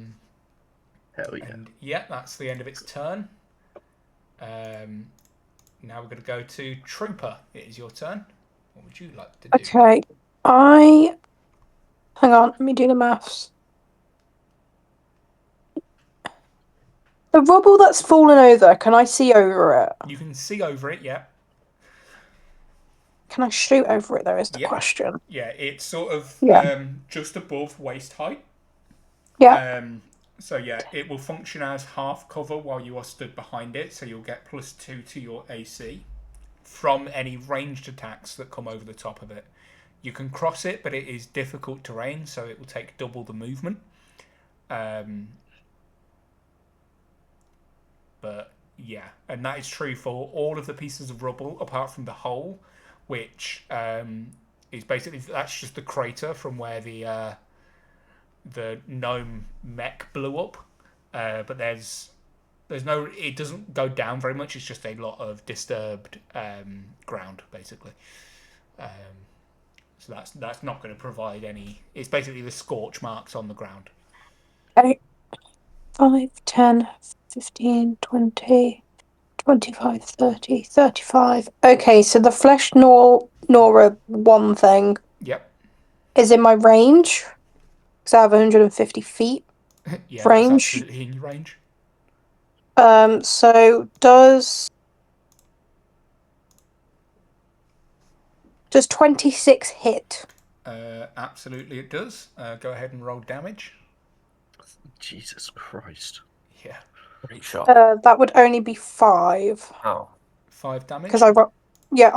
yeah. And yeah, that's the end of its turn. Now we're going to go to Trooper. It is your turn. What would you like to do? Okay, hang on, let me do the maths. The rubble that's fallen over, can I see over it? You can see over it, yeah. Can I shoot over it, though, is the Yep. question. Yeah, it's sort of Yeah. just above waist height. Yeah. So yeah, it will function as half cover while you are stood behind it, so you'll get +2 to your AC from any ranged attacks that come over the top of it. You can cross it, but it is difficult terrain, so it will take double the movement. But yeah, and that is true for all of the pieces of rubble apart from the hole, which is basically, that's just the crater from where the gnome mech blew up. But there's no, it doesn't go down very much. It's just a lot of disturbed ground, basically. So that's not going to provide any. It's basically the scorch marks on the ground. 8, 5, 10, 15, 20, 25, 30, 35. Okay, so the flesh Nora one thing Yep. is in my range. Because I have 150 feet Yeah, range. that's absolutely in your range. So does 26 hit? Absolutely, it does. Go ahead and roll damage. Jesus Christ. Yeah. Great shot. That would only be 5. Oh. 5 damage. Because I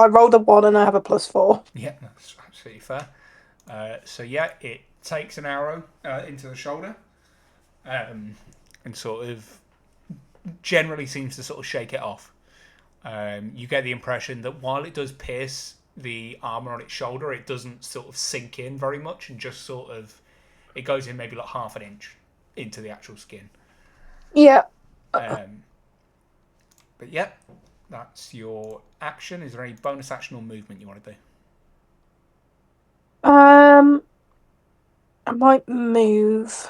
rolled a 1 and I have a +4. Yeah, that's absolutely fair. So yeah, it takes an arrow into the shoulder, and sort of generally seems to sort of shake it off. You get the impression that while it does pierce the armor on its shoulder, it doesn't sort of sink in very much, and just sort of, it goes in maybe like half an inch into the actual skin. Yeah. But yeah, that's your action. Is there any bonus action or movement you want to do? I might move.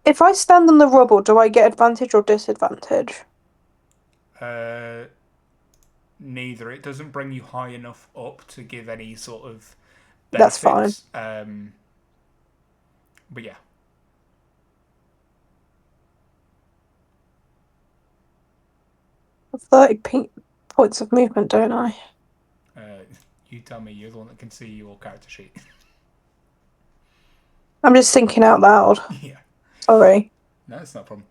If I stand on the rubble, do I get advantage or disadvantage? Neither. It doesn't bring you high enough up to give any sort of That's benefits. fine. But yeah. I have 30 points of movement, don't I? You tell me. You're the one that can see your character sheet. I'm just thinking out loud. Yeah. Sorry. No, it's not a problem.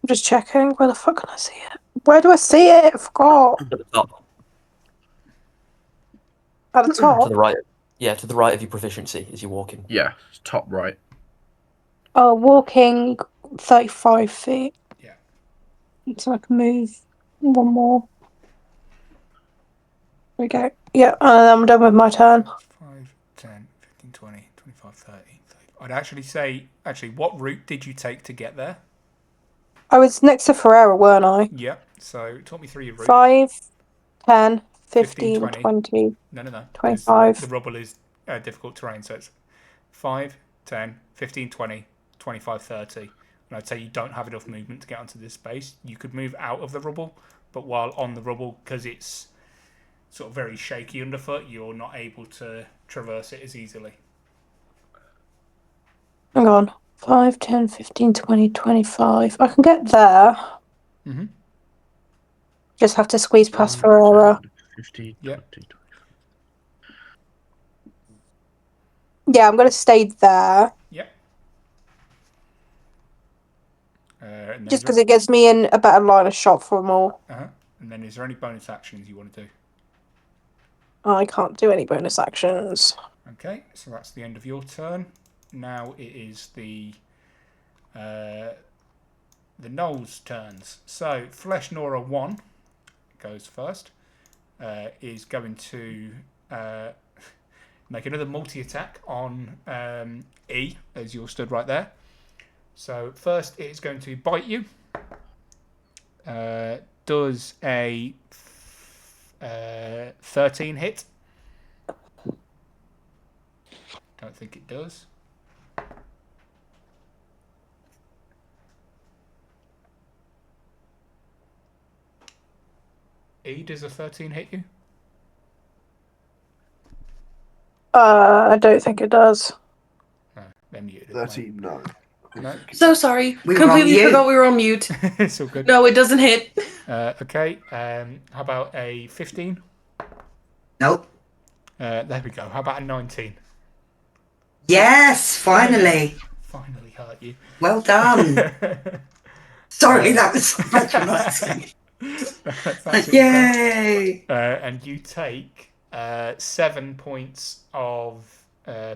I'm just checking. Where the fuck can I see it? Where do I see it? I forgot. At the top. At the To top? the right. Yeah, to the right of your proficiency as you're walking. Yeah, top right. Oh, walking 35 feet. Yeah. So I can move one more. There we go. Yeah, and I'm done with my turn. 5, 10, 15, 20, 25, 30. I'd actually say, what route did you take to get there? I was next to Ferrera, weren't I? Yeah. So talk me through your route. 5, 10, 15, 20. 20. No. 25. The rubble is difficult terrain, so it's 5, 10, 15, 20, 25, 30. And I'd say you don't have enough movement to get onto this space. You could move out of the rubble, but while on the rubble, because it's sort of very shaky underfoot, you're not able to traverse it as easily. Hang on. 5, 10, 15, 20, 25. I can get there. Mm-hmm. Just have to squeeze past Ferrera. 15, Yep. 20. Yeah, I'm going to stay there. Yep. And then Just because it gets me in a better line of shot for them all. And then is there any bonus actions you want to do? I can't do any bonus actions. Okay, so that's the end of your turn. Now it is the Gnolls' turns. So Flesh Nora 1 goes first. Is going to make another multi-attack on E, as you're stood right there. So first it's going to bite you. Does a 13 hit? Don't think it does. E, does a 13 hit you? I don't think it does. No, they're muted. 13, no. No? So sorry. We were on Completely mute. forgot we were on mute. It's all good. No, it doesn't hit. Okay, how about a 15? Nope. There we go. How about a 19? Yes, finally. Finally hurt you. Well done. Sorry, that was so patronising. That's absolutely fine. Yay! And you take 7 points of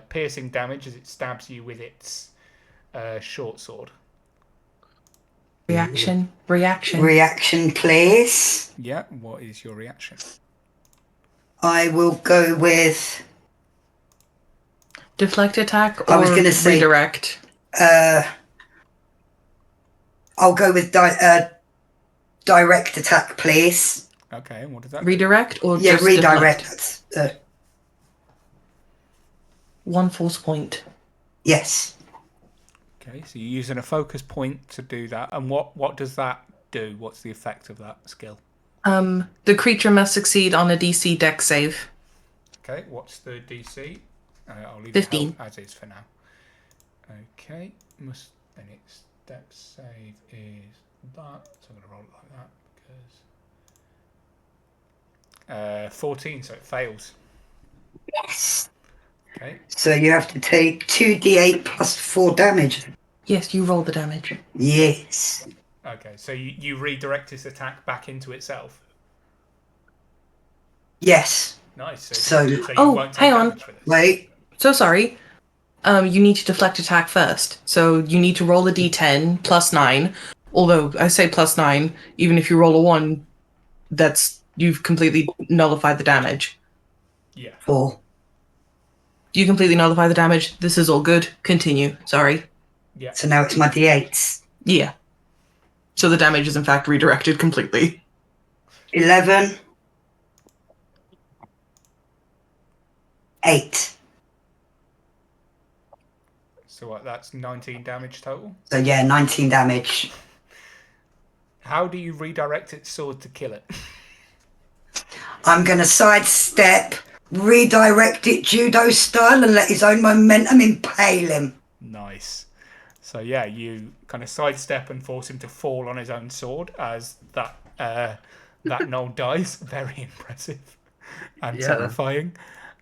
piercing damage as it stabs you with its short sword. Reaction. Reaction, please. Yeah, what is your reaction? I will go with. Deflect attack I or was gonna say- redirect? I'll go with direct attack, please. Okay, and what does that Redirect or Yeah, just redirect. deflect? 1 force point. Yes. do? Okay, so you're using a focus point to do that. And what does that do? What's the effect of that skill? The creature must succeed on a DC Dex save. Okay, what's the DC? I'll leave 15. it as is for now. Okay, then its Dex save is that. So I'm going to roll it like that because 14, so it fails. Yes. Okay. So you have to take 2d8 plus 4 damage. Yes, you roll the damage. Yes. Okay, so you redirect this attack back into itself. Yes. Nice. So- you Oh, won't take hang on. damage for this. Wait. So sorry. You need to deflect attack first. So you need to roll a d10 plus 9. Although I say plus 9, even if you roll a 1, you've completely nullified the damage. Yeah. 4. You completely nullify the damage. This is all good. Continue. Sorry. Yeah. So now it's my d8s. Yeah. So the damage is in fact redirected completely. 11. 8. So what? That's 19 damage total. So yeah, 19 damage. How do you redirect its sword to kill it? I'm going to sidestep, redirect it judo style, and let his own momentum impale him. Nice. So yeah, you kind of sidestep and force him to fall on his own sword as that gnoll dies. Very impressive and Yeah. terrifying.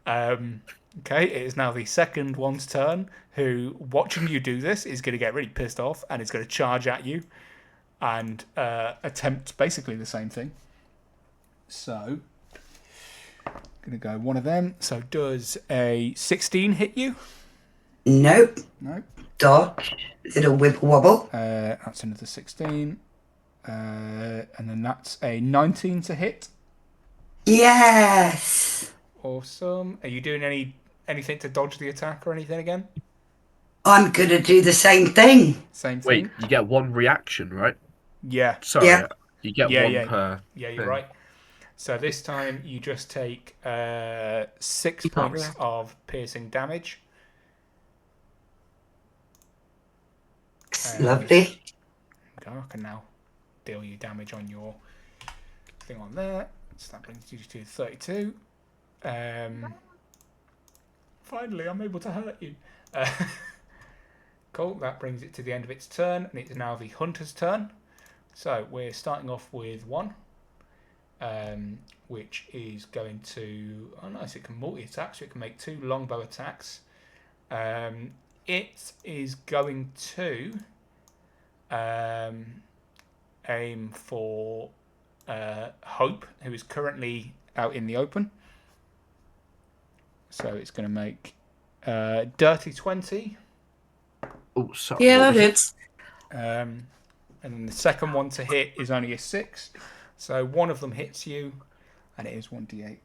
Okay, it is now the second one's turn, who, watching you do this, is going to get really pissed off and is going to charge at you and attempt basically the same thing. So, going to go one of them. So, does a 16 hit you? Nope. No. Dodge. Little wibble wobble. That's another 16. And then that's a 19 to hit. Yes. Awesome. Are you doing anything to dodge the attack or anything again? I'm going to do the same thing. Same Wait, thing? you get one reaction, right? Yeah. Sorry, Yeah. you get Yeah, one yeah. per. Yeah, you're thing. right. So this time you just take 6 You can't points react. of piercing damage. Lovely. Okay, I can now deal you damage on your thing on there. So that brings you to 32. Finally, I'm able to hurt you. Cool, that brings it to the end of its turn, and it's now the hunter's turn. So we're starting off with 1. which is going to... Oh, nice. It can multi-attack, so it can make 2 longbow attacks. It is going to aim for Hope, who is currently out in the open. So it's going to make dirty 20. Oh, sorry. Yeah, that hits. And then the second one to hit is only a 6. So one of them hits you, and it is 1d8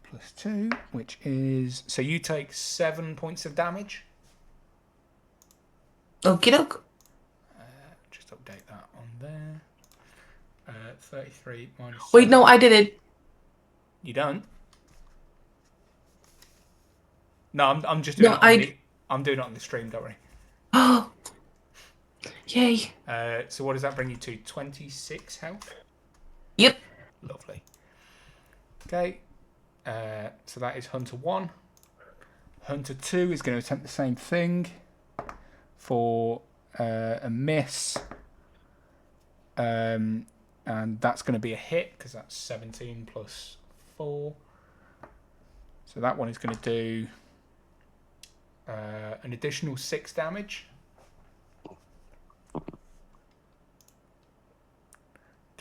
plus 2, which is... So you take 7 points of damage. Okie doke. Just update that on there. 33 minus... Wait, 7. no, I did it. You don't? No, I'm just doing I'm doing it on the stream, don't worry. Oh, yay. So what does that bring you to? 26 health? Yep. Lovely. Okay. So that is Hunter 1. Hunter 2 is going to attempt the same thing for a miss. And that's going to be a hit because that's 17 plus 4. So that one is going to do an additional 6 damage. To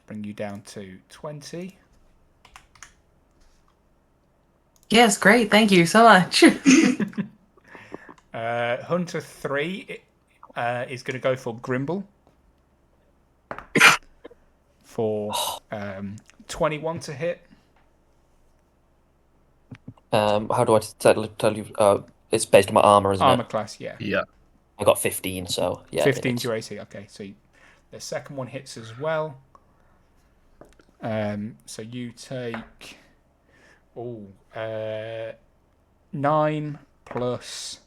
bring you down to 20. Yes, great. Thank you so much. Hunter 3 is going to go for Grimbel. For 21 to hit. How do I tell you? It's based on my armor, isn't Armor it? class, yeah. Yeah. I got 15, so yeah. 15 to your AC, okay. So the second one hits as well. So you take 9 plus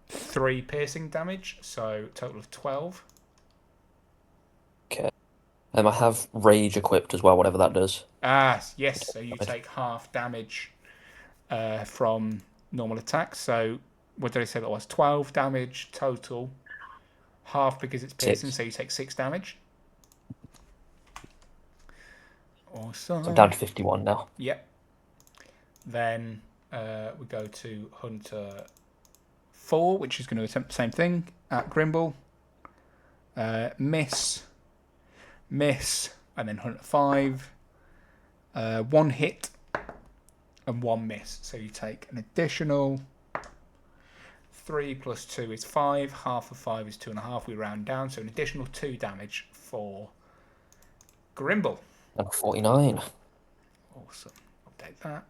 3 piercing damage, so total of 12. Okay. I have rage equipped as well, whatever that does. Ah, yes. So you take half damage from normal attacks. So what did I say that was? 12 damage total. Half because it's piercing, 6. so you take 6 damage. Awesome. So I'm down to 51 now. Yep. Then we go to Hunter 4, which is going to attempt the same thing at Grimbel. Miss, and then Hunter 5. 1 hit and 1 miss. So you take an additional 3 plus 2 is 5. Half of 5 is 2.5. We round down, so an additional 2 damage for Grimbel. And 49. Awesome. Update that.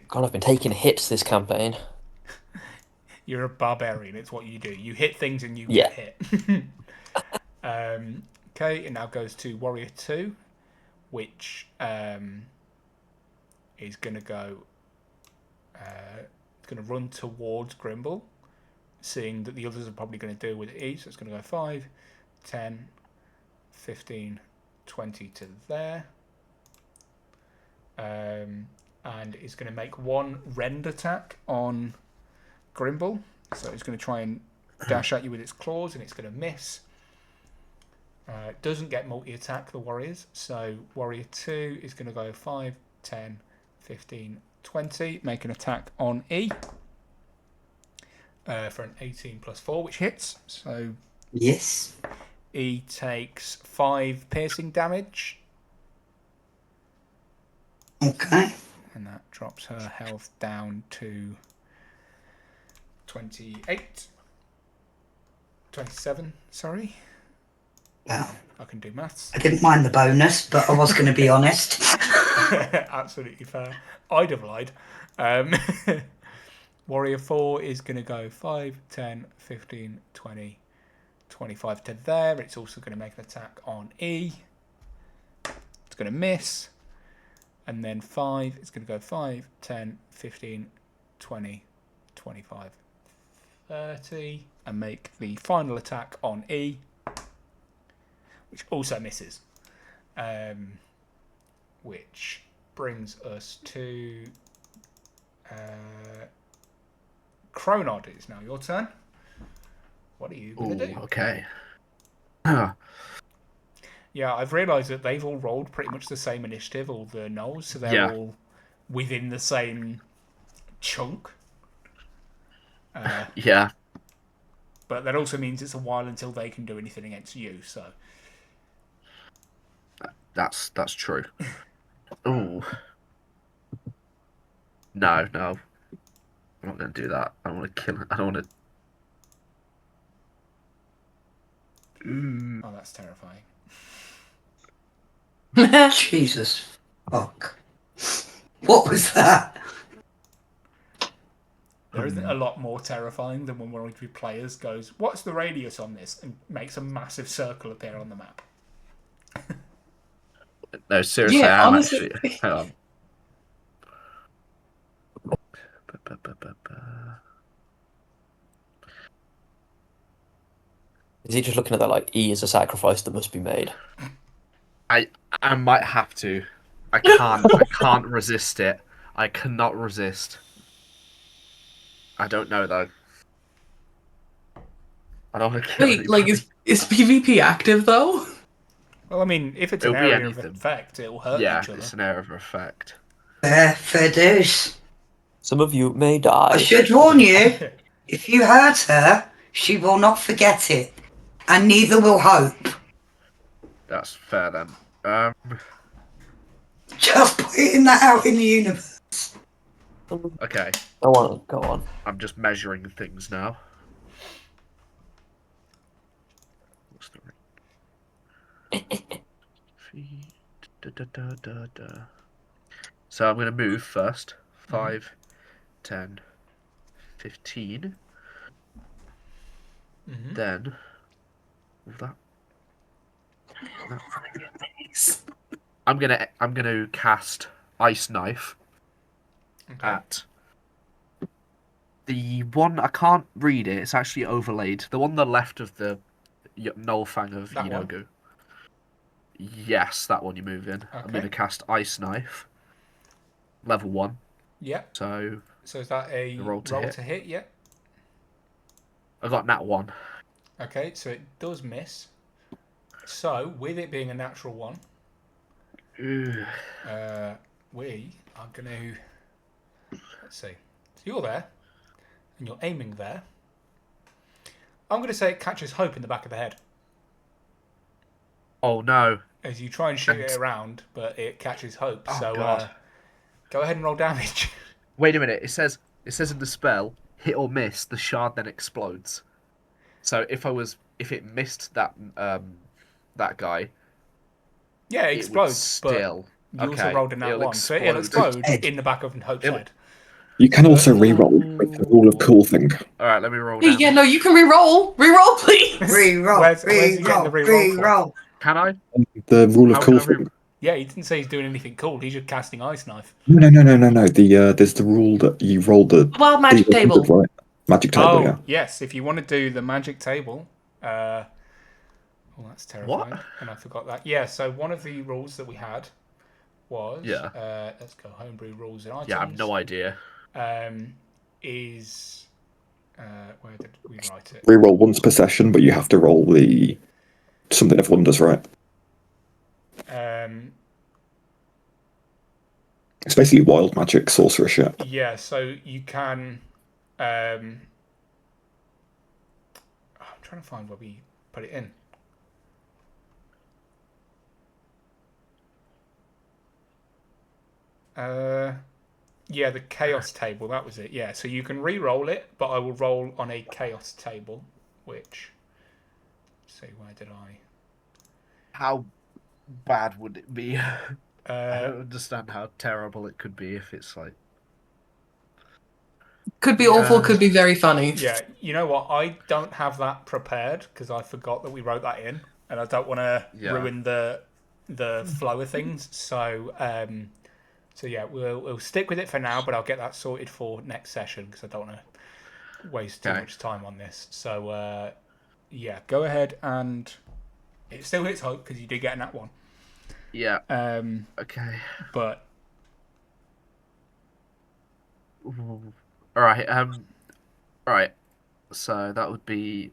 God, I've been taking hits this campaign. You're a barbarian. It's what you do. You hit things and you get hit. Okay, it now goes to Warrior 2, which is going to go... it's going to run towards Grimbel, seeing that the others are probably going to deal with it each. So it's going to go 5, 10, 15, 20 to there. And it's going to make 1 rend attack on Grimbel. So it's going to try and dash at you with its claws, and it's going to miss. Doesn't get multi-attack, the warriors. So Warrior 2 is going to go 5, 10, 15, 20. Make an attack on E. For an 18 plus 4, which hits. So Yes. E takes 5 piercing damage. Okay. And that drops her health down to 28. 27, sorry. Well, I can do maths. I didn't mind the bonus, but I was going to be honest. Absolutely fair. I'd have lied. Warrior 4 is going to go 5, 10, 15, 20, 25 to there. It's also going to make an attack on E. It's going to miss. And then 5, it's going to go 5, 10, 15, 20, 25, 30. And make the final attack on E, which also misses. Which brings us to Kronod. It's now your turn. What are you going to do? Okay. Yeah, I've realised that they've all rolled pretty much the same initiative, all the gnolls, so they're Yeah. all within the same chunk. Yeah. But that also means it's a while until they can do anything against you, so... That's true. Ooh. No. I'm not going to do that. I don't want to kill it. I don't want to... Oh, that's terrifying. Jesus. Fuck. What was that? There isn't a lot more terrifying than when one of the players goes, "What's the radius on this?" and makes a massive circle appear on the map. No, seriously, Yeah, I am honestly. actually... Hang on. Is he just looking at that like E is a sacrifice that must be made? I might have to. I can't resist it. I cannot resist. I don't know though. I don't want to kill Wait, like anybody. is PvP active though? Well, I mean, if it's It'll an be area of anything. effect, it'll hurt Yeah, each other. it's an area of effect. Fair dues. Some of you may die. I should warn you, if you hurt her, she will not forget it. And neither will Hope. That's fair then. Just putting that out in the universe. Okay. Go on. I'm just measuring things now. What's the rate? So I'm going to move first. 5, 10, 15. Then... That... I'm gonna cast Ice Knife at the one. I can't read it. It's actually overlaid. The one on the left of the Nullfang of That one? Yinogu. Yes, that one you move in. I'm Okay. gonna cast Ice Knife. Level 1. Yeah. So is that a roll to hit? Yeah. I got nat 1. Okay, so it does miss. So, with it being a natural one, Ooh. we are going to... Let's see. So you're there, and you're aiming there. I'm going to say it catches Hope in the back of the head. Oh no. As you try and shoot it around, but it catches Hope. Oh, so God. Go ahead and roll damage. Wait a minute. It says in the spell, hit or miss, the shard then explodes. So if it missed that guy, Yeah, it explodes. Still, but you also rolled a nat 1, so it'll explode in the back of Hope's head. You can also re-roll with the rule of cool thing. All right, let me roll. Hey, yeah, no, you can re-roll. Re-roll, please. Re-roll, Where's he getting the re-roll for? re-roll. Can I? The rule of How cool can I thing. Yeah, he didn't say he's doing anything cool. He's just casting Ice Knife. No. There's the rule that you roll the Wild magic table. right? Magic table, yeah. Yes. If you want to do the magic table, oh, that's terrifying. What? And I forgot that. Yeah. So one of the rules that we had was let's go homebrew rules and items. Yeah, I have no idea. Is where did we write it? Reroll once per session, but you have to roll the something of wonders, right? It's basically wild magic, sorcerer shit. Yeah, so you can. I'm trying to find where we put it in. Yeah, the chaos table. That was it. Yeah, so you can re-roll it, but I will roll on a chaos table, which. Let's see, where did I? How bad would it be? I don't understand how terrible it could be if it's like. Could be awful, could be very funny. Yeah, you know what? I don't have that prepared because I forgot that we wrote that in, and I don't want to ruin the flow of things. So, so yeah, we'll stick with it for now, but I'll get that sorted for next session because I don't want to waste too much time on this. So, yeah, go ahead and it still hits Hope because you did get in that one. Yeah. Okay. But. All right. All right. So that would be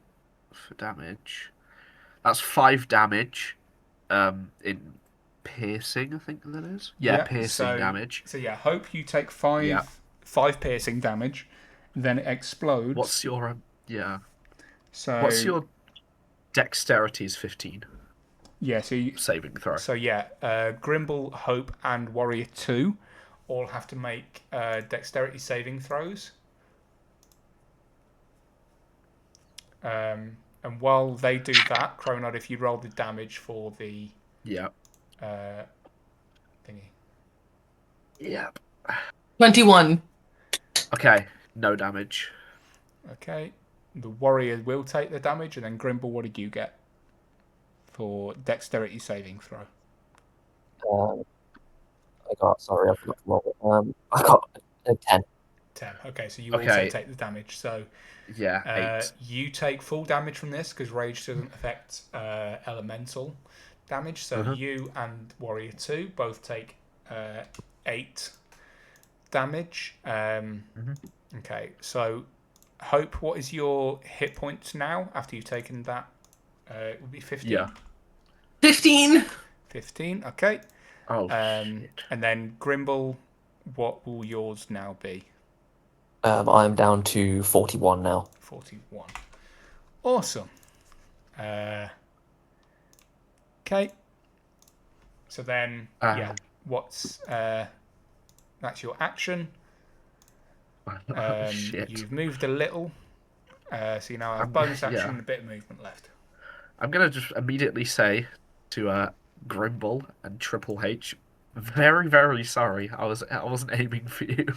for damage. That's 5 damage. in piercing, I think that is. Yeah, piercing damage. So yeah, hope you take five piercing damage, then it explodes. What's your So what's your dexterity is 15? Yeah, so saving throw. So yeah, Grimbel, Hope, and Warrior 2 all have to make dexterity saving throws. And while they do that, Kronod, if you roll the damage for the thingy. Yep. 21. Okay, no damage. Okay, the Warrior will take the damage, and then Grimbel, what did you get for dexterity saving throw? I forgot to roll. I got a 10. 10. Okay, so you also take the damage. So 8. You take full damage from this because rage doesn't affect elemental damage. So you and Warrior 2 both take 8 damage. Okay, so Hope, what is your hit points now after you've taken that? It would be 15. Yeah. 15. 15. Okay. Oh. Shit. And then Grimbel, what will yours now be? I'm down to 41 now. 41. Awesome. Okay. So then, what's that's your action. Shit. You've moved a little, so you now have bonus action and a bit of movement left. I'm gonna just immediately say to Grimbel and Triple H, very, very sorry. I wasn't aiming for you.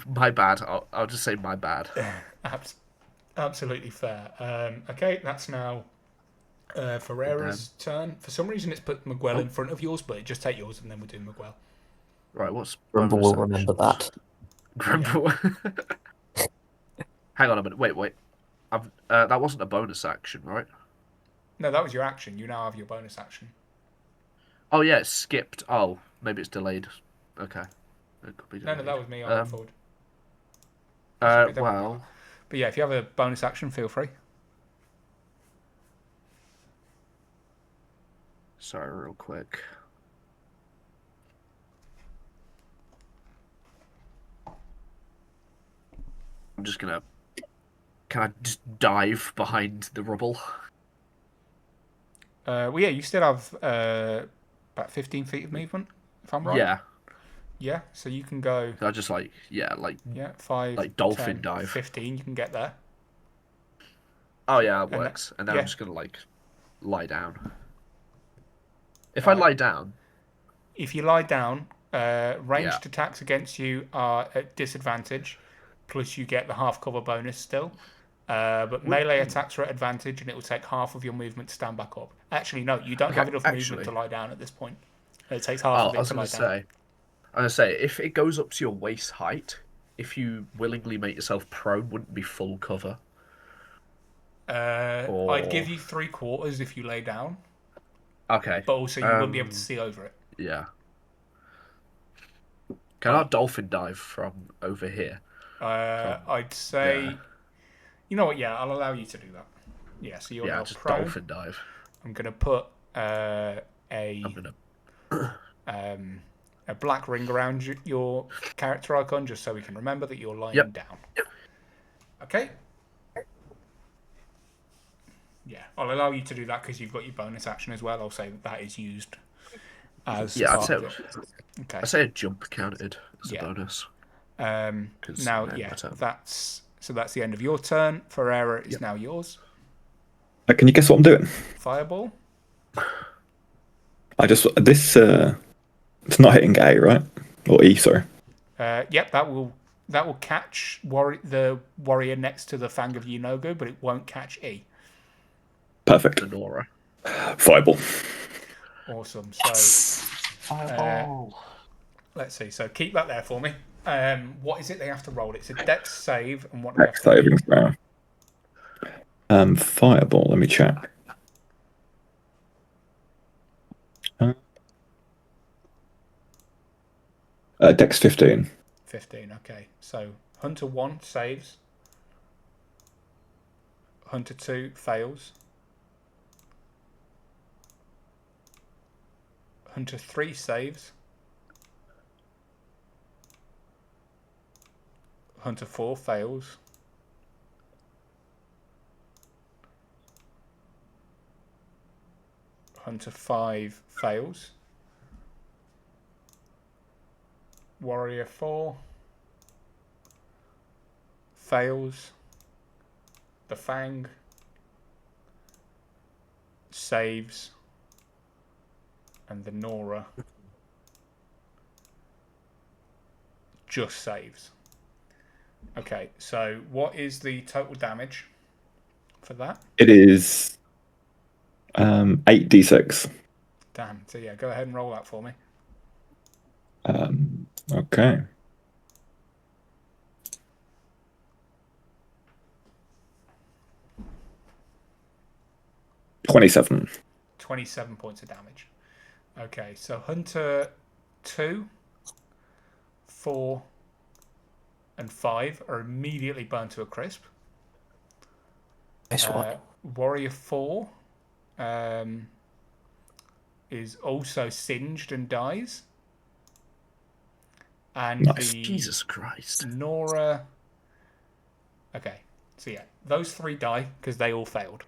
My bad. I'll just say my bad. Absolutely fair. Okay, that's now Ferrera's turn. For some reason, it's put Miguel in front of yours, but just take yours and then we'll do Miguel. Right, what's Grimbel will remember that. Grimbel. Hang on a minute. Wait. That wasn't a bonus action, right? No, that was your action. You now have your bonus action. Oh yeah, it skipped. Oh, maybe it's delayed. Okay. It could be delayed. No, that was me. I went forward. Well. But yeah, if you have a bonus action, feel free. Sorry, real quick. I'm just gonna. Can I just dive behind the rubble? Well, yeah, you still have about 15 feet of movement, if I'm right. Yeah. Yeah, so you can go. I just 5, like dolphin 10, dive. 15. You can get there. Oh yeah, it works. And then I'm just gonna lie down. If I lie down. If you lie down, ranged attacks against you are at disadvantage, plus you get the half cover bonus still. But melee attacks are at advantage, and it will take half of your movement to stand back up. Actually, no, you don't have enough movement to lie down at this point. It takes half of it to lie down. I was going to say, if it goes up to your waist height, if you willingly make yourself prone, wouldn't be full cover. I'd give you 3/4 if you lay down. Okay. But also, you wouldn't be able to see over it. Yeah. Can I dolphin dive from over here? I'd say... Yeah. You know what? Yeah, I'll allow you to do that. Yeah, so you're now just prone. Dolphin dive. I'm going to put a black ring around your character icon just so we can remember that you're lying down. Yep. Okay? Yeah, I'll allow you to do that because you've got your bonus action as well. I'll say that is used as part of it. Okay. I say a jump counted as a bonus. Now, that's the end of your turn. Ferrera is now yours. Can you guess what I'm doing? Fireball. It's not hitting A, right? Or E, sorry. Yep, that will catch the warrior next to the Fang of Yunogu, but it won't catch E. Perfect. Nora. Fireball. Awesome. So, Fireball. Let's see. So keep that there for me. What is it they have to roll? It's a dex save, and what do Dex saving throw. Fireball. Let me check. Dex 15. 15. Okay. So Hunter 1 saves. Hunter 2 fails. Hunter 3 saves. Hunter 4 fails. Hunter 5 fails. Warrior 4 fails. The Fang saves. And the Nora just saves. Okay, so what is the total damage for that? It is 8d6. Damn. So yeah, go ahead and roll that for me. Okay. $27. 27 points of damage. Okay, so Hunter 2, 4, and 5 are immediately burned to a crisp. Nice one. Warrior 4 is also singed and dies. And Nice. the Jesus Christ. Nora... Okay, so yeah, those 3 die because they all failed.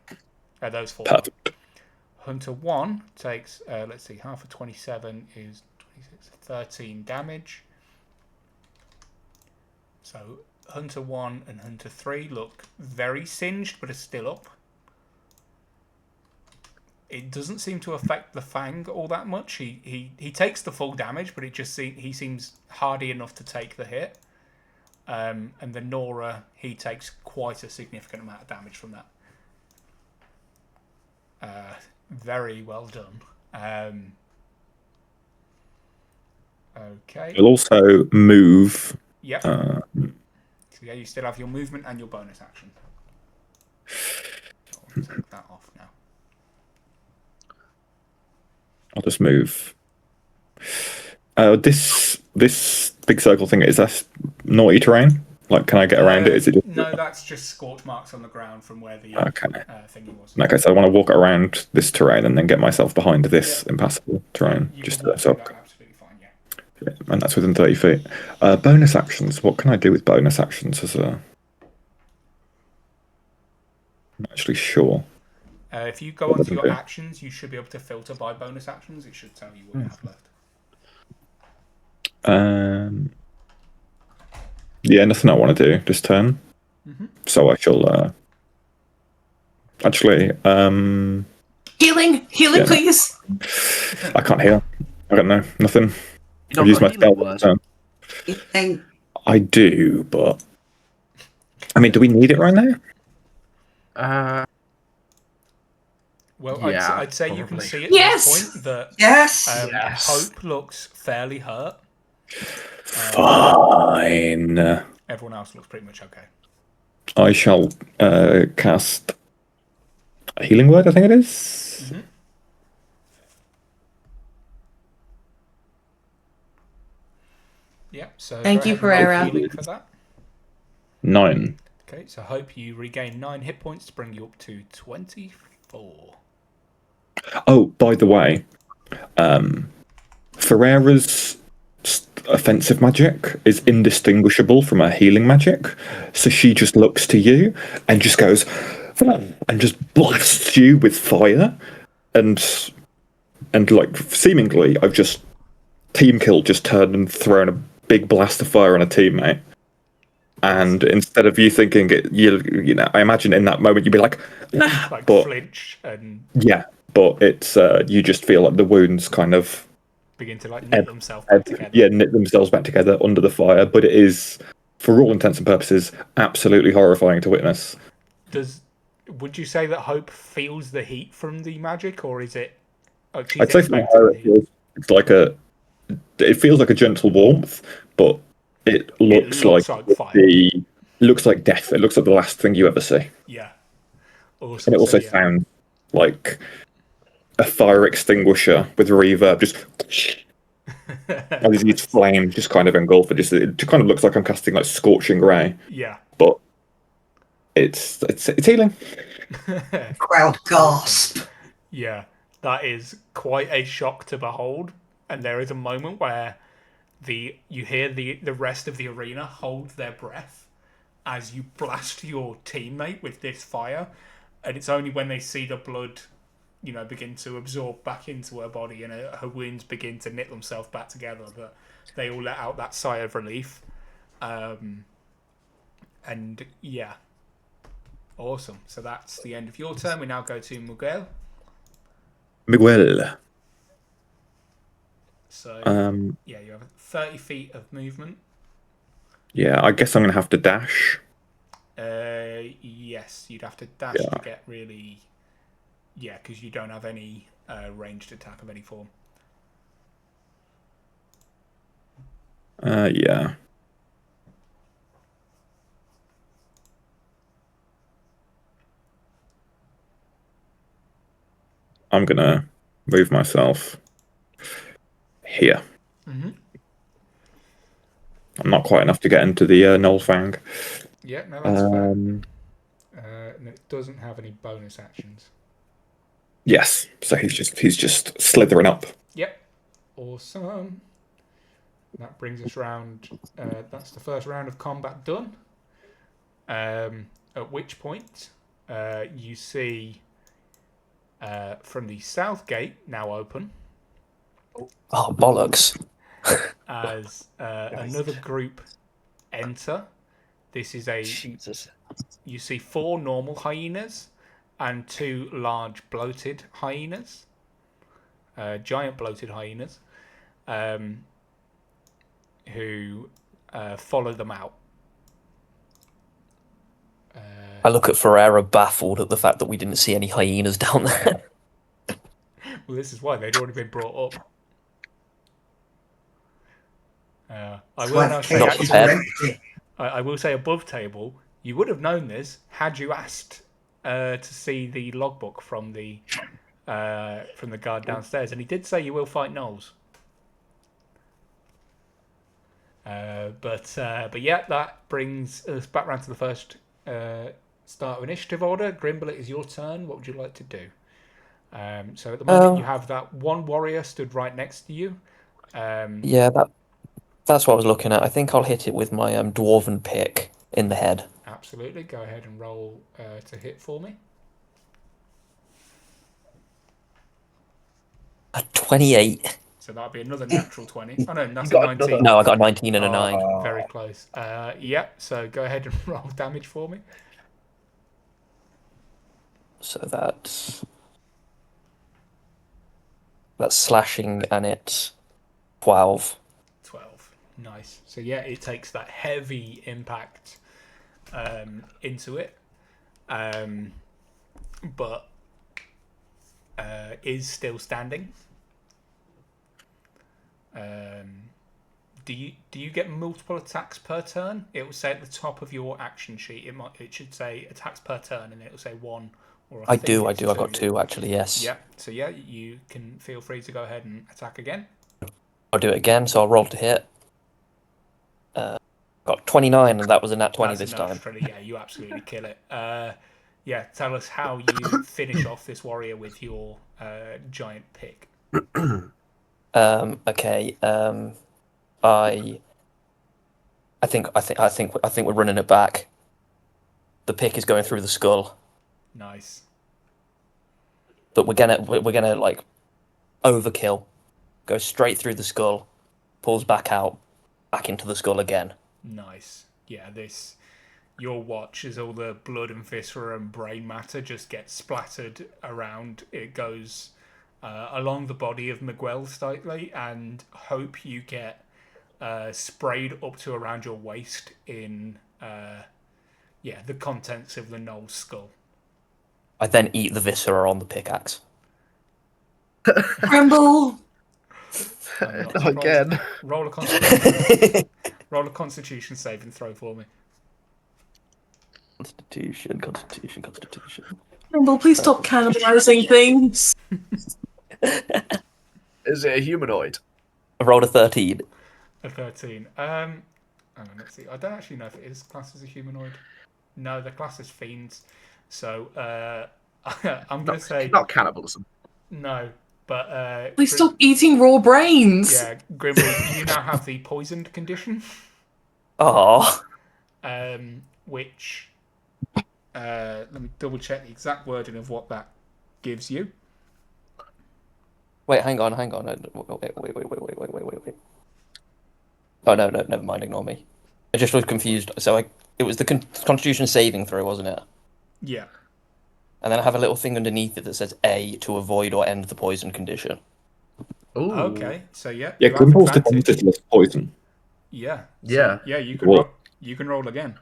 Those 4. Perfect. Hunter 1 takes, let's see, half of 27 is 26, 13 damage. So Hunter 1 and Hunter 3 look very singed, but are still up. It doesn't seem to affect the Fang all that much. He takes the full damage, but he seems hardy enough to take the hit. And the Nora, he takes quite a significant amount of damage from that. Very well done. Okay. You'll also move. Yep. So yeah, you still have your movement and your bonus action. I'll take that off now. I'll just move. This big circle thing, is that naughty terrain? Like, can I get around it? Is it just... No, that's just scorch marks on the ground from where the thingy was. Okay, so I want to walk around this terrain and then get myself behind this impassable terrain. You Just can walk so through that absolutely fine, yeah. and that's within 30 feet. Bonus actions. What can I do with bonus actions as a... I'm not actually sure. If you go onto your actions, you should be able to filter by bonus actions. It should tell you what you have left. Yeah, nothing I want to do this turn. So I shall actually Healing, please. I can't heal. I don't know, nothing. You I've used my spell word. turn. I do, but I mean, do we need it right now? Well, yeah, I'd say you can probably. see at Yes! this point that Yes. Hope looks fairly hurt. Fine. Everyone else looks pretty much okay. I shall cast a healing word, I think it is. Yeah, so Thank go you, ahead and roll Ferrera. healing for that. 9. Okay, so Hope you regain 9 hit points to bring you up to 24. Oh, by the way, Ferrera's offensive magic is indistinguishable from her healing magic, so she just looks to you and just goes and just blasts you with fire, and like seemingly I've just team killed, just turned and thrown a big blast of fire on a teammate. And instead of you thinking it, you know, I imagine in that moment you'd be like, nah, Like but flinch and yeah, but it's you just feel like the wounds kind of begin to like knit themselves back together. yeah, knit themselves back together under the fire. But it is, for all intents and purposes, absolutely horrifying to witness. Would you say that Hope feels the heat from the magic, or is it? I'd say from her, it's like it feels like a gentle warmth, but it looks like fire. Looks like death. It looks like the last thing you ever see. Yeah. Awesome. And it also So, yeah. sounds like a fire extinguisher with reverb, just these flames just kind of engulf it. It kind of looks like I'm casting like scorching ray, Yeah. but it's healing. Crowd gasp. Yeah. That is quite a shock to behold, and there is a moment where you hear the rest of the arena hold their breath as you blast your teammate with this fire, and it's only when they see the blood, begin to absorb back into her body and her wounds begin to knit themselves back together that they all let out that sigh of relief. And yeah, awesome. So that's the end of your turn. We now go to Miguel. Miguel. So yeah, you have 30 feet of movement. Yeah, I guess I'm gonna have to dash. Yes, you'd have to dash to get really. Yeah, because you don't have any ranged attack of any form. Yeah. I'm gonna move myself here. Mm-hmm. I'm not quite enough to get into the Nullfang. Yeah, no, that's fair. And it doesn't have any bonus actions. Yes, so he's just slithering up. Yep, awesome. That brings us round. That's the first round of combat done. At which point, you see from the south gate now open. Oh, bollocks. As another group enter. This is Jesus. You see 4 normal hyenas and 2 large bloated hyenas. Giant bloated hyenas. Who follow them out. I look at Ferrera baffled at the fact that we didn't see any hyenas down there. Well, this is why they'd already been brought up. I will say above table, you would have known this had you asked to see the logbook from the guard downstairs, and he did say you will fight gnolls. But yeah, that brings us back round to the first start of initiative order. Grimbel, it is your turn. What would you like to do? So at the moment you have that one warrior stood right next to you. Yeah, that's what I was looking at. I think I'll hit it with my dwarven pick in the head. Absolutely. Go ahead and roll to hit for me. A 28. So that'll be another natural 20. Oh no, that's a 19. No, I got a 19 and a 9. Very close. Yeah, so go ahead and roll damage for me. So that's slashing, and it's 12. 12. Nice. So yeah, it takes that heavy impact into it, but is still standing. Do you get multiple attacks per turn? It will say at the top of your action sheet. It should say attacks per turn, and it will say 1. Or I do. I've got 2 actually. Yes. Yeah. So yeah, you can feel free to go ahead and attack again. I'll do it again. So I'll roll to hit. Got 29, and that was a nat 20 this time. Yeah, you absolutely kill it. Yeah, tell us how you finish off this warrior with your giant pick. Okay. I think we're running it back. The pick is going through the skull. Nice. But we're gonna like overkill. Go straight through the skull, pulls back out, back into the skull again. Nice. Yeah, your watch as all the blood and viscera and brain matter just gets splattered around. It goes along the body of Miguel slightly, and hope you get sprayed up to around your waist in the contents of the gnoll's skull. I then eat the viscera on the pickaxe. Grimbel! Again. Roll a constitution save and throw for me. Constitution. Grimbel, please stop cannibalizing things. Is it a humanoid? I rolled a 13. A 13. Hang on, let's see. I don't actually know if it is classed as a humanoid. No, they're classed as fiends. So I'm going to say... Not cannibalism. No, but Please stop eating raw brains. Yeah, Grimbel, you now have the poisoned condition. Oh. Which let me double check the exact wording of what that gives you. Wait, hang on. Wait. Oh, no, never mind, ignore me. I just was confused. So it was the Constitution saving throw, wasn't it? Yeah. And then I have a little thing underneath it that says A to avoid or end the poison condition. Ooh. Okay, so yeah. Yeah, you have Grimbel's advantage. defensive poison. Yeah. Yeah. Yeah, you can What? you can roll again.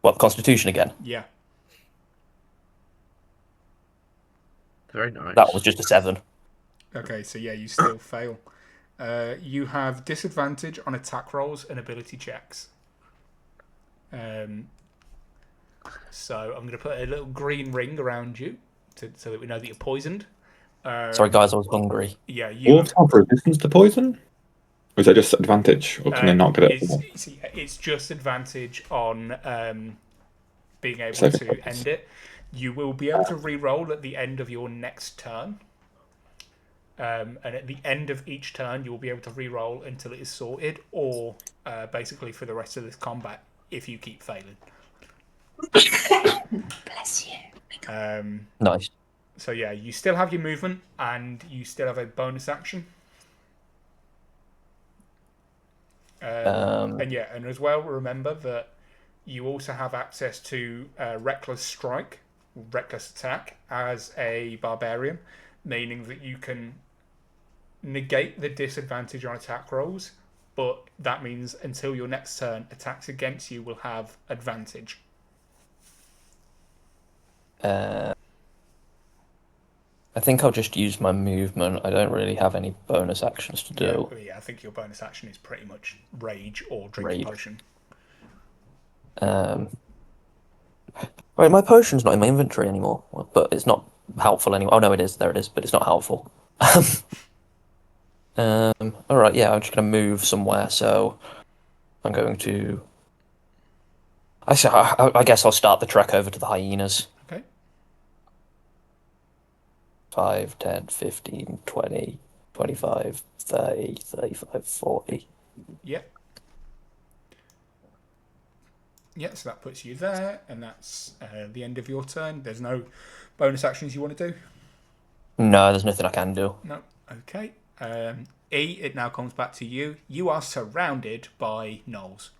What, Constitution again? Yeah. Very nice. That was just a 7. Okay, so yeah, you still fail. You have disadvantage on attack rolls and ability checks. So I'm going to put a little green ring around you so that we know that you're poisoned. Sorry, guys, I was hungry. Yeah, Wolves have resistance to poison? Or is that just advantage? Or can they not get it? It's just advantage on being able Saving to throws. end it. You will be able to re-roll at the end of your next turn. And at the end of each turn, you will be able to re-roll until it is sorted, or basically for the rest of this combat if you keep failing. Bless you. Nice. So yeah, you still have your movement, and you still have a bonus action. And as well, remember that you also have access to Reckless Strike, Reckless Attack, as a barbarian, meaning that you can negate the disadvantage on attack rolls, but that means until your next turn, attacks against you will have advantage. I think I'll just use my movement. I don't really have any bonus actions to do. Yeah, I think your bonus action is pretty much rage or drink Rage. a potion. Right, my potion's not in my inventory anymore, but it's not helpful anymore. Oh no, it is. There it is, but it's not helpful. All right, yeah, I'm just gonna move somewhere. So I'm going to. I guess I'll start the trek over to the hyenas. Okay. 5, 10, 15, 20, 25, 30, 35, 40. Yep. Yeah, so that puts you there, and that's the end of your turn. There's no bonus actions you want to do? No, there's nothing I can do. No. Okay. E, it now comes back to you. You are surrounded by gnolls.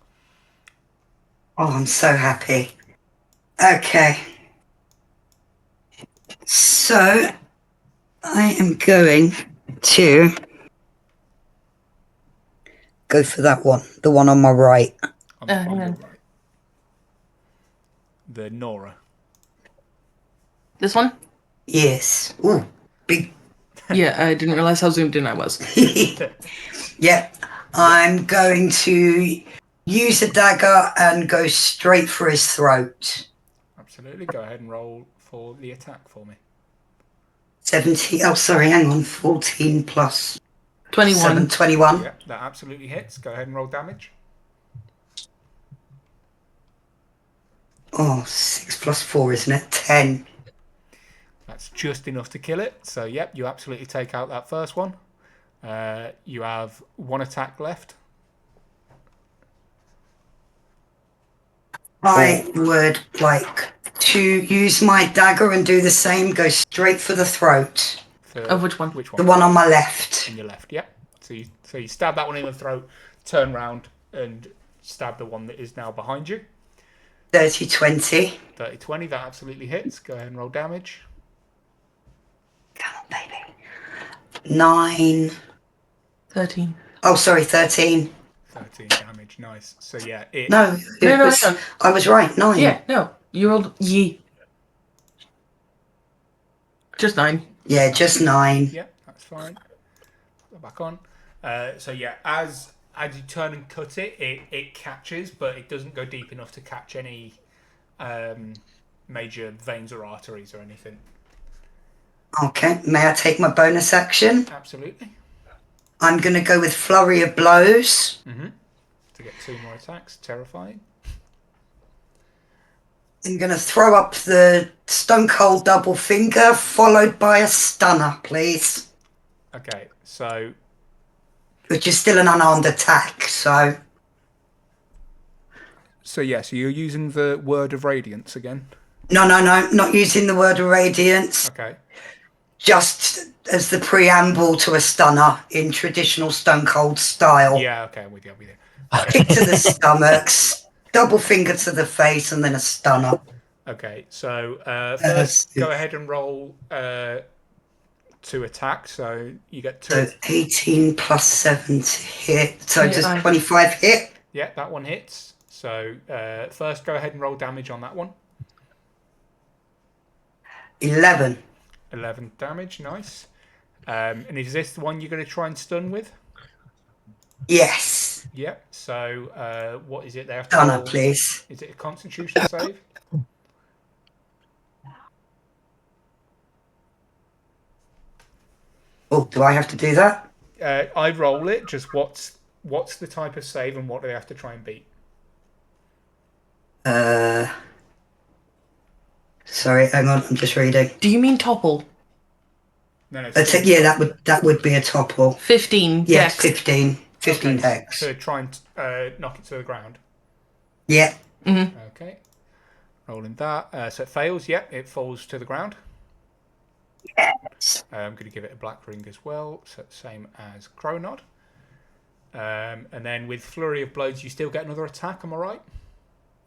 Oh, I'm so happy. Okay. So, I am going to go for that one, the one on my right. On your yeah. right. The Nora. This one? Yes. Ooh, big. Yeah, I didn't realize how zoomed in I was. Yeah. I'm going to use a dagger and go straight for his throat. Absolutely. Go ahead and roll for the attack for me. 17. Oh, sorry, hang on. 14 plus 21. 7, 21. Yeah, that absolutely hits. Go ahead and roll damage. Oh, 6 plus 4, isn't it? 10. That's just enough to kill it. So, yep, you absolutely take out that first one. You have one attack left. I would like to use my dagger and do the same. Go straight for the throat. Of which one? Which one? The one on my left. On your left, yeah. So you stab that one in the throat, turn round, and stab the one that is now behind you. 30, 20. 30, 20, that absolutely hits. Go ahead and roll damage. Come on, baby. 9. 13. Oh, sorry, 13. 13 damage, nice. So yeah, it... No, I was right, 9. Yeah, no. You rolled ye. Just 9. Yeah, just 9. Yeah, that's fine. Put that back on. So yeah, as you turn and cut it, it catches, but it doesn't go deep enough to catch any major veins or arteries or anything. Okay, may I take my bonus action? Absolutely. I'm going to go with Flurry of Blows. Mm-hmm. To get 2 more attacks. Terrifying. I'm going to throw up the Stone Cold Double Finger, followed by a stunner, please. Okay, so Which is still an unarmed attack, so... So you're using the Word of Radiance again? No, not using the Word of Radiance. Okay. Just as the preamble to a stunner in traditional Stone Cold style. Yeah, okay, I'm with you. Kick to the stomach, double finger to the face, and then a stunner. Okay, so first go ahead and roll to attack, so you get 2. So 18 plus 7 to hit, so does 25 hit? Yeah, that one hits. So first go ahead and roll damage on that one. 11. 11 damage, nice. And is this the one you're going to try and stun with? Yes. Yep, so what is it they have to Stunner, roll? please. Is it a Constitution save? Oh, do I have to do that? I roll it, just what's the type of save and what do they have to try and beat? Sorry, hang on, I'm just reading. Do you mean topple? No, Yeah, that would be a topple. 15 Yeah, dex. 15 okay, dex. So try and knock it to the ground. Yeah. Mm-hmm. Okay. Rolling that. So it fails. Yep, it falls to the ground. Yes. I'm going to give it a black ring as well. So same as Kronod. And then with Flurry of Blows, you still get another attack. Am I right?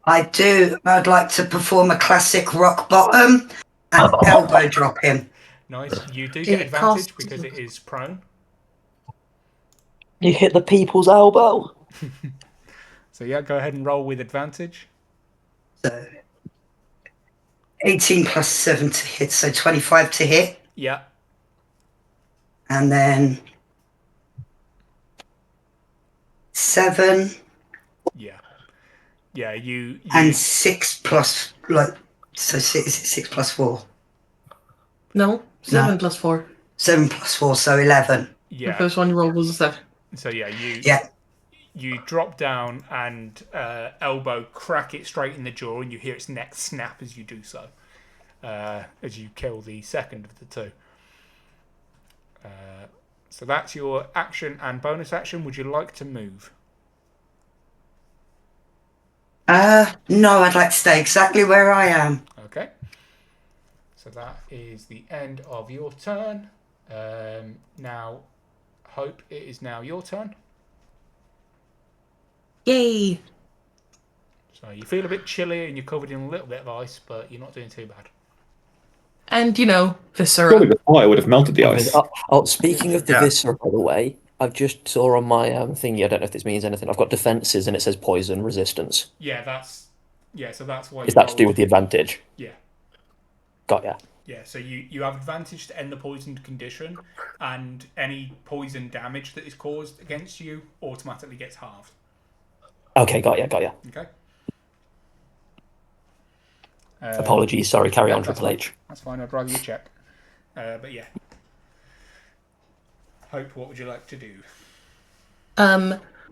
I do. I'd like to perform a classic rock bottom and elbow drop him. Nice. You do get advantage because it is prone. You hit the people's elbow. So yeah, go ahead and roll with advantage. So 18 plus 7 to hit, so 25 to hit. Yeah. And then 7. Yeah. Yeah, you and 6 plus, so 6 plus 4. No, 7 No. plus 4. 7 plus 4, so 11. Yeah. The first one you rolled was a 7. So yeah, Yeah. You drop down and elbow crack it straight in the jaw, and you hear its neck snap as you do so, as you kill the second of the two. So that's your action and bonus action. Would you like to move? No, I'd like to stay exactly where I am. Okay. So that is the end of your turn. Now, Hope, it is now your turn. Yay! So you feel a bit chilly and you're covered in a little bit of ice, but you're not doing too bad. And, Viscera. Surely the fire would have melted the ice. Speaking of the Viscera, by the way, I've just saw on my thingy, I don't know if this means anything, I've got defences and it says poison resistance. Yeah, so that's why Is that to do with the advantage? Yeah. Got ya. Yeah, so you have advantage to end the poisoned condition, and any poison damage that is caused against you automatically gets halved. Okay, got ya. Okay. Apologies, sorry, carry on, Triple fine. H. That's fine, I'd rather you check. But yeah. Hope, what would you like to do?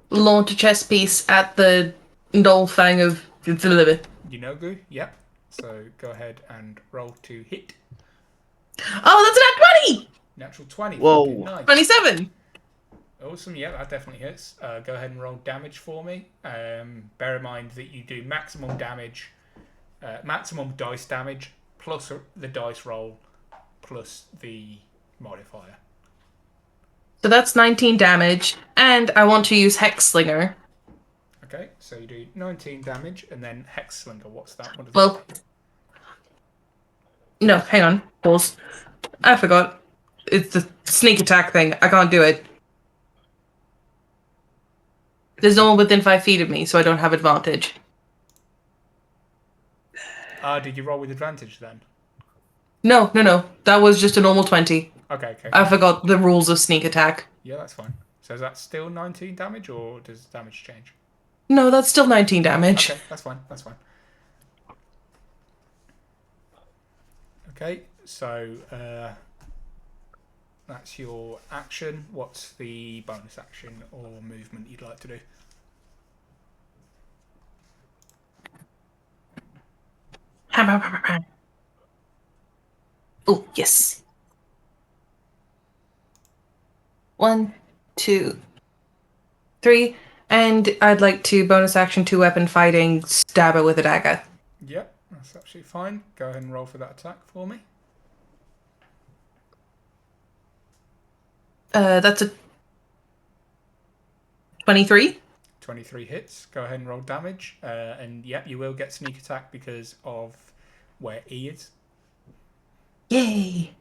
Launch a chess piece at the Dolphang of Yunogu, yep. So go ahead and roll to hit. Oh, that's an at 20! Natural 20. Whoa. Nice. 27! Awesome, yeah, that definitely hits. Go ahead and roll damage for me. Bear in mind that you do maximum damage, maximum dice damage, plus the dice roll, plus the modifier. So that's 19 damage, and I want to use Hex Slinger. Okay, so you do 19 damage, and then Hex Slinger, what's that? What does Well, no, hang on. Pause. I forgot. It's the sneak attack thing. I can't do it. There's no one within 5 feet of me, so I don't have advantage. Did you roll with advantage then? No. That was just a normal 20. Okay. I forgot the rules of sneak attack. Yeah, that's fine. So is that still 19 damage, or does damage change? No, that's still 19 damage. Okay, that's fine. Okay, so that's your action. What's the bonus action or movement you'd like to do? Oh, yes. 1, 2, 3. And I'd like to bonus action 2 weapon fighting, stab it with a dagger. Yep, that's absolutely fine. Go ahead and roll for that attack for me. That's a 23. 23 hits. Go ahead and roll damage. And yep, you will get sneak attack because of where E is. Yay.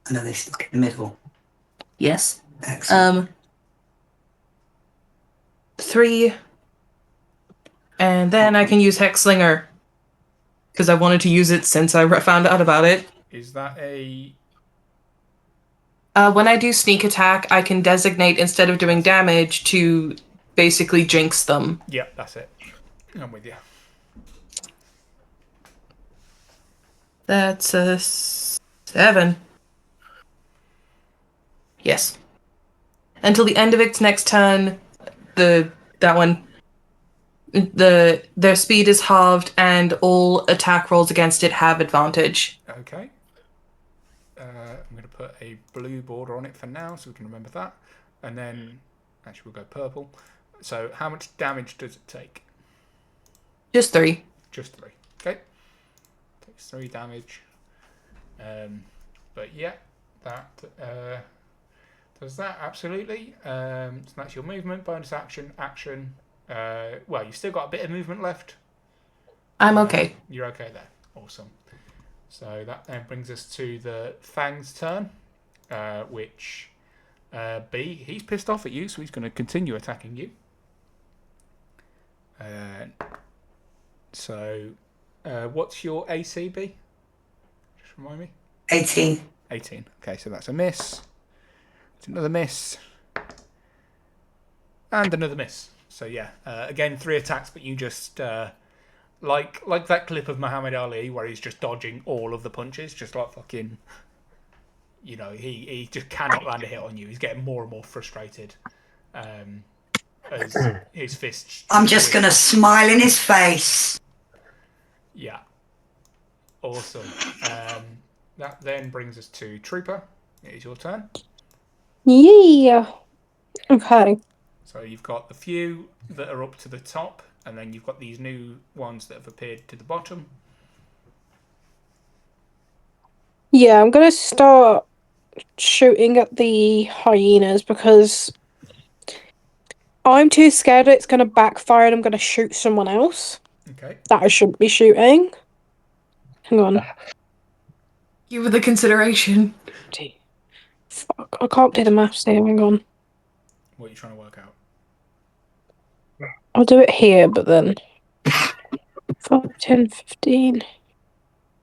I know they stuck in the middle. Yes. Excellent. 3. And then I can use Hexslinger. Because I wanted to use it since I found out about it. Is that a... When I do sneak attack, I can designate, instead of doing damage, to basically jinx them. Yep, that's it. I'm with you. That's a 7. Yes. Until the end of its next turn, their speed is halved, and all attack rolls against it have advantage. Okay. I'm going to put a blue border on it for now, so we can remember that. And then, actually, we'll go purple. So, how much damage does it take? Just 3. Just 3. Okay. Takes 3 damage. But yeah, that does that absolutely. So that's your movement, bonus action. Well, you've still got a bit of movement left. I'm okay. You're okay there. Awesome. So that then brings us to the Fang's turn, which B, he's pissed off at you, so he's going to continue attacking you. So what's your AC, B? Just remind me. 18. 18. Okay, so that's a miss. It's another miss. And another miss. So yeah, again, 3 attacks, but you just... like that clip of Muhammad Ali where he's just dodging all of the punches, just like fucking, you know, he just cannot land a hit on you. He's getting more and more frustrated as his fists. I'm just going to smile in his face. Yeah. Awesome. That then brings us to Trooper. It is your turn. Yeah. Okay. So you've got the few that are up to the top, and then you've got these new ones that have appeared to the bottom. Yeah, I'm going to start shooting at the hyenas because I'm too scared it's going to backfire and I'm going to shoot someone else Okay. that I shouldn't be shooting. Hang on. Give it the consideration. Fuck, I can't do the maths here. Hang on. What are you trying to work out? I'll do it here, but then 5, 10, 15.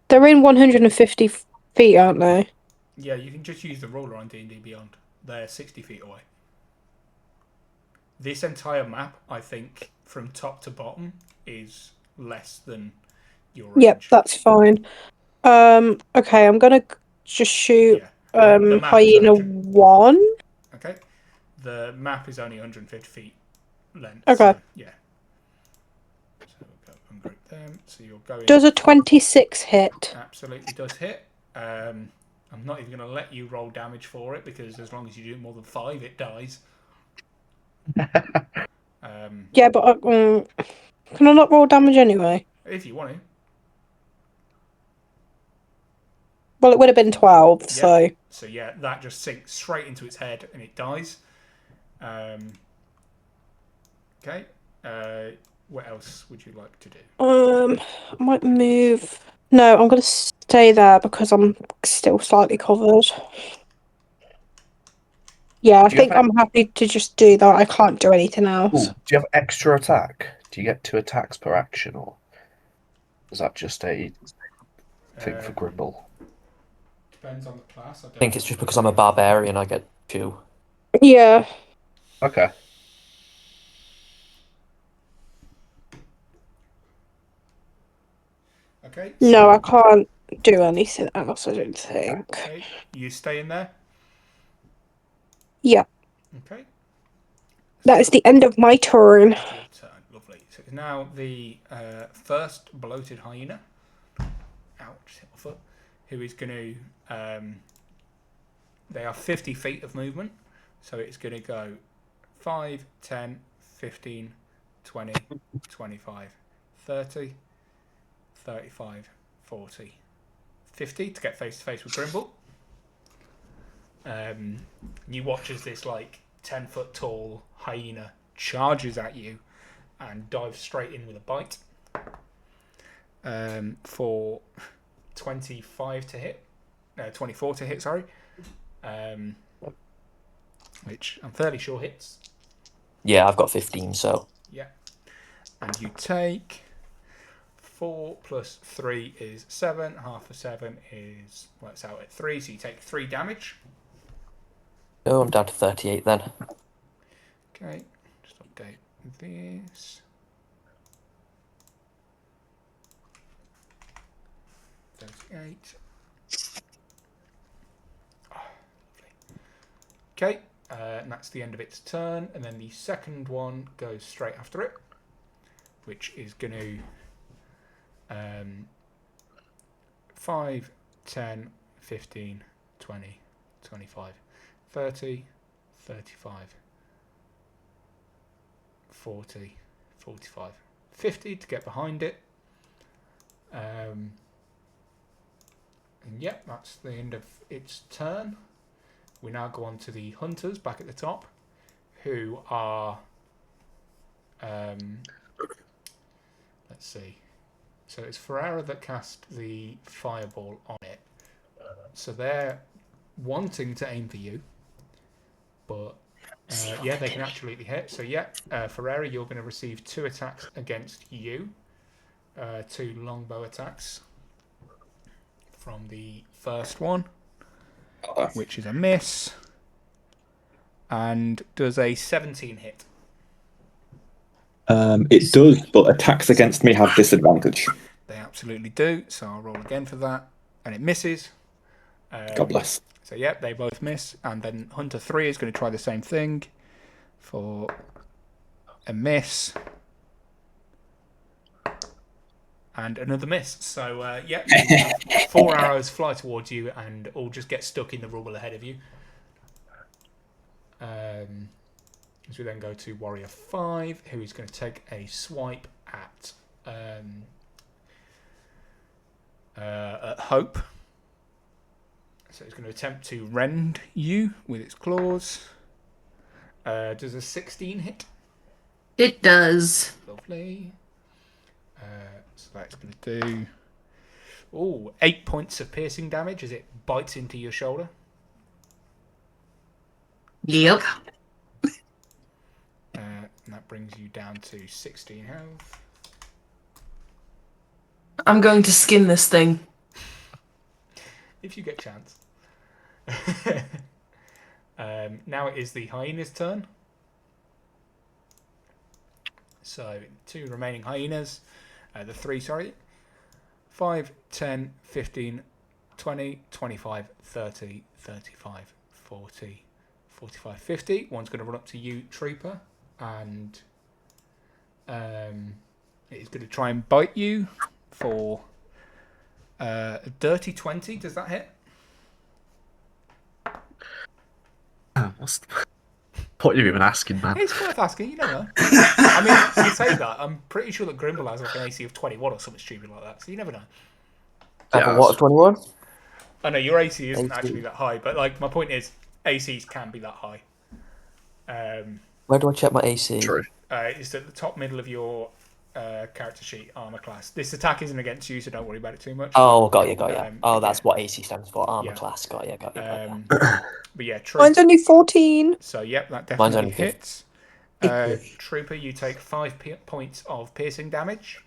They're in 150 feet, aren't they? Yeah, you can just use the ruler on D&D Beyond. They're 60 feet away. This entire map, I think, from top to bottom, is less than your range. Yep, that's fine. Okay, I'm gonna just shoot The map is hyena 100. 1. Okay. The map is only 150 feet length. Okay. So, yeah. So we'll go ungroup them. So you're going... Does a 26 hit? Absolutely does hit. I'm not even going to let you roll damage for it, because as long as you do more than 5, it dies. Yeah, but can I not roll damage anyway? If you want to. Well, it would have been 12, Yep. so... So yeah, that just sinks straight into its head and it dies. Okay. What else would you like to do? I might move... No, I'm going to stay there because I'm still slightly covered. Yeah, I think I'm happy to just do that. I can't do anything else. Ooh, do you have extra attack? Do you get 2 attacks per action, or is that just a thing for Grimbel? Depends on the class. I think it's just because I'm a barbarian, I get 2. Yeah. Okay. Okay. No, I can't do anything else, I don't think. Okay. You stay in there? Yeah. Okay. That is the end of my turn. Your turn. Lovely. So it's now the first bloated hyena. just hit my foot. Who is going to... they are 50 feet of movement. So it's going to go 5, 10, 15, 20, 25, 30, 35, 40, 50 to get face to face with Grimbel. You watch as this like 10-foot tall hyena charges at you and dives straight in with a bite. For 25 to hit. No, 24 to hit, sorry. Which I'm fairly sure hits. Yeah, I've got 15, so... Yeah. And you take 4 plus 3 is 7. Half of 7 is works out at 3, so you take 3 damage. Oh, I'm down to 38 then. Okay, just update this. 38. Oh, okay, and that's the end of its turn, and then the second one goes straight after it, which is going to 5, 10, 15, 20, 25, 30, 35, 40, 45, 50 to get behind it. And yep, that's the end of its turn. We now go on to the hunters back at the top, who are, let's see. So it's Ferrera that cast the fireball on it. So they're wanting to aim for you, but yeah, they can absolutely hit. So yeah, Ferrera, you're going to receive 2 attacks against you, 2 longbow attacks from the first one, which is a miss, and does a 17 hit. It does, but attacks against me have disadvantage. They absolutely do, so I'll roll again for that, and it misses. God bless. So yeah, they both miss, and then Hunter 3 is going to try the same thing for a miss and another miss. So yeah, 4 arrows fly towards you and all just get stuck in the rubble ahead of you. As we then go to Warrior 5, who is going to take a swipe at Hope. So it's going to attempt to rend you with its claws. Does a 16 hit? It does. Lovely. So that's going to do 8 points of piercing damage as it bites into your shoulder. Yep. And that brings you down to 16 health. I'm going to skin this thing. If you get a chance. Now it is the hyena's turn. So 2 remaining hyenas. The 3, sorry. 5, 10, 15, 20, 25, 30, 35, 40, 45, 50. One's going to run up to you, Trooper, and it's going to try and bite you for a dirty 20. Does that hit? What's the point of even asking, man? It's worth asking, you never know. I mean, you say that, I'm pretty sure that Grimbel has like an AC of 21 or something stupid like that, so you never know. Yeah, what, 21? I know, your AC isn't actually that high, but like my point is, ACs can be that high. Where do I check my AC? True. It's at the top middle of your character sheet, armor class. This attack isn't against you, so don't worry about it too much. Oh, got you. That's yeah. what AC stands for, armor Yeah. class. Got you. But yeah, Mine's only 14. So yep, that Mine's definitely only hits. Trooper, you take 5 points of piercing damage.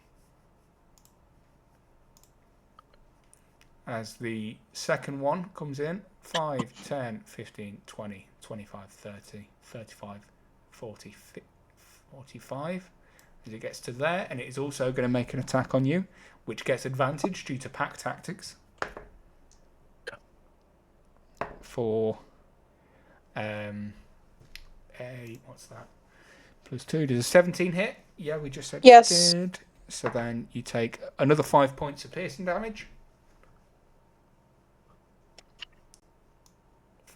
As the second one comes in, 5, 10, 15, 20, 25, 30, 35, 40, 45. As it gets to there, and it is also going to make an attack on you, which gets advantage due to pack tactics. For what's that? +2. Does a 17 hit? Yeah, we just said Yes. it did. So then you take another 5 points of piercing damage.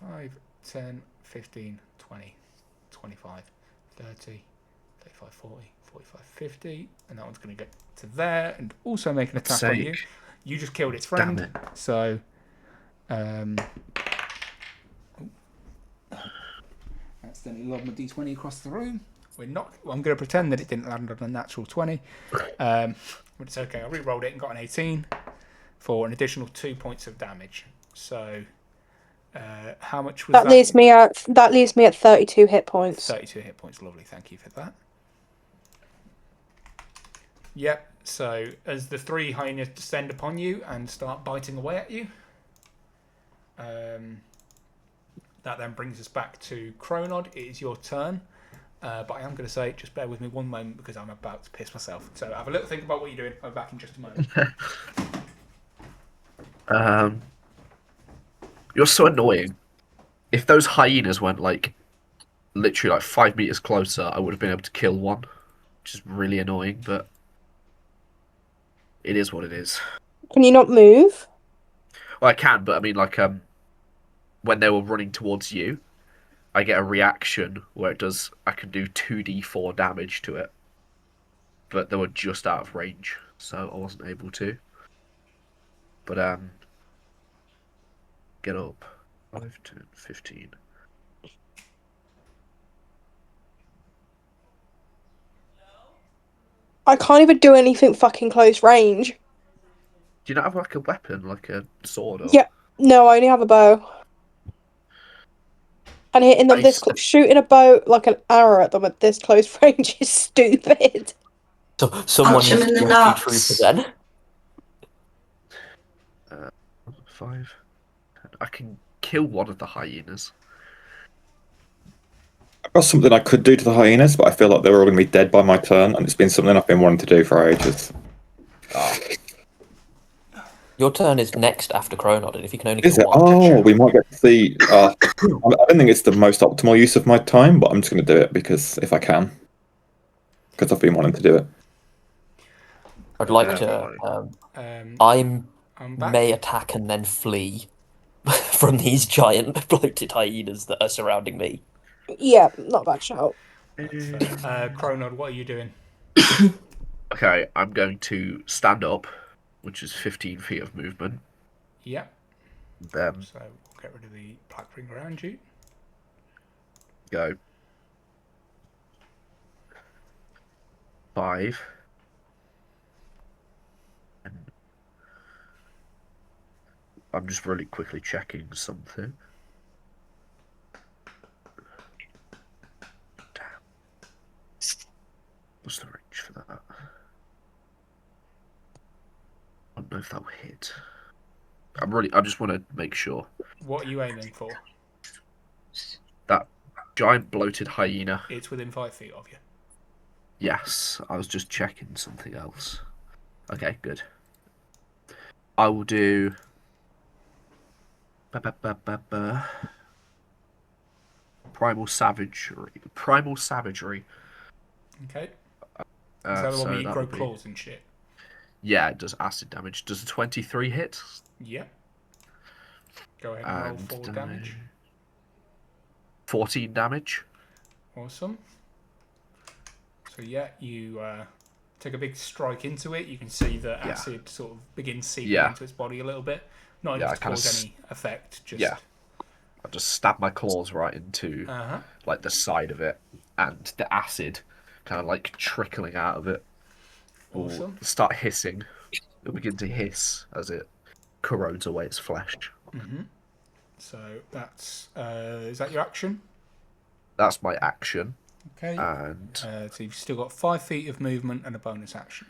5, 10, 15, 20, 25, 30, 35, 40, 45, 50. And that one's going to get to there and also make an attack on you. You just killed its friend. Damn it. So, accidentally lobbed my d20 across the room. I'm going to pretend that it didn't land on a natural 20. But it's okay. I re-rolled it and got an 18 for an additional 2 points of damage. So, how much was that? That leaves me at 32 hit points. 32 hit points. Lovely. Thank you for that. Yep. So, as the 3 hyenas descend upon you and start biting away at you, that then brings us back to Kronod. It is your turn. But I am going to say, just bear with me one moment because I'm about to piss myself. So have a little think about what you're doing. I'll be back in just a moment. You're so annoying. If those hyenas went literally 5 meters closer, I would have been able to kill one, which is really annoying. But it is what it is. Can you not move? Well, I can, but I mean, when they were running towards you, I get a reaction where I can do 2d4 damage to it. But they were just out of range, so I wasn't able to. But, get up. 5, 10, 15. I can't even do anything fucking close range. Do you not have a weapon, like a sword? Or... Yeah, no, I only have a bow. And hitting them shooting a bow like an arrow at them at this close range is stupid. So someone Punch him needs in to the be a nuts. trooper then. 5. I can kill one of the hyenas. I've got something I could do to the hyenas, but I feel like they're all going to be dead by my turn, and it's been something I've been wanting to do for ages. Your turn is next after Kronod, and if you can only Is kill it? one... Oh, we might get to see... I don't think it's the most optimal use of my time, but I'm just going to do it because if I can. Because I've been wanting to do it. I'd like to... I may attack and then flee from these giant bloated hyenas that are surrounding me. Yeah, not a bad shout. Kronod, what are you doing? Okay, I'm going to stand up, which is 15 feet of movement. Yep. Then So we'll get rid of the black ring around you. Go. 5. And I'm just really quickly checking something. Damn. What's the range for that? I don't know if that will hit. I just want to make sure. What are you aiming for? That giant bloated hyena. It's within 5 feet of you. Yes, I was just checking something else. Okay, good. I will do... Primal Savagery. Okay. Is that the one where you grow claws and shit? Yeah, it does acid damage. Does a 23 hit? Yep. Go ahead and roll 4 damage. 14 damage. Awesome. So yeah, you take a big strike into it. You can see the acid sort of begins seeping into its body a little bit. Not enough to cause any effect. Just I just stab my claws right into the side of it, and the acid kind of trickling out of it. Awesome. Will start hissing. It'll begin to hiss as it corrodes away its flesh. Mm-hmm. So that's is that your action? That's my action. Okay. And so you've still got 5 feet of movement and a bonus action.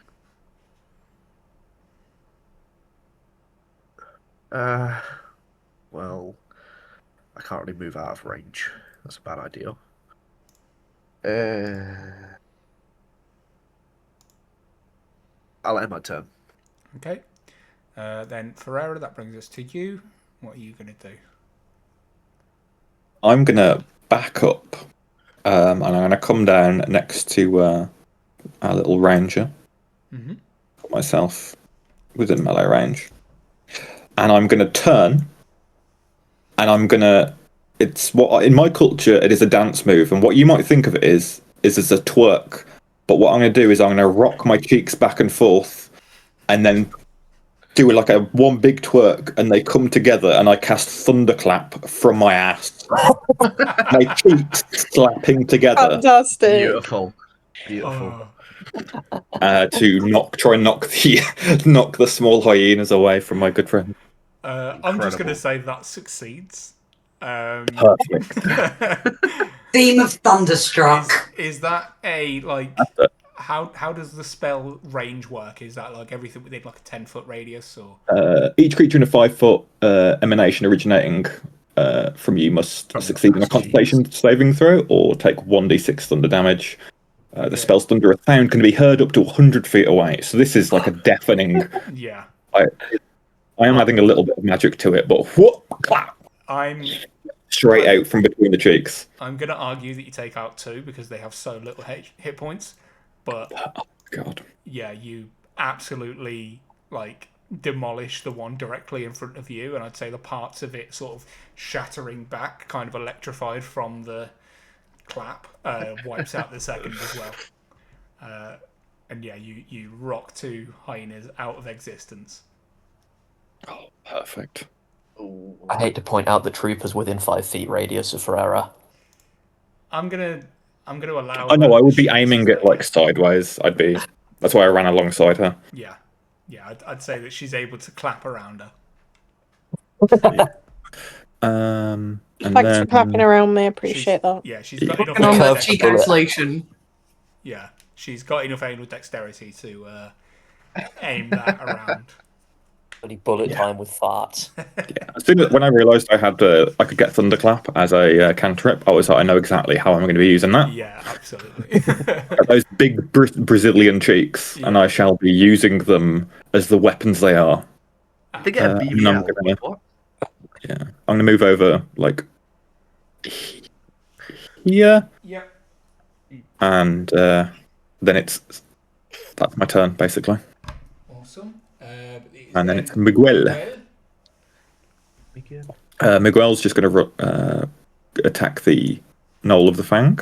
Well, I can't really move out of range. That's a bad idea. I'll end my turn. Okay. Then Ferrera, that brings us to you. What are you going to do? I'm going to back up, and I'm going to come down next to our little ranger. Mm-hmm. Put myself within melee range. And I'm going to turn, and I'm going to it's what in my culture it is a dance move, and what you might think of it is as a twerk. But what I'm going to do is I'm going to rock my cheeks back and forth, and then do like a one big twerk, and they come together, and I cast thunderclap from my ass, my cheeks slapping together Fantastic. Beautiful. Oh. to try and knock the small hyenas away from my good friend. I'm just going to say that succeeds. Perfect. Theme of Thunderstruck. Is that a like? How does the spell range work? Is that like everything within like a 10-foot radius, or Each creature in a 5-foot emanation originating from you must succeed in a Constitution saving throw or take 1d6 thunder damage. The spell's thunder a sound can be heard up to 100 feet away. So this is like a deafening. Yeah. I am adding a little bit of magic to it, but whoop, clap, I'm straight out from between the cheeks. I'm going to argue that you take out 2 because they have so little hit points. But God, yeah, you absolutely like demolish the one directly in front of you, and I'd say the parts of it sort of shattering back, kind of electrified from the clap, wipes out the second as well. And yeah, you rock 2 hyenas out of existence. oh, perfect. I hate to point out the troopers within 5 feet radius of Ferrera. I'm gonna allow. I know I would be aiming it like sideways. That's why I ran alongside her. Yeah, I'd say that she's able to clap around her. And Thanks for clapping around me. Appreciate that. Yeah, she's got enough. And on that Curved cheek bullet. isolation. Yeah, she's got enough anal dexterity to aim that around. Bloody bullet time with farts. yeah, as soon as when I realised I could get thunderclap as a cantrip, I was like, I know exactly how I'm going to be using that. Yeah, absolutely. Those big Brazilian cheeks, and I shall be using them as the weapons they are. They get a BBL. What? Yeah, I'm gonna move over like here. Yeah. And then that's my turn basically. Awesome. And then it's Miguel. Miguel's just gonna attack the knoll of the fang.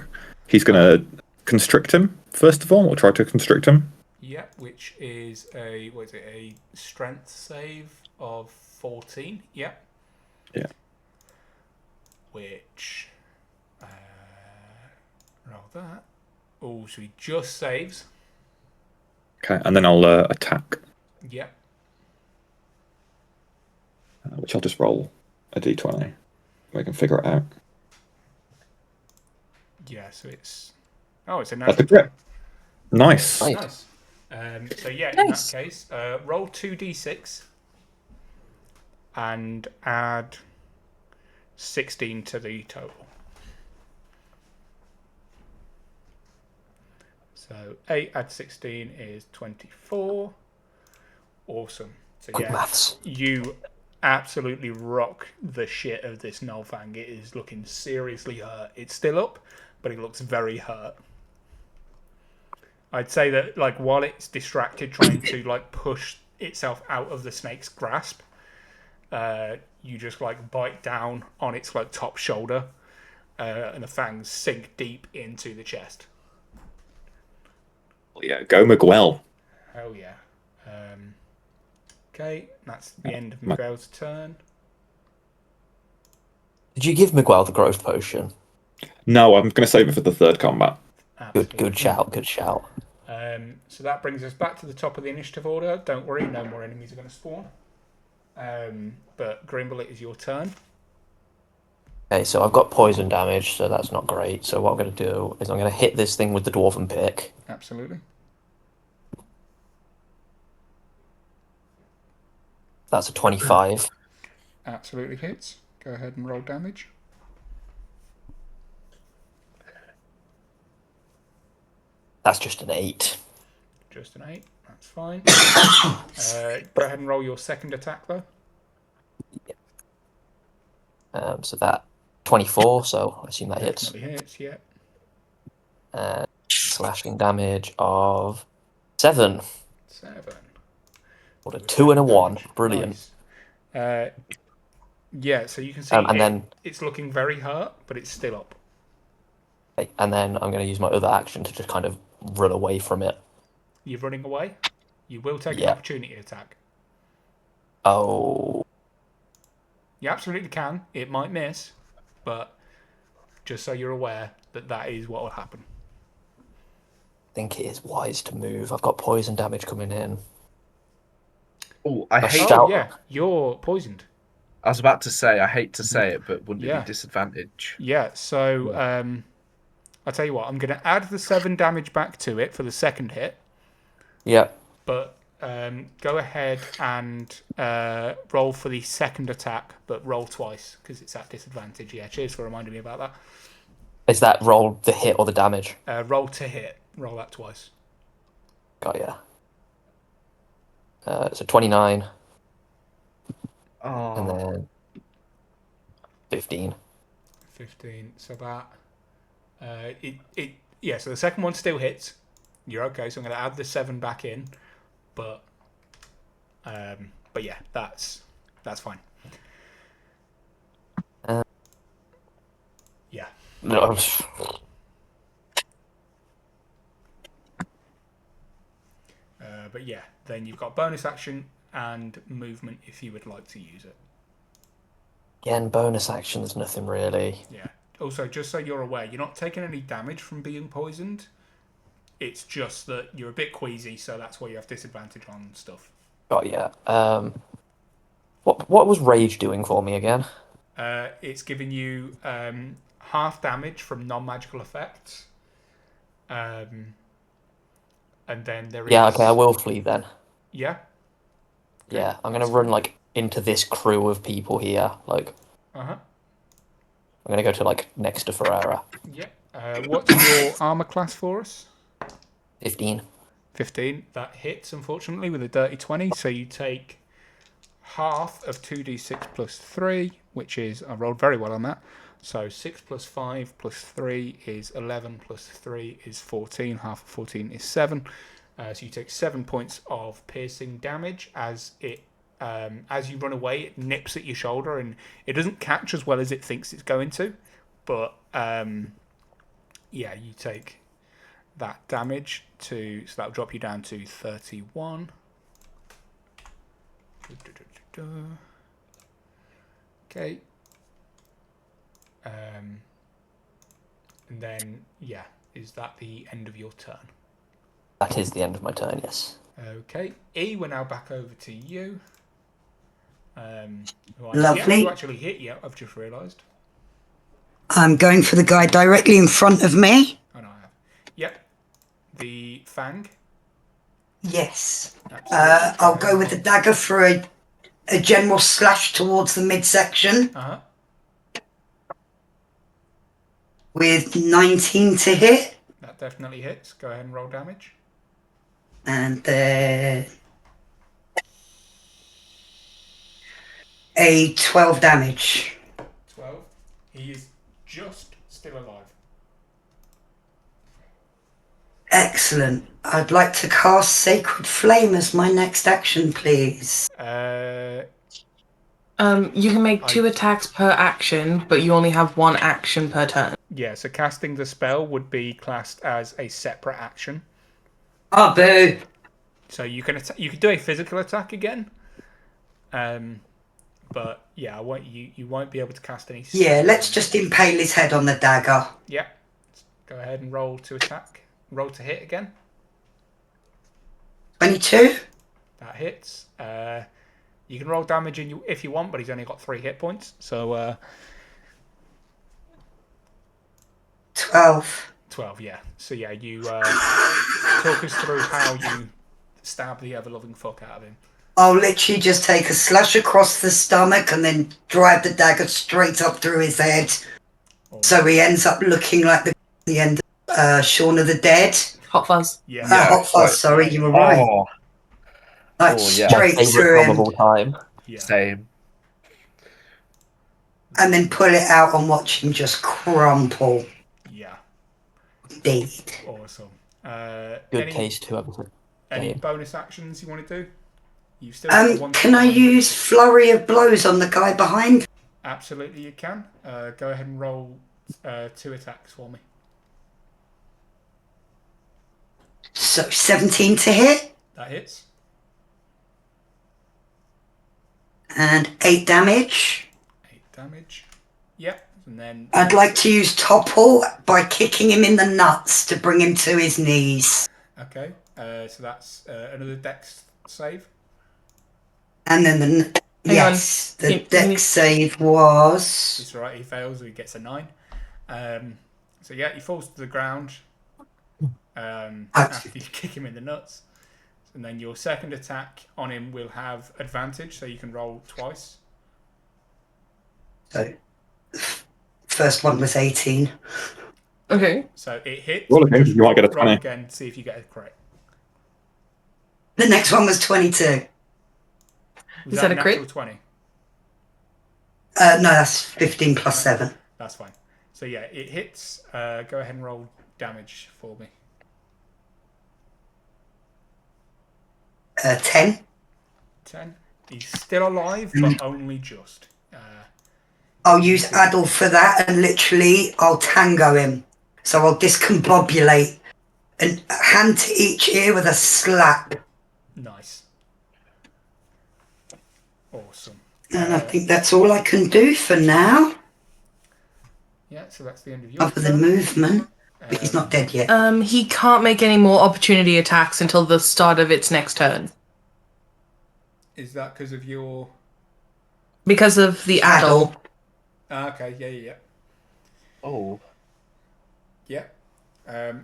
He's gonna constrict him first of all, or try to constrict him. Yeah, which is a strength save of 14. Yeah. Yeah. Which roll that. Oh, so he just saves. Okay, and then I'll attack. Yeah. Which I'll just roll a d20. We can figure it out. Yeah, so it's it's a That's a natural. grip. Nice. Nice. So yeah, in that case, roll 2d6 and add 16 to the total. So 8 add 16 is 24. Awesome. So Good maths. you absolutely rock the shit of this Nullfang. It is looking seriously hurt. It's still up, but it looks very hurt. I'd say that like while it's distracted trying to like push itself out of the snake's grasp, you just like bite down on its like top shoulder, and the fangs sink deep into the chest. Yeah, go Miguel. Hell yeah. Okay, that's the end of Miguel's turn. Did you give Miguel the growth potion? No, I'm going to save it for the third combat. Good shout, good shout. So that brings us back to the top of the initiative order. Don't worry, no more enemies are going to spawn. But Grimbel, it is your turn. Okay, so I've got poison damage, so that's not great. So what I'm going to do is I'm going to hit this thing with the dwarven pick. Absolutely. That's a 25. Absolutely hits. Go ahead and roll damage. That's just an 8. Just an 8. That's fine. Go ahead and roll your second attack, though. So that 24, so I assume that hits. Definitely hits, yeah. Slashing damage of 7. 7. What a 2 and a 1. Brilliant. Nice. Yeah, so you can see it's looking very hurt, but it's still up. Okay, and then I'm going to use my other action to just kind of run away from it. You're running away? You will take an opportunity attack. Oh. You absolutely can. It might miss, but just so you're aware that is what will happen. I think it is wise to move. I've got poison damage coming in. Oh, I hate. Oh yeah, you're poisoned. I was about to say, I hate to say it, but wouldn't it be disadvantage? Yeah. So I'll tell you what. I'm going to add the 7 damage back to it for the second hit. Yeah. But go ahead and roll for the second attack, but roll twice because it's at disadvantage. Yeah. Cheers for reminding me about that. Is that roll the hit or the damage? Roll to hit. Roll that twice. Got ya. So 29. Oh. And then 15. 15. So that so the second one still hits. You're okay. So I'm going to add the 7 back in, but yeah, that's fine. Yeah. No. But yeah, then you've got bonus action and movement if you would like to use it. Again, bonus action, there's nothing really. Yeah. Also, just so you're aware, you're not taking any damage from being poisoned. It's just that you're a bit queasy, so that's why you have disadvantage on stuff. Got ya. What was rage doing for me again? It's giving you half damage from non-magical effects. And then there is... Yeah, okay, I will flee then. Yeah? Yeah, I'm going to run, into this crew of people here, Uh-huh. I'm going to go to, next to Ferrera. Yeah. What's your armor class for us? 15. 15. That hits, unfortunately, with a dirty 20. So you take half of 2d6 plus 3, which is... I rolled very well on that. So 6 plus 5 plus 3 is 11 plus 3 is 14. Half of 14 is 7. So you take 7 points of piercing damage as you run away. It nips at your shoulder and it doesn't catch as well as it thinks it's going to. But you take that damage so that'll drop you down to 31. Okay. And then, is that the end of your turn? That is the end of my turn, yes. Okay. E, we're now back over to you. Lovely. You actually hit you, I've just realised. I'm going for the guy directly in front of me. Oh, no, I have. Yep. The Fang. Yes. I'll go with the dagger for a general slash towards the midsection. Uh-huh. With 19 to hit. That definitely hits. Go ahead and roll damage. And a 12 damage. 12. He is just still alive. Excellent. I'd like to cast Sacred Flame as my next action, please. You can make 2 attacks per action, but you only have 1 action per turn. Yeah, so casting the spell would be classed as a separate action. Oh, boo. So you can do a physical attack again. But yeah, you won't be able to cast any. Yeah, let's just impale his head on the dagger. Yeah. Go ahead and roll to attack. Roll to hit again. 22. That hits. You can roll damage if you want, but he's only got 3 hit points. So 12. 12, yeah. So yeah, you talk us through how you stab the ever-loving fuck out of him. I'll literally just take a slash across the stomach and then drive the dagger straight up through his head. So he ends up looking like the end of Shaun of the Dead. Hot Fuzz. Yeah. Hot Fuzz, sorry, you were right. Oh, Like straight through him. Time. Yeah. Same. And then pull it out and watch him just crumple. Yeah. Indeed. Awesome. Good case to have. Any bonus actions you want to do? You still got one can I use Flurry of Blows on the guy behind? Absolutely, you can. Go ahead and roll 2 attacks for me. So 17 to hit. That hits. And 8 damage. 8 damage. Yep. And then I'd like to use Topple by kicking him in the nuts to bring him to his knees. Okay. So that's another dex save. And then the dex save was... It's right, he fails, so he gets a 9. So yeah, he falls to the ground after you kick him in the nuts. And then your second attack on him will have advantage, so you can roll twice. So, first one was 18. Okay. So it hits. Roll again, you might get a 20. Roll again, see if you get it correct. The next one was 22. Was Is that a natural crit? 20? No, that's 15 plus 7. That's fine. So yeah, it hits. Go ahead and roll damage for me. 10. 10. He's still alive, but only just. I'll use Adol for that, and literally I'll tango him. So I'll discombobulate and hand to each ear with a slap. Nice. Awesome. And I think that's all I can do for now. Yeah, so that's the end of your Other than movement. But he's not dead yet. He can't make any more opportunity attacks until the start of its next turn. Is that because of your... Because of the Adol. Okay, yeah. Oh. Yeah.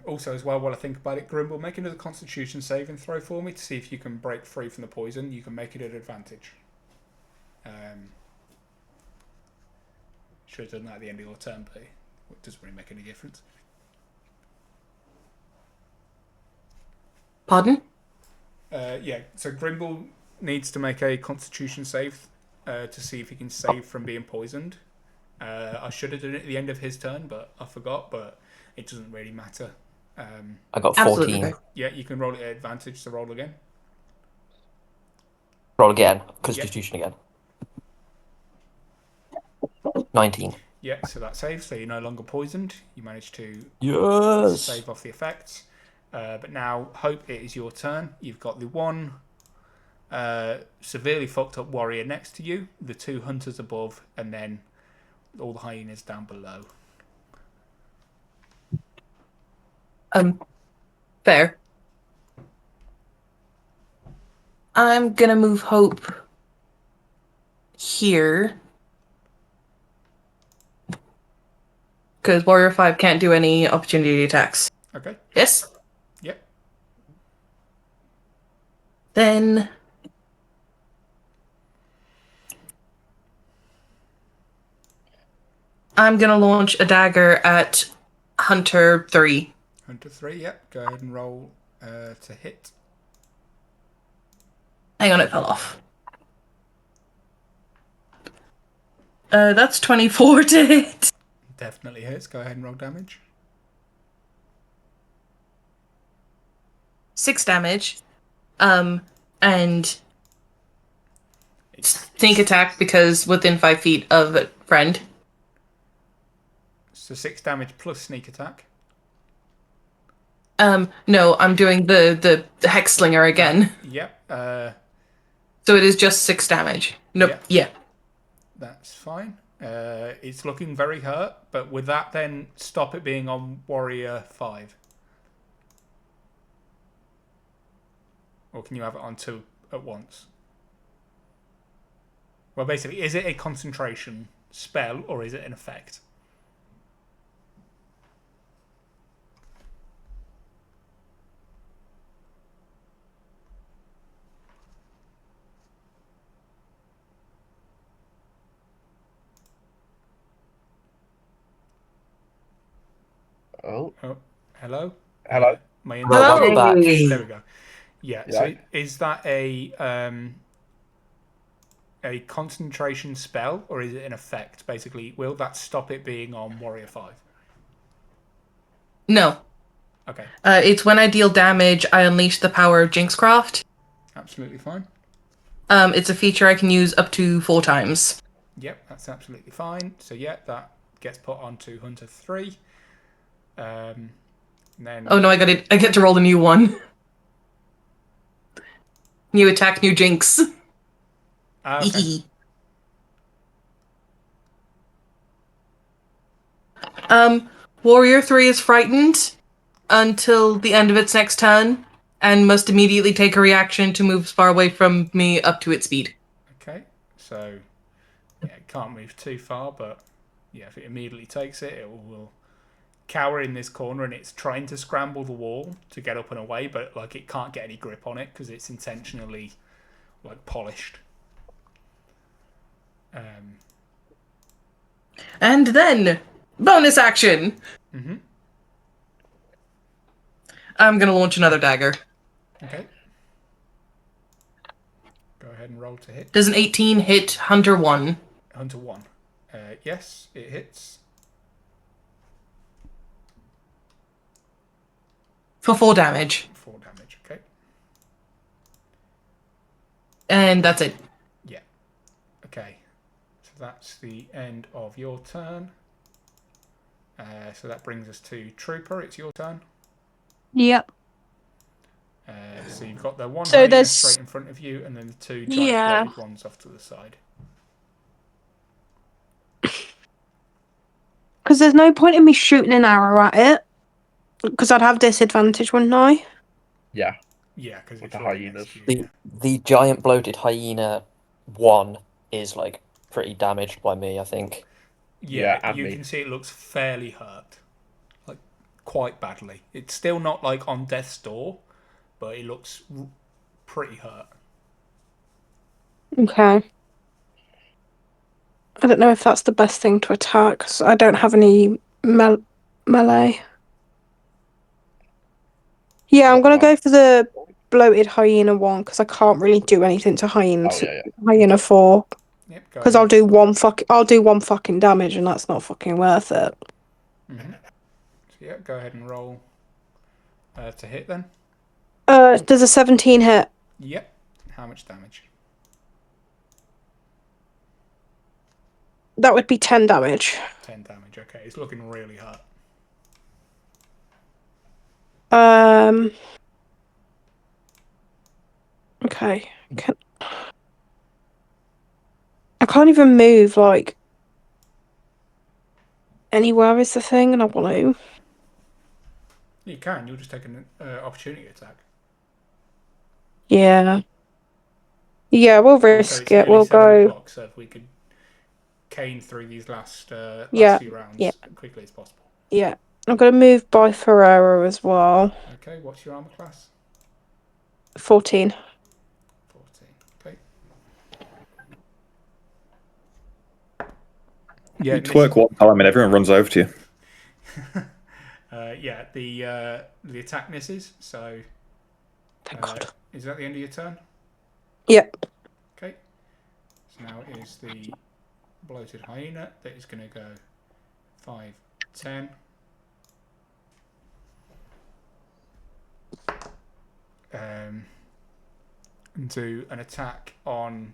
Also, as well, while I think about it, Grimbel, make another Constitution saving throw for me to see if you can break free from the poison. You can make it an advantage. Should have done that at the end of your turn, but it doesn't really make any difference. Pardon? Yeah, so Grimbel needs to make a Constitution save to see if he can save from being poisoned. I should have done it at the end of his turn, but I forgot, but it doesn't really matter. I got 14. Absolutely. Yeah, you can roll it at advantage, so roll again. Roll again. Constitution again. 19. Yeah, so that saves, so you're no longer poisoned. You managed to Yes! save off the effects. But now, Hope, it is your turn. You've got the one severely fucked up warrior next to you, the 2 hunters above, and then all the hyenas down below. Fair. I'm gonna move Hope here. Because Warrior 5 can't do any opportunity attacks. Okay. Yes? Yep. Then... I'm gonna launch a dagger at Hunter 3. Hunter 3, yep. Go ahead and roll to hit. Hang on, it fell off. That's 24 to hit. Definitely hits. Go ahead and roll damage. 6 damage. And sneak attack because within 5 feet of a friend. So 6 damage plus sneak attack. No, I'm doing the hex slinger again. Yep. So it is just 6 damage. Nope. Yeah. That's fine. It's looking very hurt, but with that, then stop it being on Warrior 5. Or can you have it on 2 at once? Well, basically, is it a concentration spell or is it an effect? Oh. Hello? Hello. My Hello? Welcome back. There we go. Yeah. Yeah. So is that a concentration spell or is it an effect? Basically, will that stop it being on Warrior 5? No. Okay. It's when I deal damage, I unleash the power of Jinxcraft. Absolutely fine. It's a feature I can use up to 4 times. Yep, that's absolutely fine. So yeah, that gets put onto Hunter 3. Then Oh no, I get to roll the new one. New attack, new jinx. okay. Warrior 3 is frightened until the end of its next turn, and must immediately take a reaction to move as far away from me up to its speed. Okay, so yeah, it can't move too far, but yeah, if it immediately takes it, it will cower in this corner, and it's trying to scramble the wall to get up and away, but like it can't get any grip on it because it's intentionally like polished. And then bonus action. Mm-hmm. I'm gonna launch another dagger. Okay. Go ahead and roll to hit. Does an 18 hit Hunter 1? Hunter 1. Yes, it hits. For 4 damage. 4 damage, okay. And that's it. Yeah. Okay. So that's the end of your turn. So that brings us to Trooper. It's your turn. Yep. So you've got the one So hyena there's- straight in front of you, and then the 2 Yeah. giant ones off to the side. Because there's no point in me shooting an arrow at it. Because I'd have disadvantage, wouldn't I? Yeah. Yeah, because With it's the right hyenas. next to you. The giant bloated hyena 1 is like pretty damaged by me, I think. Yeah, and you me. can see it looks fairly hurt. Like, quite badly. It's still not, like, on death's door, but it looks pretty hurt. Okay. I don't know if that's the best thing to attack, 'cause I don't have any melee. Yeah, I'm gonna go for the bloated hyena 1, because I can't really do anything to hyena 4. Yep, Because I'll do one fucking damage, and that's not fucking worth it. Mm-hmm. So yeah, go ahead and roll to hit then. Does a 17 hit? Yep. How much damage? That would be 10 damage. 10 damage. Okay, it's looking really hurt. Okay. I can't even move, like, anywhere is the thing, and I want to. You can. You'll just take an opportunity attack. Yeah. Yeah, we'll risk it. We'll go. So if we could cane through these last few rounds as quickly as possible. Yeah. I'm going to move by Ferrera as well. Okay, what's your armor class? 14. 14. Okay. Yeah, You twerk one time and everyone runs over to you. Yeah, the attack misses. So, Thank God. Is that the end of your turn? Yep. Okay. So now is the bloated hyena that is going to go 5, 10. And do an attack on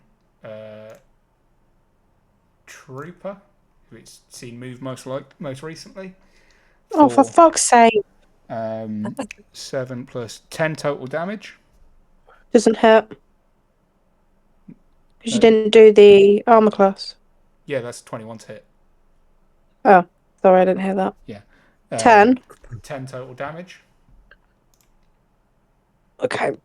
Trooper, who it's seen move most recently. Oh, for fuck's sake. 7 plus 10 total damage. Doesn't hurt. Because you didn't do the armor class. Yeah, that's 21 to hit. Oh, sorry, I didn't hear that. Yeah. 10. 10 total damage. Okay.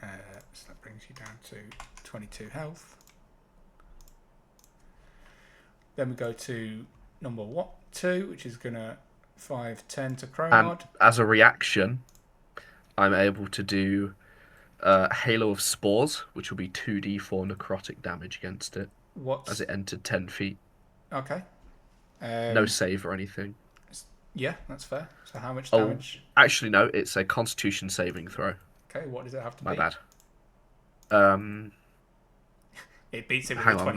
So that brings you down to 22 health. Then we go to number 2, which is going to 5, 10 to Kronod. And as a reaction, I'm able to do Halo of Spores, which will be 2d4 necrotic damage against it. As it entered 10 feet. Okay. No save or anything. Yeah, that's fair. So how much damage? Actually, no, it's a Constitution saving throw. Okay, what does it have to My be? bad. It beats it with hang a 21.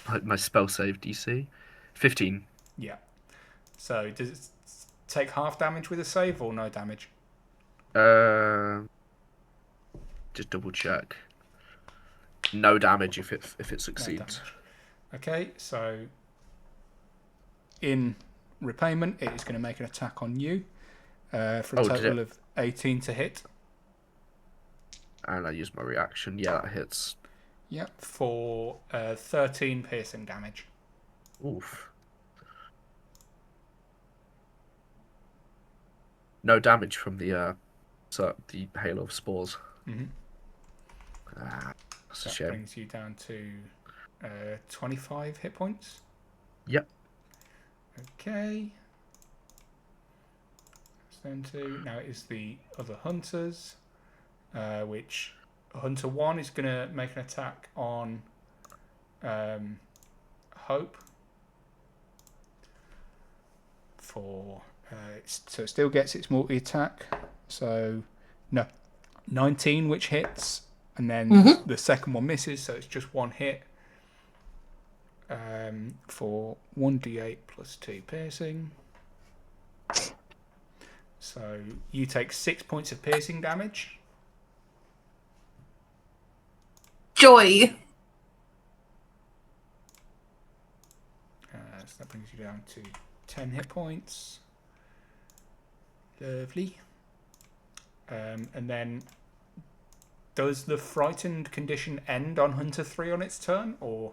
on, my spell save DC, 15. Yeah. So does it take half damage with a save or no damage? Just double check. No damage if it No succeeds. damage. Okay, so in repayment, it is going to make an attack on you for a total of 18 to hit. And I use my reaction. Yeah, that hits. Yep, for 13 piercing damage. Oof. No damage from the Halo of Spores. Mm-hmm. That's a That shame. brings you down to 25 hit points. Yep. Okay. Down to now it is the other hunters, which Hunter 1 is going to make an attack on Hope for so it still gets its multi attack. So no, 19, which hits, and then the second one misses, so it's just one hit. For 1d8 plus 2 piercing. So you take 6 points of piercing damage. Joy. So that brings you down to 10 hit points. Lovely. And then, does the frightened condition end on Hunter 3 on its turn, or?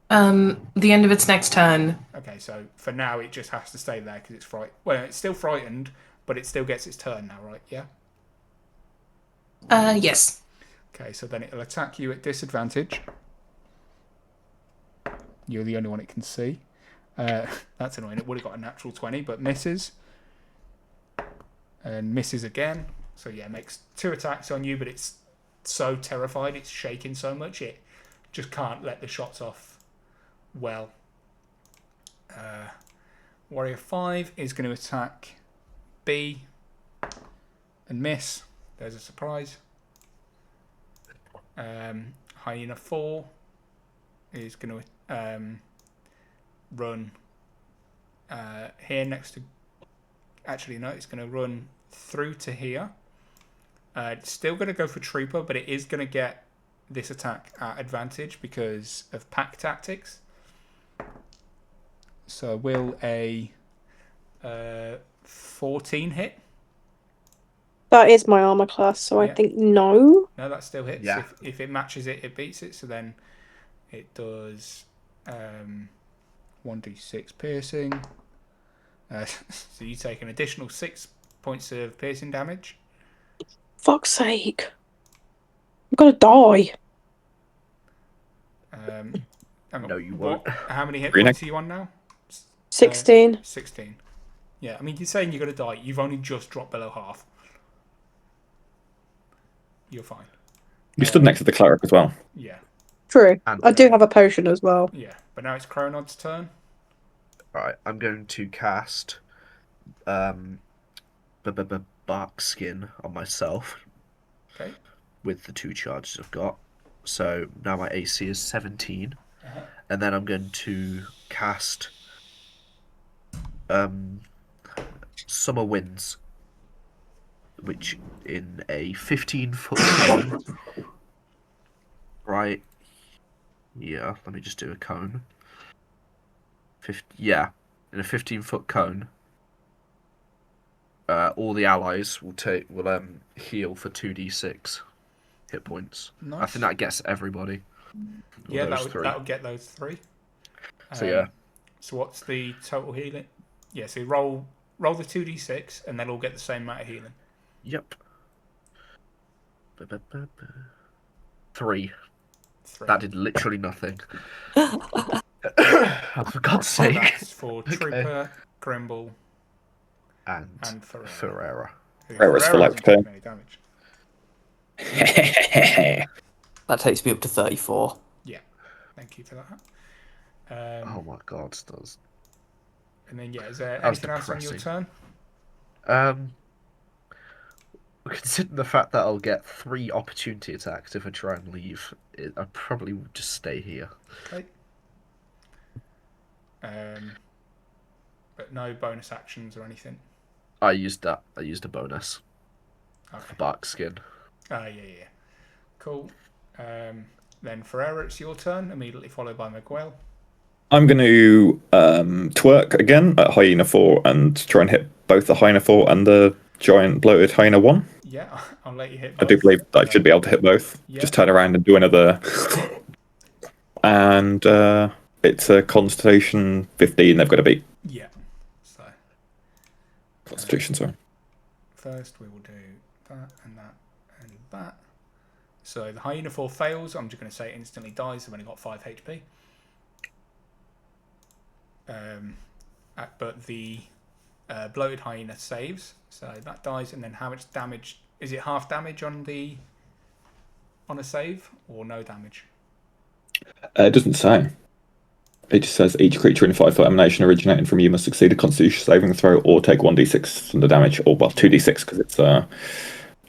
The end of its next turn. Okay, so for now it just has to stay there because it's Well, it's still frightened, but it still gets its turn now, right? Yeah. Yes. Okay, so then it'll attack you at disadvantage. You're the only one it can see. That's annoying. It would have got a natural 20, but misses. And misses again. So yeah, makes 2 attacks on you, but it's so terrified, it's shaking so much, it just can't let the shots off well. Warrior 5 is going to attack B and miss. There's a surprise. Hyena 4 is going to run here next to... Actually, no, it's going to run through to here. It's still going to go for Trooper, but it is going to get this attack at advantage because of pack tactics. So will a 14 hit? That is my armor class, so I think no. No, that still hits. Yeah. If it matches it, it beats it. So then it does 1d6 piercing. So you take an additional 6 points of piercing damage. Fuck's sake. I'm gonna die. No, you won't. How many hit Green points are you on now? 16. 16. Yeah, I mean, you're saying you're going to die. You've only just dropped below half. You're fine. You stood next to the cleric as well. Yeah. True. And, I do have a potion as well. Yeah, but now it's Kronod's turn. Right, I'm going to cast Bark Skin on myself. Okay. With the 2 charges I've got. So now my AC is 17. And then I'm going to cast Summer Winds, which in a 15-foot cone. Right. Yeah, let me just do a cone. Yeah, in a 15-foot cone. All the allies will heal for 2d6 hit points. Nice. I think that gets everybody. Yeah, that'll get those 3. So yeah. So what's the total healing? Yeah, so roll the 2d6 and they'll all get the same amount of healing. Yep. 3. That did literally nothing. Oh, for God's sake. That's for Trooper, Grimbel, and Ferrera. Ferrera's full XP. Any damage. That takes me up to 34. Yeah, thank you for that. Oh my God, it does. And then is there anything else on your turn? Considering the fact that I'll get 3 opportunity attacks if I try and leave, I probably would just stay here. Okay. But no bonus actions or anything. I used that. I used a bonus. Okay. Bark Skin. Yeah. Cool. Then Ferrera, it's your turn, immediately followed by Miguel. I'm going to twerk again at Hyena 4 and try and hit both the Hyena 4 and the giant bloated Hyena 1. Yeah, I'll let you hit I both. do believe that I should be able to hit both. Yeah. Just turn around and do another. And it's a Constitution 15 they've got to beat. Yeah. So. Constitution, sorry. First, we will do that and that and that. So the Hyena 4 fails. I'm just going to say it instantly dies. I've only got 5 HP. But the bloated Hyena saves. So that dies. And then how much damage? Is it half damage on a save or no damage? It doesn't say. It just says each creature in a 5-foot emanation originating from you must succeed a Constitution saving throw or take 1d6 from the damage, or well 2d6 because it's I'm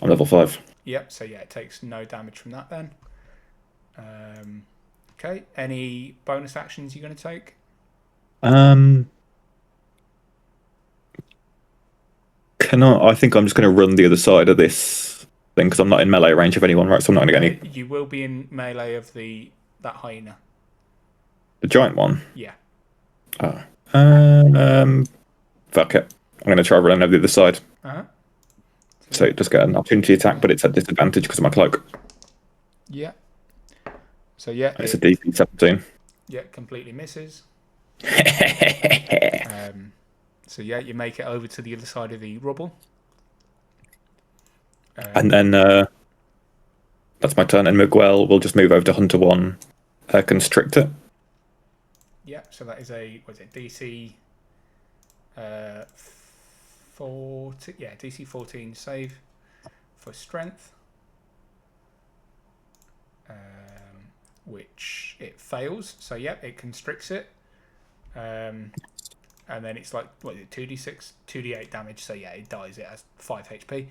level 5. Yep. So yeah, it takes no damage from that then. Okay. Any bonus actions you're going to take? I think I'm just going to run the other side of this thing because I'm not in melee range of anyone, right? So I'm not going to get any. You will be in melee of that hyena. The giant one. Yeah. Oh. Fuck it. I'm going to try running over the other side. Uh-huh. So it does get an opportunity attack, but it's at disadvantage because of my cloak. Yeah. So yeah. It's a DC 17. Yeah, completely misses. So yeah, you make it over to the other side of the rubble. And then that's my turn, and Miguel will just move over to Hunter 1, constrict it. Yeah, so that is DC 14? Yeah, DC 14 save for strength. Which it fails. So yeah, it constricts it. And then it's like, 2d6, 2d8 damage. So yeah, it dies. It has 5 HP.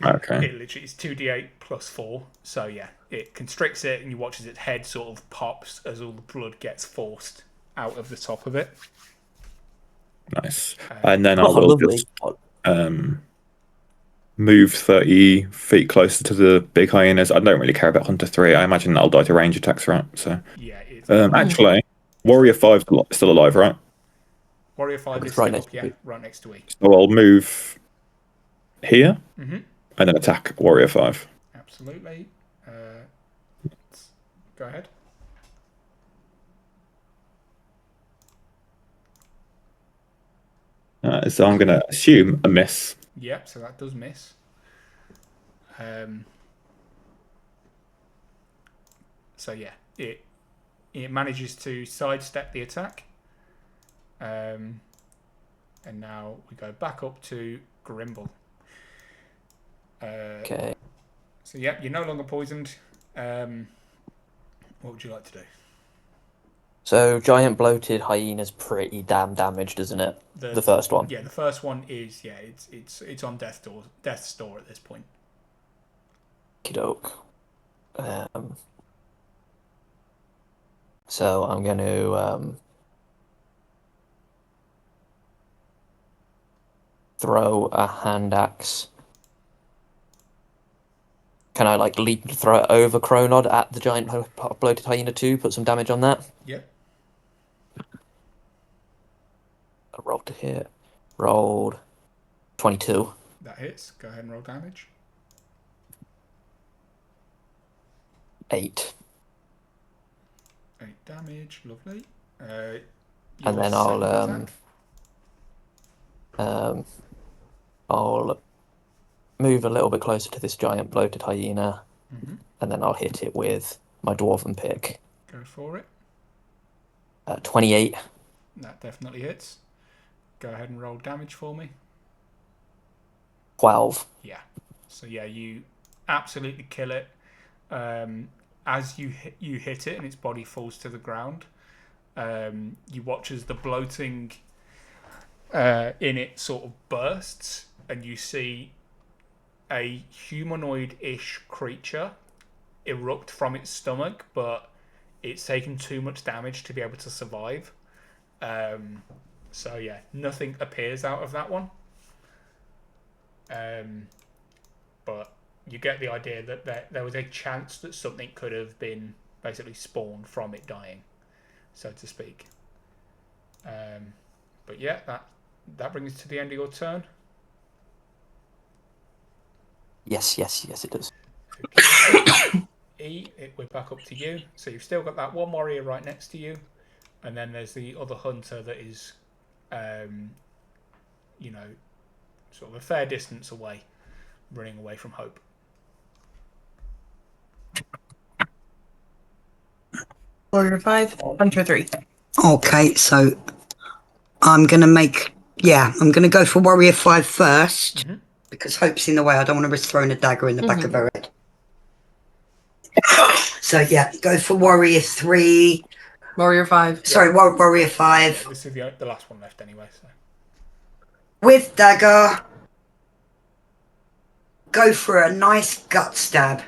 Okay. It literally is 2d8 plus 4. So yeah, it constricts it, and you watch as its head sort of pops as all the blood gets forced out of the top of it. Nice. And then I will just move 30 feet closer to the big hyenas. I don't really care about Hunter 3. I imagine that'll die to range attacks, right? So yeah. Actually, Warrior 5 is still alive, right? Warrior 5 is still up, yeah, right next to E. So I'll move here Mm-hmm. and then attack Warrior 5. Absolutely. Go ahead. So I'm going to assume a miss. Yep, so that does miss. So yeah, it manages to sidestep the attack. And now we go back up to Grimbel. Okay. So yeah, you're no longer poisoned. What would you like to do? So giant bloated hyena's pretty damn damaged, isn't it? The first one. Yeah, the first one is it's on death's door at this point. Okey-doke. So I'm going to throw a hand axe. Can I leap and throw it over Kronod at the giant bloated hyena too? Put some damage on that? Yep. I rolled to hit. Rolled 22. That hits. Go ahead and roll damage. 8. 8 damage. Lovely. And then I'll move a little bit closer to this giant bloated hyena, and then I'll hit it with my dwarven pick. Go for it. 28. That definitely hits. Go ahead and roll damage for me. 12. Yeah. So yeah, you absolutely kill it. As you hit it and its body falls to the ground, you watch as the bloating in it sort of bursts, and you see a humanoid-ish creature erupt from its stomach, but it's taken too much damage to be able to survive. So yeah, nothing appears out of that one. But you get the idea that there was a chance that something could have been basically spawned from it dying, so to speak. But yeah, that brings us to the end of your turn. Yes, it does. We're back up to you. So you've still got that one warrior right next to you, and then there's the other hunter that is, sort of a fair distance away, running away from Hope. Warrior 5, Hunter 3. Okay, so I'm going to go for Warrior 5 first, because Hope's in the way. I don't want to risk throwing a dagger in the back of her head. So yeah, go for Warrior 3. Warrior 5. Sorry, Warrior 5. Yeah, this is the last one left anyway. So. With dagger, go for a nice gut stab.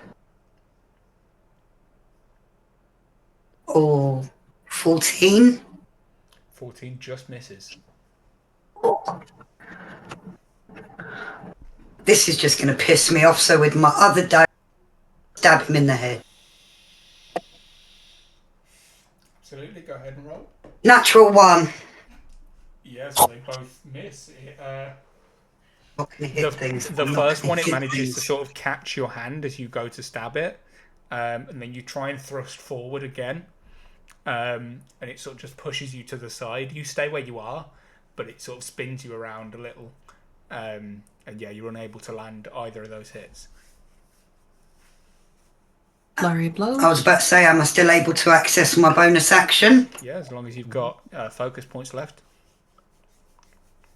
Oh, 14. 14 just misses. This is just going to piss me off, so with my other dagger, stab him in the head. Absolutely, go ahead and roll. Natural 1. Yes, they both miss. The first one, it manages to sort of catch your hand as you go to stab it, and then you try and thrust forward again, and it sort of just pushes you to the side. You stay where you are, but it sort of spins you around a little, and yeah, you're unable to land either of those hits. Flurry of blows. I was about to say, am I still able to access my bonus action? Yeah, as long as you've got focus points left.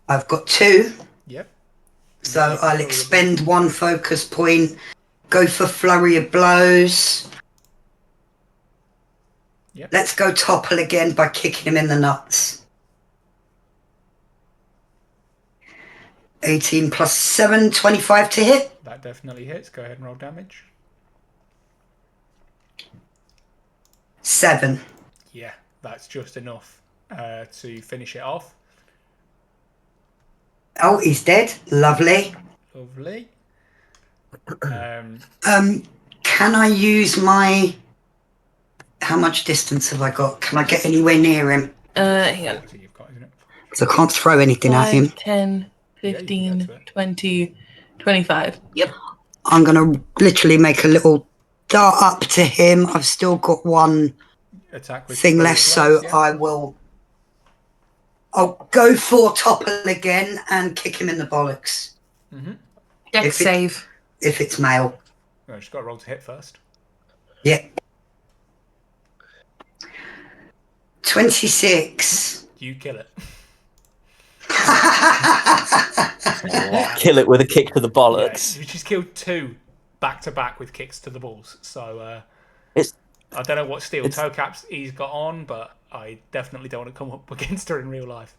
I've got 2. Yep. So I'll expend 1 focus point, go for Flurry of Blows. Yep. Let's go topple again by kicking him in the nuts. 18 plus 7, 25 to hit. That definitely hits. Go ahead and roll damage. 7. Yeah, that's just enough to finish it off. Oh, he's dead. Lovely. Lovely. Can I use my... How much distance have I got? Can I get anywhere near him? Hang on. You've got, isn't it? Because I can't throw anything at him. 10, 15, 20, 25. Yep. I'm going to literally make a little dart up to him. I've still got 1 attack with thing left, so yeah. I'll go for topple again and kick him in the bollocks. Dex save. If it's male. No, just got to roll to hit first. Yeah. 26. You kill it. Kill it with a kick to the bollocks. Yeah, you just killed 2 back to back with kicks to the balls. So I don't know what steel toe caps he's got on, but I definitely don't want to come up against her in real life.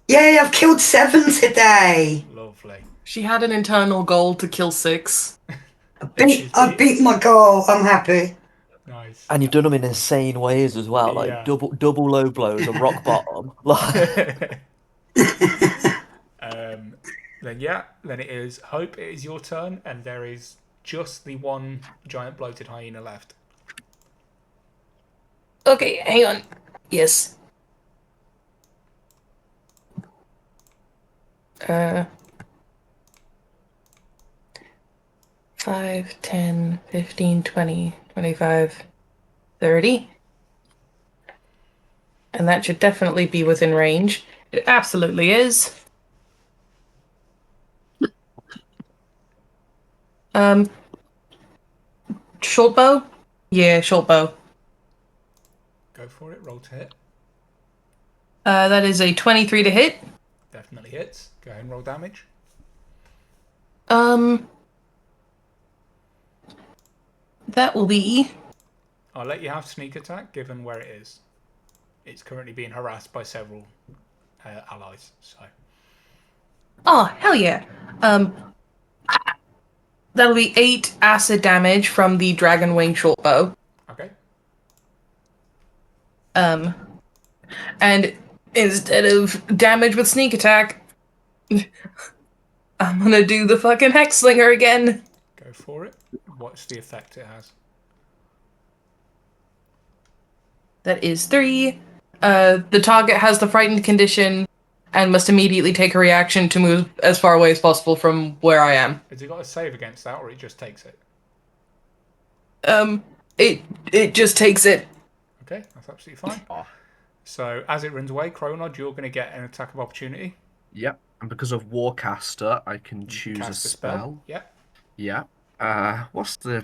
Yay, I've killed 7 today. Lovely. She had an internal goal to kill 6. I beat my goal. I'm happy. Nice. And you've done them in insane ways as well, like Yeah. double low blows and rock bottom. Then it is Hope. It is your turn, and there is just the 1 giant bloated hyena left. Okay, hang on. Yes. 5, 10, 15, 20, 25, 30. And that should definitely be within range. It absolutely is. Short bow? Yeah, short bow. Go for it. Roll to hit. That is a 23 to hit. Definitely hits. Go ahead and roll damage. That will be... I'll let you have sneak attack, given where it is. It's currently being harassed by several allies, so... Oh, hell yeah. That'll be 8 acid damage from the dragon wing short bow. Okay. And instead of damage with sneak attack, I'm gonna do the fucking hex slinger again. Go Go for it. What's the effect it has? That is 3. The target has the frightened condition and must immediately take a reaction to move as far away as possible from where I am. Has it got a save against that, or it just takes it? It just takes it. Okay, that's absolutely fine. Oh. So as it runs away, Kronod, you're going to get an attack of opportunity. Yep. And because of Warcaster, I can choose Cast a spell. Yep. Yeah. What's the...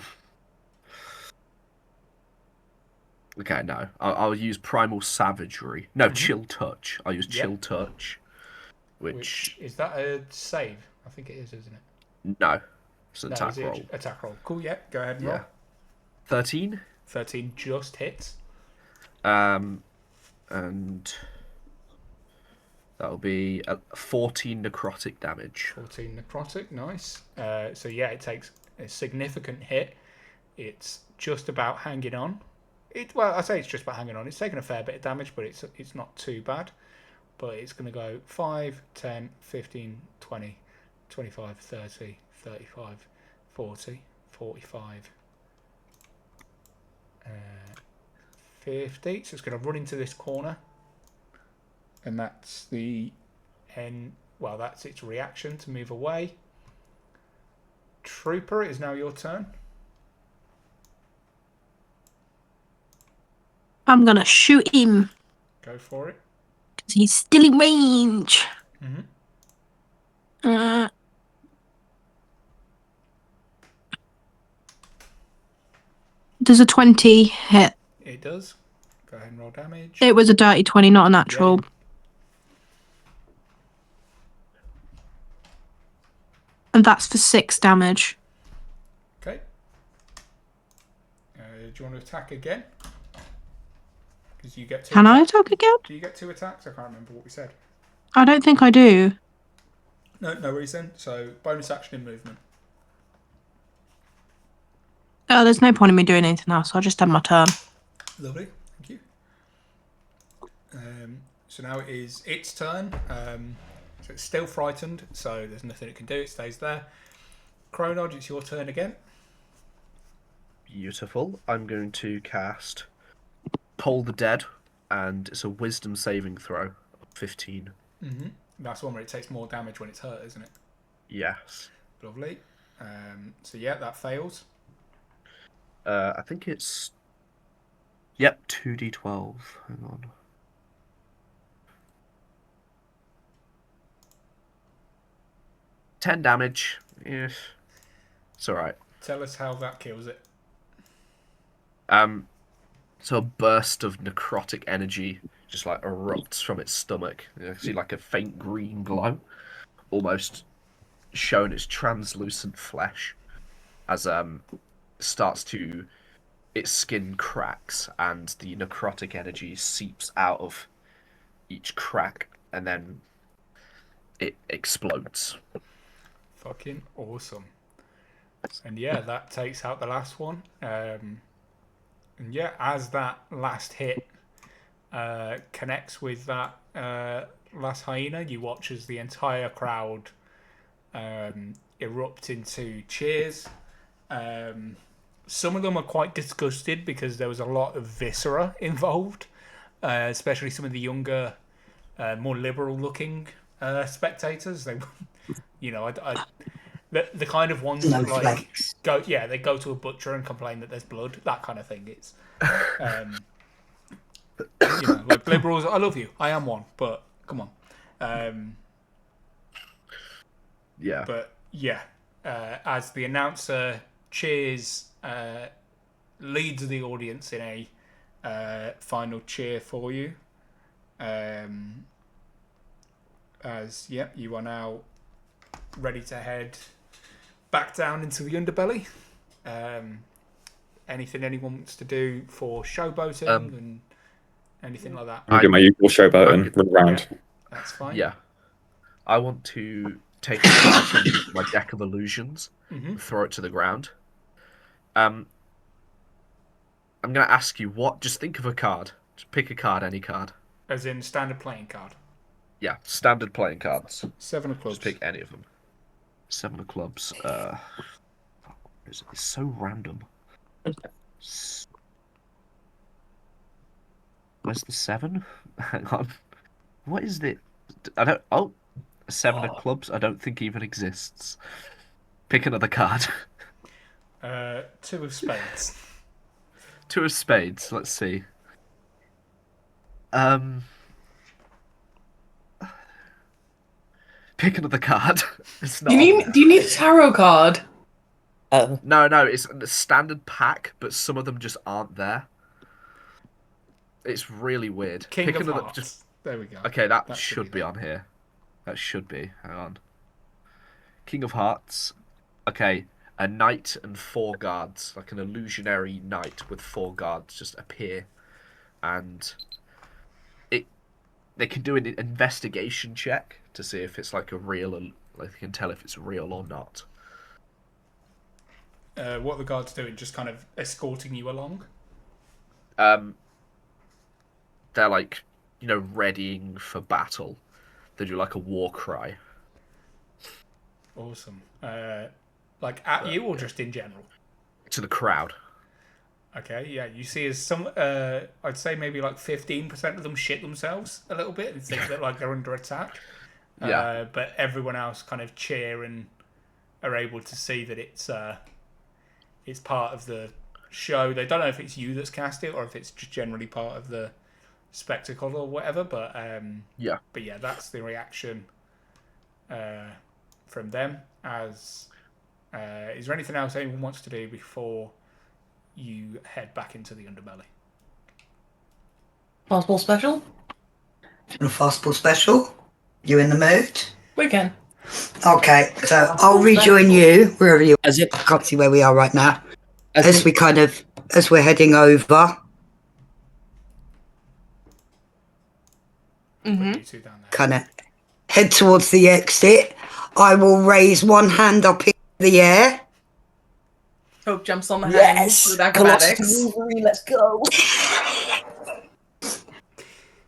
Okay, no. I'll use Primal Savagery. No, Chill Touch. I'll use Chill Touch. Which... Is that a save? I think it is, isn't it? No. It's an No, attack is it roll. Attack roll. Cool, yeah. Go ahead and roll. 13. 13 just hits. And that'll be 14 necrotic damage. 14 necrotic, nice. So yeah, it takes a significant hit. It's just about hanging on. Well, I say it's just about hanging on. It's taken a fair bit of damage, but it's not too bad. But it's going to go 5, 10, 15, 20, 25, 30, 35, 40, 45, 50. So it's going to run into this corner. And that's the end. Well, that's its reaction to move away. Trooper, it is now your turn. I'm gonna shoot him Go for it. because he's still in range. Mm-hmm. Does a 20 hit? It does. Go ahead and roll damage. It was a dirty 20, not a natural. Yeah. And that's for 6 damage. Okay. Do you want to attack again? Because you get 2. Can I attack again? Do you get 2 attacks? I can't remember what we said. I don't think I do. No worries then. So bonus action in movement. Oh, there's no point in me doing anything else. I'll just end my turn. Lovely. Thank you. So now it is its turn. So it's still frightened, so there's nothing it can do. It stays there. Kronod, it's your turn again. Beautiful. I'm going to cast Toll the Dead, and it's a Wisdom saving throw of 15. Mm-hmm. That's one where it takes more damage when it's hurt, isn't it? Yes. Lovely. So yeah, that fails. I think it's... Yep, 2d12. Hang on. $10 damage. Yeah. It's alright. Tell us how that kills it. So a burst of necrotic energy just like erupts from its stomach. You can see like a faint green glow, almost showing its translucent flesh as starts to... its skin cracks and the necrotic energy seeps out of each crack and then it explodes. Fucking awesome. And yeah, that takes out the last one. And yeah, as that last hit connects with that last hyena, you watch as the entire crowd erupt into cheers. Some of them are quite disgusted because there was a lot of viscera involved, especially some of the younger, more liberal-looking spectators. They, you know, the kind of ones that like go, yeah, they go to a butcher and complain that there's blood, that kind of thing. It's, you know, like liberals. I love you, I am one, but come on. Yeah. But yeah, as the announcer cheers, leads the audience in a final cheer for you. As yeah, you are now ready to head back down into the underbelly. Anything anyone wants to do for showboating and anything like that? I'll do my usual showboat and run around. Yeah, that's fine. Yeah. I want to take a card from my deck of illusions and throw it to the ground. I'm going to ask you what. Just think of a card. Just pick a card, any card. As in standard playing card. Yeah, standard playing cards. 7 of clubs. Just pick any of them. 7 of clubs. It's so random. Where's the 7? Hang on. What is it? I don't. Oh, a 7 of clubs. I don't think even exists. Pick another card. 2 of spades. 2 of spades. Let's see. Pick another card. It's not. Do you need a tarot card? No, it's a standard pack, but some of them just aren't there. It's really weird. King Pick of another. Hearts. There we go. Okay, that That should be on here. That should be. Hang on. King of Hearts. Okay, a knight and 4 guards, like an illusionary knight with 4 guards, just appear, and they can do an investigation check to see if it's like a real, like they can tell if it's real or not. What are the guards doing? Just kind of escorting you along? They're like, readying for battle. They do like a war cry. Awesome. Like at you or just in general? To the crowd. Okay, yeah. You see as some, I'd say maybe like 15% of them shit themselves a little bit and think that like they're under attack. Yeah. But everyone else kind of cheer and are able to see that it's part of the show. They don't know if it's you that's cast it or if it's just generally part of the spectacle or whatever. But yeah. But yeah, that's the reaction from them. As is there anything else anyone wants to do before you head back into the underbelly? Fastball special? A fastball special? You in the mood? We can. Okay, so I'll rejoin you wherever you are. I can't see where we are right now. As we're heading over. You two down there. Kind of head towards the exit. I will raise one hand up in the air. Hope jumps on the hands with acrobatics. Let's go.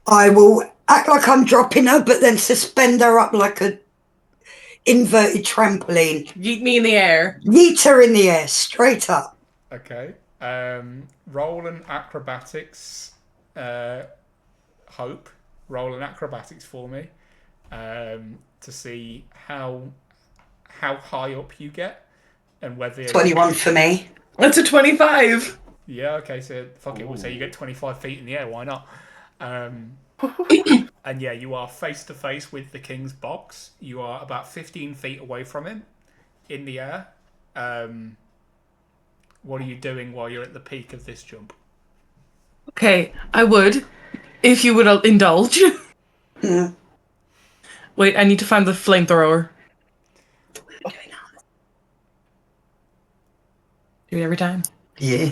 I will act like I'm dropping her, but then suspend her up like a inverted trampoline. Yeet me in the air. Yeet her in the air, straight up. Okay. Roll an acrobatics. Hope. Roll an acrobatics for me. To see how high up you get. And whether 21 for me. That's a 25. Yeah, okay, so fuck it, we'll say you get 25 feet in the air, why not? And yeah, you are face to face with the king's box. You are about 15 feet away from him in the air. What are you doing while you're at the peak of this jump? Okay, I would, if you would indulge. Yeah. Wait, I need to find the flamethrower. Do it every time? Yeah.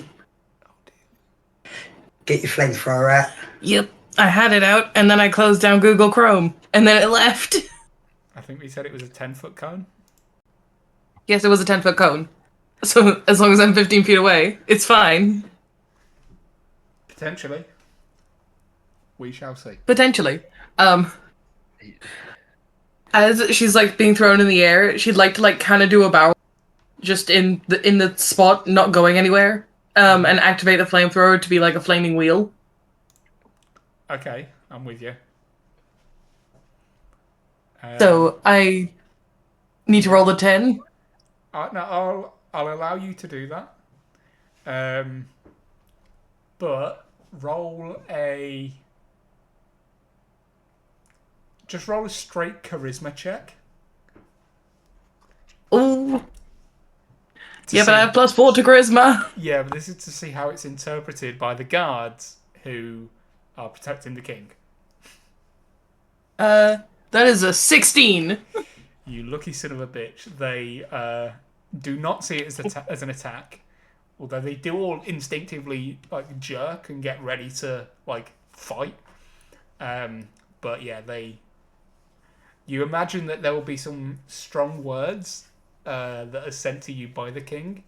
Get your flamethrower out. Yep. I had it out, and then I closed down Google Chrome, and then it left. I think we said it was a 10-foot cone. Yes, it was a 10-foot cone. So as long as I'm 15 feet away, it's fine. Potentially. We shall see. Potentially. As she's like being thrown in the air, she'd like to kind of do a barrel just in the spot, not going anywhere. And activate the flamethrower to be like a flaming wheel. Okay, I'm with you. So I need to roll the 10. No, I'll allow you to do that. But roll a straight charisma check. Ooh. Yeah, but I have +4 to charisma. Yeah, but this is to see how it's interpreted by the guards who are protecting the king. That is a 16. You lucky son of a bitch. They do not see it as an attack, although they do all instinctively like jerk and get ready to like fight. But yeah, you imagine that there will be some strong words that are sent to you by the king,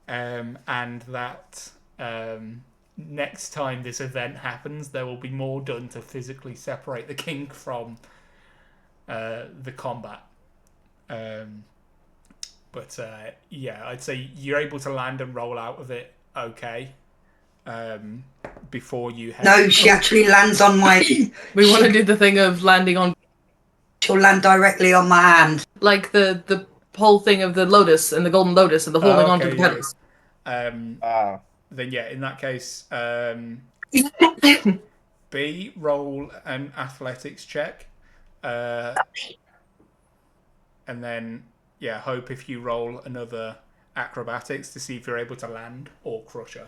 and that next time this event happens, there will be more done to physically separate the king from the combat. But yeah, I'd say you're able to land and roll out of it okay. Before you head. No, she actually lands on my. We want to do the thing of landing on, She'll land directly on my hand. like the whole thing of the lotus and the golden lotus and the holding onto the petals. Then yeah, in that case, B, roll an athletics check, and then yeah, hope if you roll another acrobatics to see if you're able to land or crush her.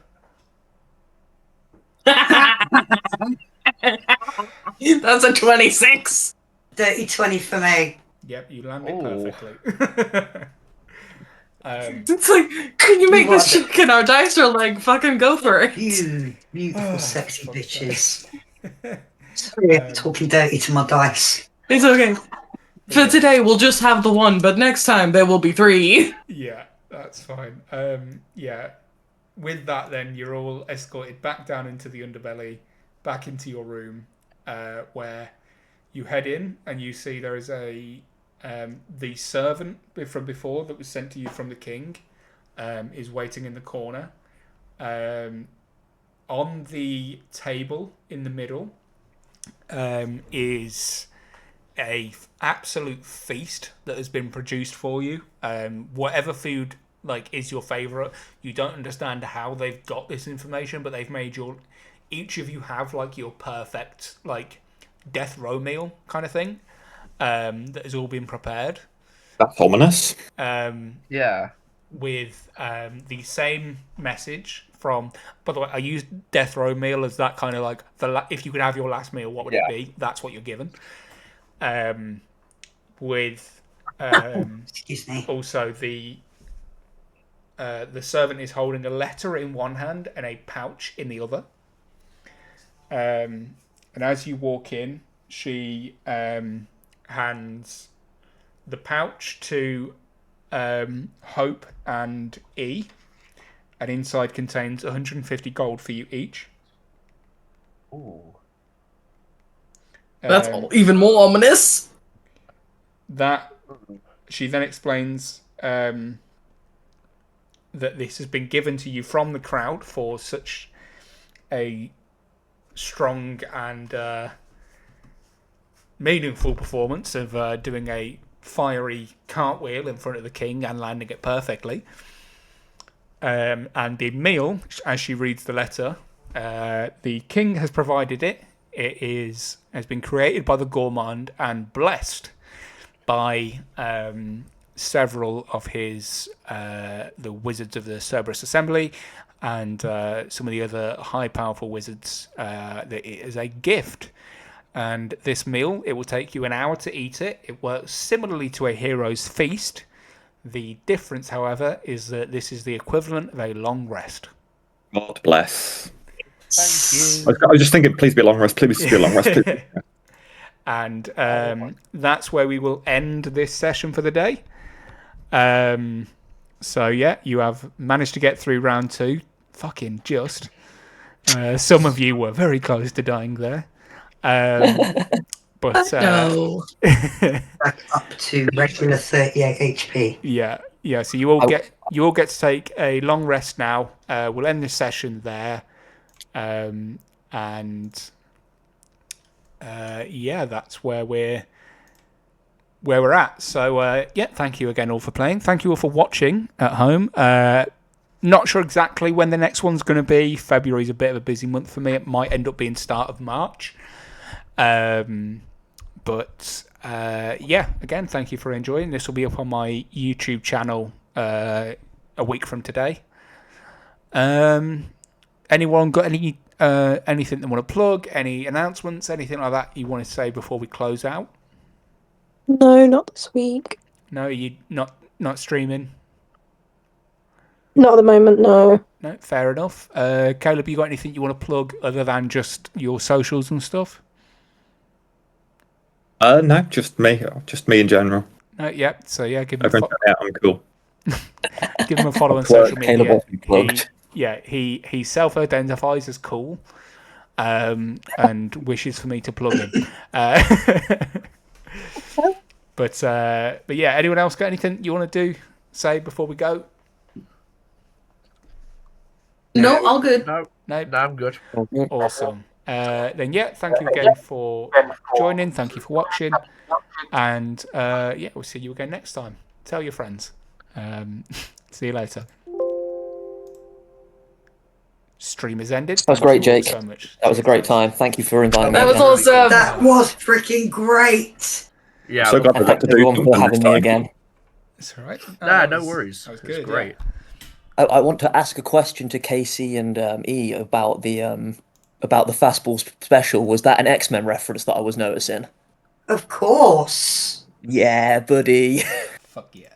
That's a 26. Dirty 20 for me. Yep, you land it perfectly. It's like, can you make this check? And our dice are like, fucking go for it. You beautiful, sexy bitches. Sorry, I'm talking dirty to my dice. It's okay. For today, we'll just have the one, but next time there will be 3. Yeah, that's fine. Yeah, with that, then you're all escorted back down into the underbelly, back into your room, where you head in and you see there is a the servant from before that was sent to you from the king is waiting in the corner. On the table in the middle is a absolute feast that has been produced for you. Whatever food like is your favorite, you don't understand how they've got this information, but they've made each of you have like your perfect like death row meal kind of thing that has all been prepared. That's ominous. Yeah. With the same message from. By the way, I use death row meal as that kind of like if you could have your last meal, what would it be? That's what you're given. With Excuse me. Also the servant is holding a letter in one hand and a pouch in the other. And as you walk in, she hands the pouch to Hope and E, and inside contains 150 gold for you each. Ooh. That's even more ominous. That she then explains that this has been given to you from the crowd for such a strong and meaningful performance of doing a fiery cartwheel in front of the king and landing it perfectly. And the meal, as she reads the letter, the king has provided it. It has been created by the gourmand and blessed by several of his the wizards of the Cerberus Assembly and some of the other high powerful wizards. That it is a gift. And this meal, it will take you an hour to eat it. It works similarly to a hero's feast. The difference, however, is that this is the equivalent of a long rest. God bless. Thank you. I was just thinking, please be a long rest. Please be a long rest. Please. And that's where we will end this session for the day. So yeah, you have managed to get through round 2. Fucking just. Some of you were very close to dying there. But No. Back up to regular 38 HP. Yeah. So you all get to take a long rest now. We'll end this session there, and yeah, that's where we're at. So yeah, thank you again all for playing. Thank you all for watching at home. Not sure exactly when the next one's going to be. February's a bit of a busy month for me. It might end up being start of March. But yeah, again, thank you for enjoying. This will be up on my YouTube channel a week from today. Anyone got anything they want to plug? Any announcements? Anything like that you want to say before we close out? No, not this week. No, you not streaming? Not at the moment, no. No, fair enough. Caleb, you got anything you want to plug other than just your socials and stuff? No, just me in general. Yeah, so yeah, give him Everyone, I'm cool. give him a follow on social media. Caleb wants to be plugged. He self-identifies as cool, and wishes for me to plug him. But yeah, anyone else got anything you want to do? say before we go? No, all good. No, No? I'm good. Awesome. Then, yeah, thank you again for joining. Thank you for watching. And, yeah, we'll see you again next time. Tell your friends. See you later. Stream has ended. That was Thank great, you all Jake. so much. That was a great time. Thank you for inviting me. That was again. awesome. That was freaking great. Yeah. So glad And we got thanks to do everyone for something having next me time. again. It's all right. No worries. That was It was good. great. Yeah. I want to ask a question to Casey and E about the fastball special. Was that an X-Men reference that I was noticing? Of course. Yeah, buddy. Fuck yeah.